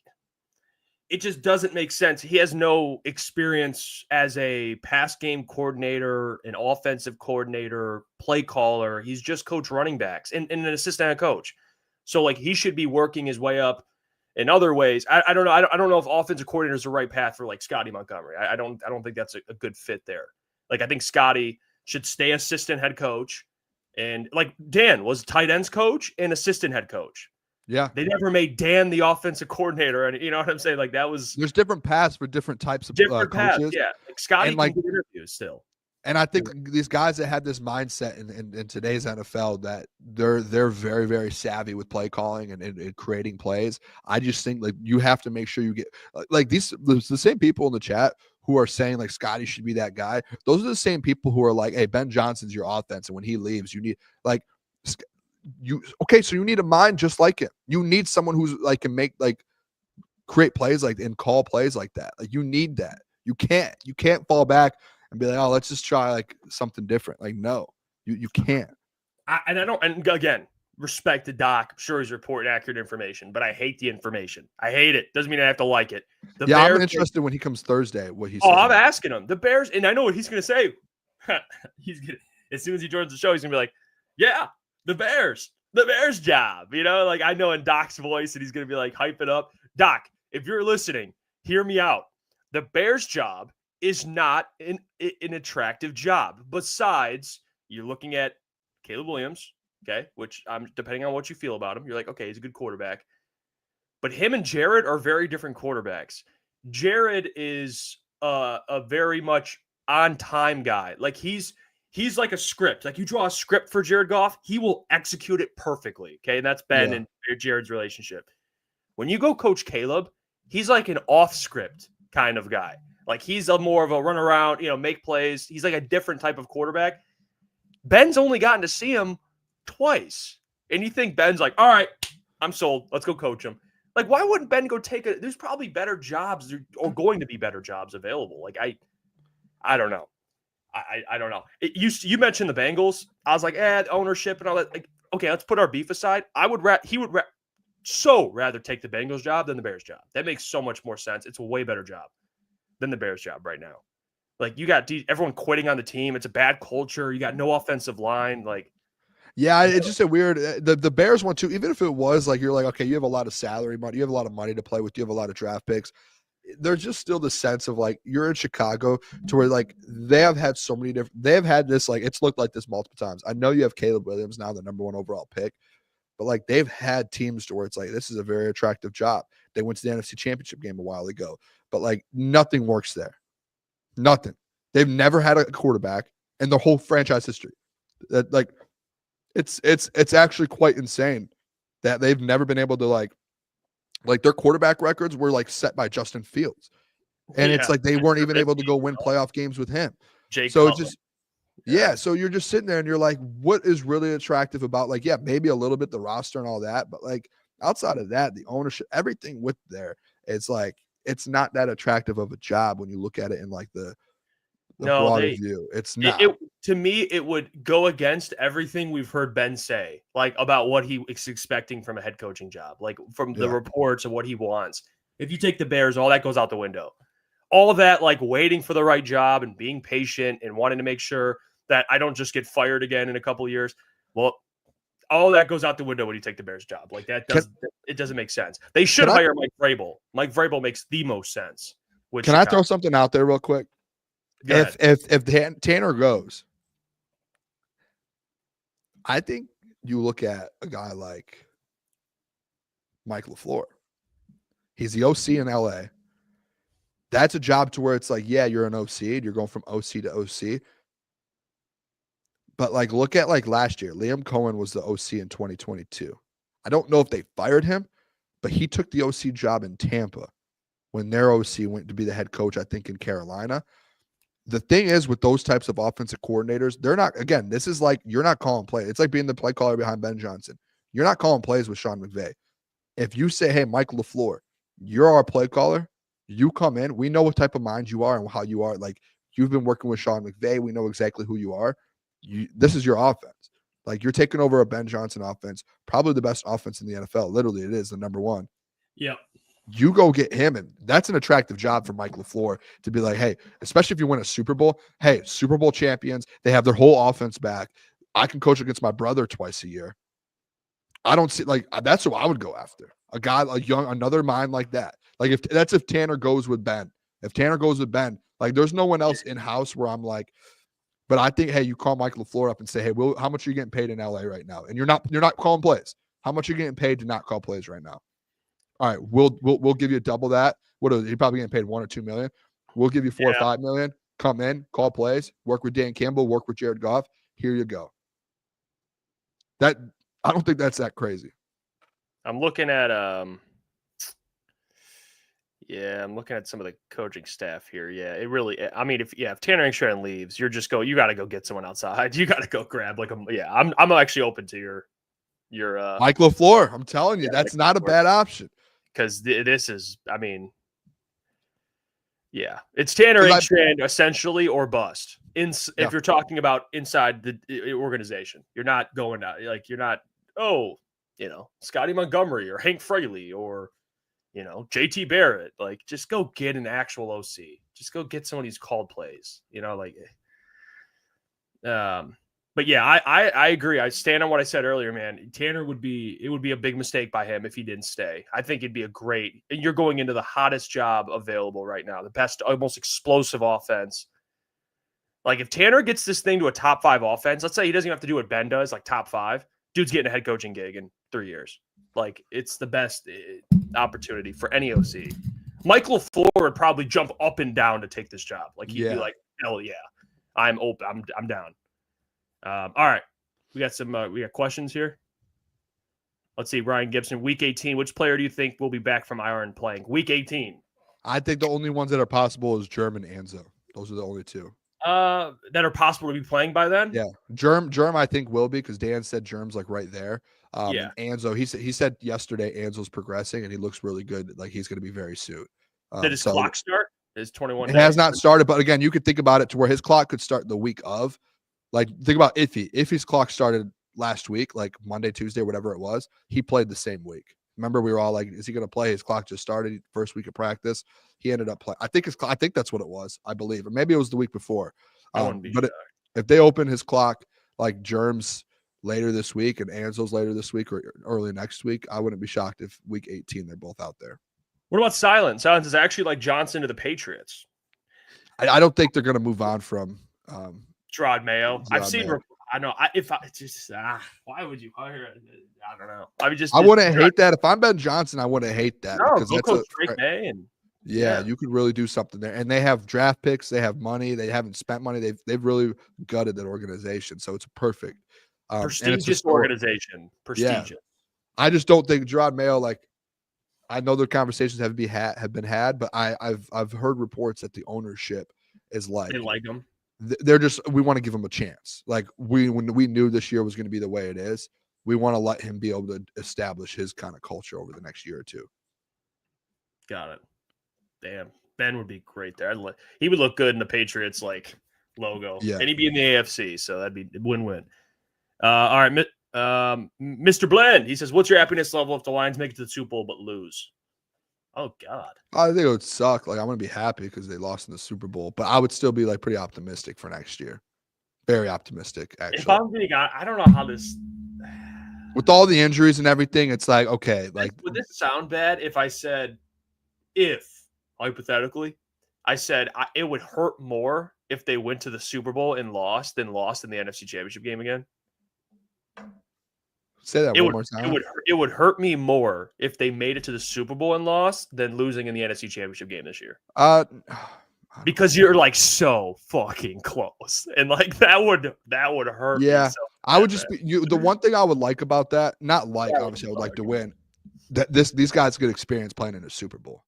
– it just doesn't make sense. He has no experience as a pass game coordinator, an offensive coordinator, play caller. He's just coach running backs and an assistant head coach. So, like, he should be working his way up in other ways. I don't know. I don't know if offensive coordinator is the right path for, like, Scotty Montgomery. I don't think that's a good fit there. Like, I think Scotty should stay assistant head coach, and, like, Dan was tight ends coach and assistant head coach. Yeah. They never made Dan the offensive coordinator. And you know what I'm saying? Like that was There's different paths for different types of different paths. coaches. Yeah. Like Scotty And, like, can get interviews still. And I think these guys that had this mindset in today's NFL that they're very, very savvy with play calling and creating plays. I just think like you have to make sure you get like the same people in the chat who are saying like Scotty should be that guy. Those are the same people who are like, hey, Ben Johnson's your offense, and when he leaves, you need like so you need a mind just like him. You need someone who's like can make like create plays like and call plays like that. Like you need that. You can't fall back and be like, oh, let's just try like something different. Like, no, you can't. And again, respect to Doc. I'm sure he's reporting accurate information, but I hate the information. I hate it. Doesn't mean I have to like it. I'm interested when he comes Thursday, what he says. Oh, I'm asking him. The Bears, and I know what he's going to say. As soon as he joins the show, he's going to be like, yeah, the Bears job. You know, like I know in Doc's voice, and he's going to be like, hype it up. Doc, if you're listening, hear me out. The Bears job is not an attractive job. Besides, you're looking at Caleb Williams, okay, which depending on what you feel about him, you're like, okay, he's a good quarterback. But him and Jared are very different quarterbacks. Jared is a very much on-time guy. Like he's like a script. Like you draw a script for Jared Goff, he will execute it perfectly, okay? And that's Ben and Jared's relationship. When you go coach Caleb, he's like an off-script kind of guy. Like he's more of a run around, make plays. He's like a different type of quarterback. Ben's only gotten to see him twice. And you think Ben's like, all right, I'm sold. Let's go coach him. Like, why wouldn't Ben go there's probably better jobs or going to be better jobs available. Like, I don't know. I don't know. You mentioned the Bengals. I was like, ownership and all that. Like, okay, let's put our beef aside. He would rather take the Bengals job than the Bears job. That makes so much more sense. It's a way better job than the Bears job right now. Like you got everyone quitting on the team. It's a bad culture. You got no offensive line. Like, yeah, it's just a weird. The Bears want to, even if it was like you're like, okay, you have a lot of salary money, you have a lot of money to play with, you have a lot of draft picks. There's just still the sense of like you're in Chicago to where like they have had so many different. They have had this like it's looked like this multiple times. I know you have Caleb Williams now, the number 1 overall pick, but like they've had teams to where it's like this is a very attractive job. They went to the NFC Championship game a while ago, but like nothing works there. Nothing. They've never had a quarterback in the whole franchise history. That like it's actually quite insane that they've never been able to like their quarterback records were like set by Justin Fields. And it's like they weren't even able to go win playoff games with him. So it's just so you're just sitting there and you're like, what is really attractive about like, maybe a little bit the roster and all that, but like outside of that, the ownership, everything with there, it's like it's not that attractive of a job when you look at it in like the broader view. It's not. To me, it would go against everything we've heard Ben say, like about what he is expecting from a head coaching job, like from the reports of what he wants. If you take the Bears, all that goes out the window. All of that, like waiting for the right job and being patient and wanting to make sure that I don't just get fired again in a couple of years. Well, all that goes out the window when you take the Bears job. Like it doesn't make sense. They should hire Mike Vrabel. Mike Vrabel makes the most sense. Can I throw something out there real quick? If Tanner goes, I think you look at a guy like Mike LaFleur. He's the OC in LA. That's a job to where it's like, you're an OC. You're going from OC to OC. But like, look at like last year, Liam Cohen was the OC in 2022. I don't know if they fired him, but he took the OC job in Tampa when their OC went to be the head coach, I think, in Carolina. The thing is with those types of offensive coordinators, they're not, again, this is like, you're not calling plays. It's like being the play caller behind Ben Johnson. You're not calling plays with Sean McVay. If you say, hey, Mike LaFleur, you're our play caller, you come in, we know what type of mind you are and how you are. Like, you've been working with Sean McVay. We know exactly who you are. This is your offense. Like, you're taking over a Ben Johnson offense, probably the best offense in the NFL. Literally, it is the number 1. Yep. You go get him, and that's an attractive job for Mike LaFleur to be like, hey, especially if you win a Super Bowl, hey, Super Bowl champions, they have their whole offense back. I can coach against my brother twice a year. I don't see, like, that's who I would go after. A guy like another mind like that. Like, if Tanner goes with Ben. If Tanner goes with Ben, like, there's no one else in-house where I'm like, but I think, hey, you call Mike LaFleur up and say, hey, how much are you getting paid in LA right now? And you're not calling plays. How much are you getting paid to not call plays right now? All right, we'll give you double that. What are you probably getting paid $1 or $2 million? We'll give you $4 or $5 million. Come in, call plays, work with Dan Campbell, work with Jared Goff. Here you go. That I don't think that's that crazy. I'm looking at I'm looking at some of the coaching staff here. Yeah, it really. I mean, if Tanner Engstrand leaves, you got to go get someone outside. You got to go grab I'm actually open to your Mike LaFleur. I'm telling you, that's not a bad option. Because this is, I mean, it's Tanner Engstrand essentially or bust. If you're talking about inside the organization, you're not going out you're not. Scotty Montgomery or Hank Fraley or JT Barrett. Like, just go get an actual OC. Just go get someone who's called plays. But yeah, I agree. I stand on what I said earlier, man. Tanner it would be a big mistake by him if he didn't stay. I think it'd be you're going into the hottest job available right now, the best, most explosive offense. Like, if Tanner gets this thing to a top 5 offense, let's say he doesn't have to do what Ben does, like top 5, dude's getting a head coaching gig in 3 years. Like, it's the best opportunity for any OC. Mike LaFleur would probably jump up and down to take this job. Like, he'd be like, hell yeah, I'm open. I'm down. All right. We got questions here. Let's see. Ryan Gibson, week 18. Which player do you think will be back from IR and playing? Week 18. I think the only ones that are possible is Germ and Anzo. Those are the only two. That are possible to be playing by then? Yeah. Germ I think will be, because Dan said Germ's like right there. And Anzo, he said yesterday Anzo's progressing and he looks really good. Like, he's going to be very soon. Did his clock start? His 21 It has not started, but again, you could think about it to where his clock could start the week of. Like, think about Iffy. Iffy's clock started last week, like Monday, Tuesday, whatever it was. He played the same week. Remember, we were all like, is he going to play? His clock just started first week of practice. He ended up playing. I think that's what it was, I believe. Or maybe it was the week before. But if they open his clock like Germ's later this week and Anzo's later this week or early next week, I wouldn't be shocked if week 18 they're both out there. What about Silence? Silence is actually like Johnson to the Patriots. I don't think they're going to move on from Gerard Mayo. I've seen. Mayo. I know. Why would you hire? I don't know. I wouldn't hate that. If I'm Ben Johnson, I wouldn't hate that. No, because go coach Drake May and you could really do something there. And they have draft picks. They have money. They haven't spent money. They've really gutted that organization. So it's perfect. Prestigious organization. Prestigious. Yeah. I just don't think Gerard Mayo. Like, I know their conversations have been had, but I've heard reports that the ownership is like they like them. They're just, we want to give him a chance. Like, when we knew this year was going to be the way it is, we want to let him be able to establish his kind of culture over the next year or two. Got it. Damn, Ben would be great there. He would look good in the Patriots like logo, and he'd be in the AFC, so that'd be win-win. All right, Mr. Blend, he says, "What's your happiness level if the Lions make it to the Super Bowl but lose?" Oh God, I think it would suck. Like, I'm gonna be happy because they lost in the Super Bowl, but I would still be like pretty optimistic for next year. Very optimistic, actually. If I'm being honest, I don't know how this. With all the injuries and everything, it's like, okay, like, would this sound bad if I said, hypothetically, I said it would hurt more if they went to the Super Bowl and lost than lost in the NFC Championship game again? Say that one more time. It would hurt me more if they made it to the Super Bowl and lost than losing in the NFC Championship game this year. Because you're like so fucking close, and like that would hurt. Yeah, me so I would just be the one thing I would like about that. Not like, obviously, I would like to win. That these guys get experience playing in a Super Bowl,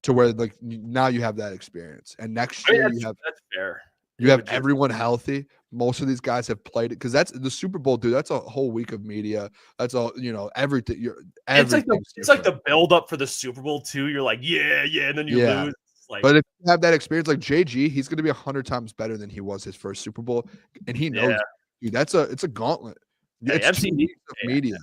to where like now you have that experience, and next year that's fair. You have everyone healthy. Most of these guys have played it because that's the Super Bowl, dude. That's a whole week of media. That's all, everything. It's like the build up for the Super Bowl too. You're like, yeah, and then you lose. Like, but if you have that experience, like JG, he's going to be 100 times better than he was his first Super Bowl, and he knows. Dude, it's a gauntlet. It's media.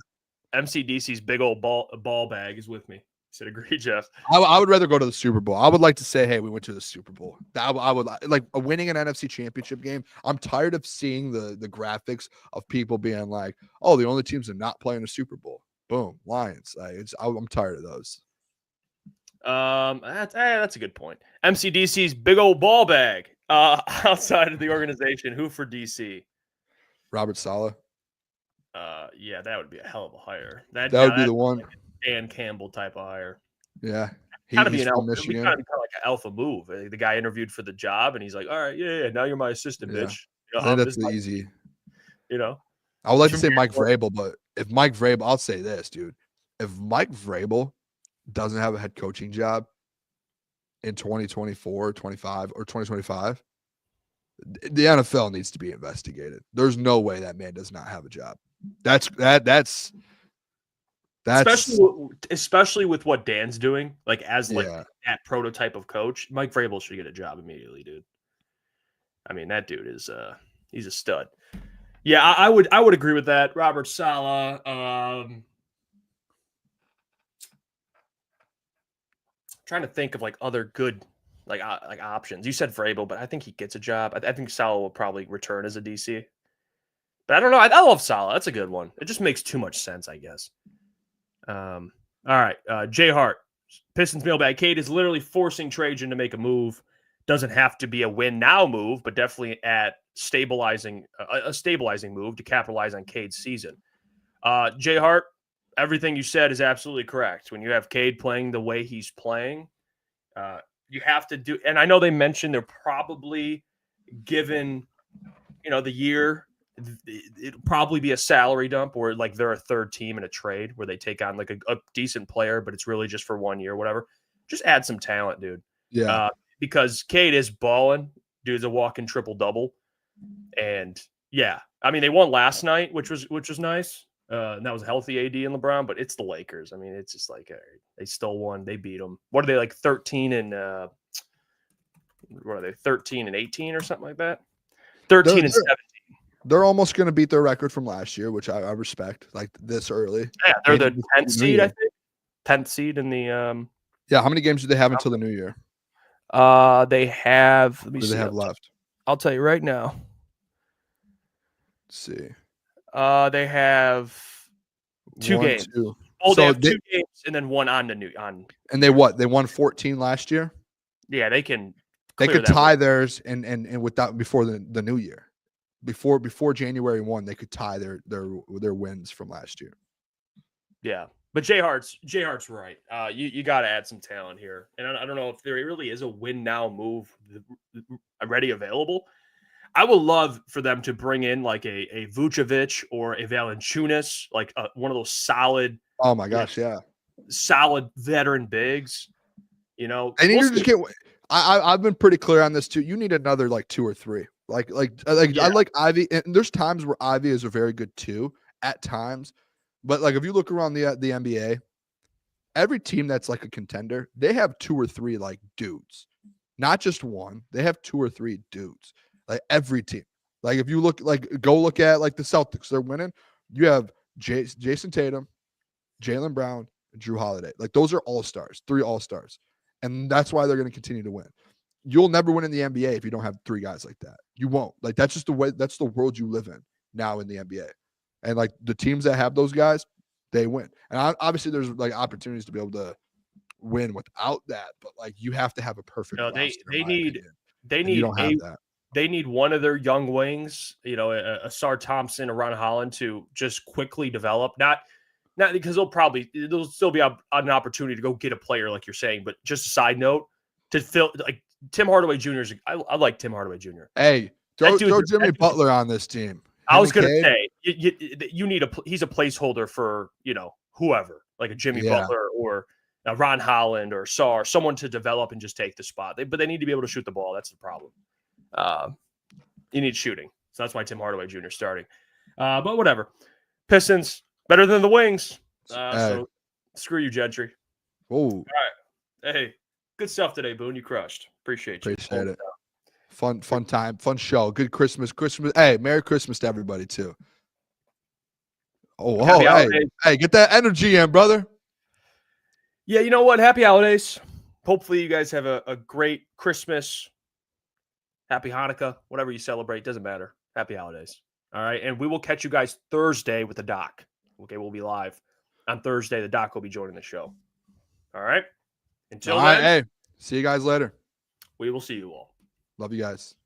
MCDC's big old ball bag is with me. Said agree, Jeff. I would rather go to the Super Bowl. I would like to say, hey, we went to the Super Bowl. I would like winning an NFC Championship game. I'm tired of seeing the graphics of people being like, oh, the only teams that are not playing a Super Bowl. Boom, Lions. I'm tired of those. That's a good point. MCDC's big old ball bag. Outside of the organization, who for DC? Robert Saleh. Yeah, that would be a hell of a hire. That would be the one. Like a Dan Campbell type of hire. Yeah. Kind of be He's an from alpha. It'd be Michigan. kind of like an alpha move. The guy interviewed for the job, and he's like, "All right, yeah, now you're my assistant, Yeah. bitch." You know, I think I'm that's just like, easy. you know, I would like to From say here Mike forward- Vrabel, but if Mike Vrabel, I'll say this, dude. If Mike Vrabel doesn't have a head coaching job in 2024, 25, or 2025, the NFL needs to be investigated. There's no way that man does not have a job. That's especially with what Dan's doing, like as like yeah. that prototype of coach. Mike Vrabel should get a job immediately, dude. I mean, that dude is he's a stud. Yeah, I would agree with that. Robert Saleh. Trying to think of like other good like options. You said Vrabel, but I think he gets a job. I think Saleh will probably return as a DC. But I don't know. I love Saleh. That's a good one. It just makes too much sense, I guess. All right. Jay Hart, Pistons mailbag. Cade is literally forcing Trajan to make a move. Doesn't have to be a win now move, but definitely at stabilizing a stabilizing move to capitalize on Cade's season. Jay Hart, everything you said is absolutely correct. When you have Cade playing the way he's playing, you have to do. And I know they mentioned they're probably given, the year. It'll probably be a salary dump or like they're a third team in a trade where they take on like a decent player, but it's really just for 1 year, whatever. Just add some talent, dude. Yeah. Because Cade is balling. Dude's a walking triple double. And yeah, I mean, they won last night, which was nice. And that was a healthy AD and LeBron, but it's the Lakers. I mean, it's just like they still won. They beat them. What are they, like 13 and what are they, 13 and 18 or something like that? 13 and 17. They're almost going to beat their record from last year, which I respect, like this early. Yeah, they're the 10th seed, I think. 10th seed in the Yeah, how many games do they have until the new year? They have, let me What do see. they have left? I'll tell you right now. Let's see. They have 2 games. 2. Oh, they So have 2 games and then one on. And they what? They won 14 last year? Yeah, they can. They clear could that tie way. theirs and without before the new year. Before January 1, they could tie their wins from last year. Yeah. But Jay Hart's right. You got to add some talent here. And I don't know if there really is a win now move already available. I would love for them to bring in like a Vucevic or a Valanciunas, like one of those solid. Oh my gosh, yeah. Solid veteran bigs. They need to just get. I've been pretty clear on this too. You need another like 2 or 3. I like Ivy, and there's times where Ivy is a very good 2 at times, but like if you look around the NBA, every team that's like a contender, they have 2 or 3 like dudes, not just one. They have 2 or 3 dudes. Like every team. Like if you look go look at like the Celtics, they're winning. You have Jason Tatum, Jaylen Brown, and Drew Holiday. Like those are all-stars, 3 all-stars. And that's why they're going to continue to win. You'll never win in the NBA if you don't have 3 guys like that. You won't. Like that's just the way. That's the world you live in now in the NBA. And like the teams that have those guys, they win. And obviously, there's like opportunities to be able to win without that. But like you have to have a perfect. No, roster, they need you don't have that. They need one of their young wings, a Sar Thompson, a Ron Holland, to just quickly develop. Not because there'll still be an opportunity to go get a player like you're saying, but just a side note to fill like Tim Hardaway Jr. I like Tim Hardaway Jr. Hey, throw Jimmy Butler on this team. I was going to say you need he's a placeholder for whoever, like a Jimmy Butler or a Ron Holland or Sar, someone to develop and just take the spot. But they need to be able to shoot the ball. That's the problem. You need shooting, so that's why Tim Hardaway Jr. is starting. But whatever, Pistons better than the Wings. So screw you, Gentry. Oh, all right. Hey, good stuff today, Boone. You crushed. Appreciate you. Appreciate it. Fun time, fun show. Good Christmas. Hey, Merry Christmas to everybody too. Hey, get that energy in, brother. Yeah, you know what? Happy holidays. Hopefully you guys have a great Christmas. Happy Hanukkah, whatever you celebrate, doesn't matter. Happy holidays. All right. And we will catch you guys Thursday with the doc. Okay. We'll be live on Thursday. The doc will be joining the show. All right. Until then, hey, see you guys later. we will see you all. Love you guys.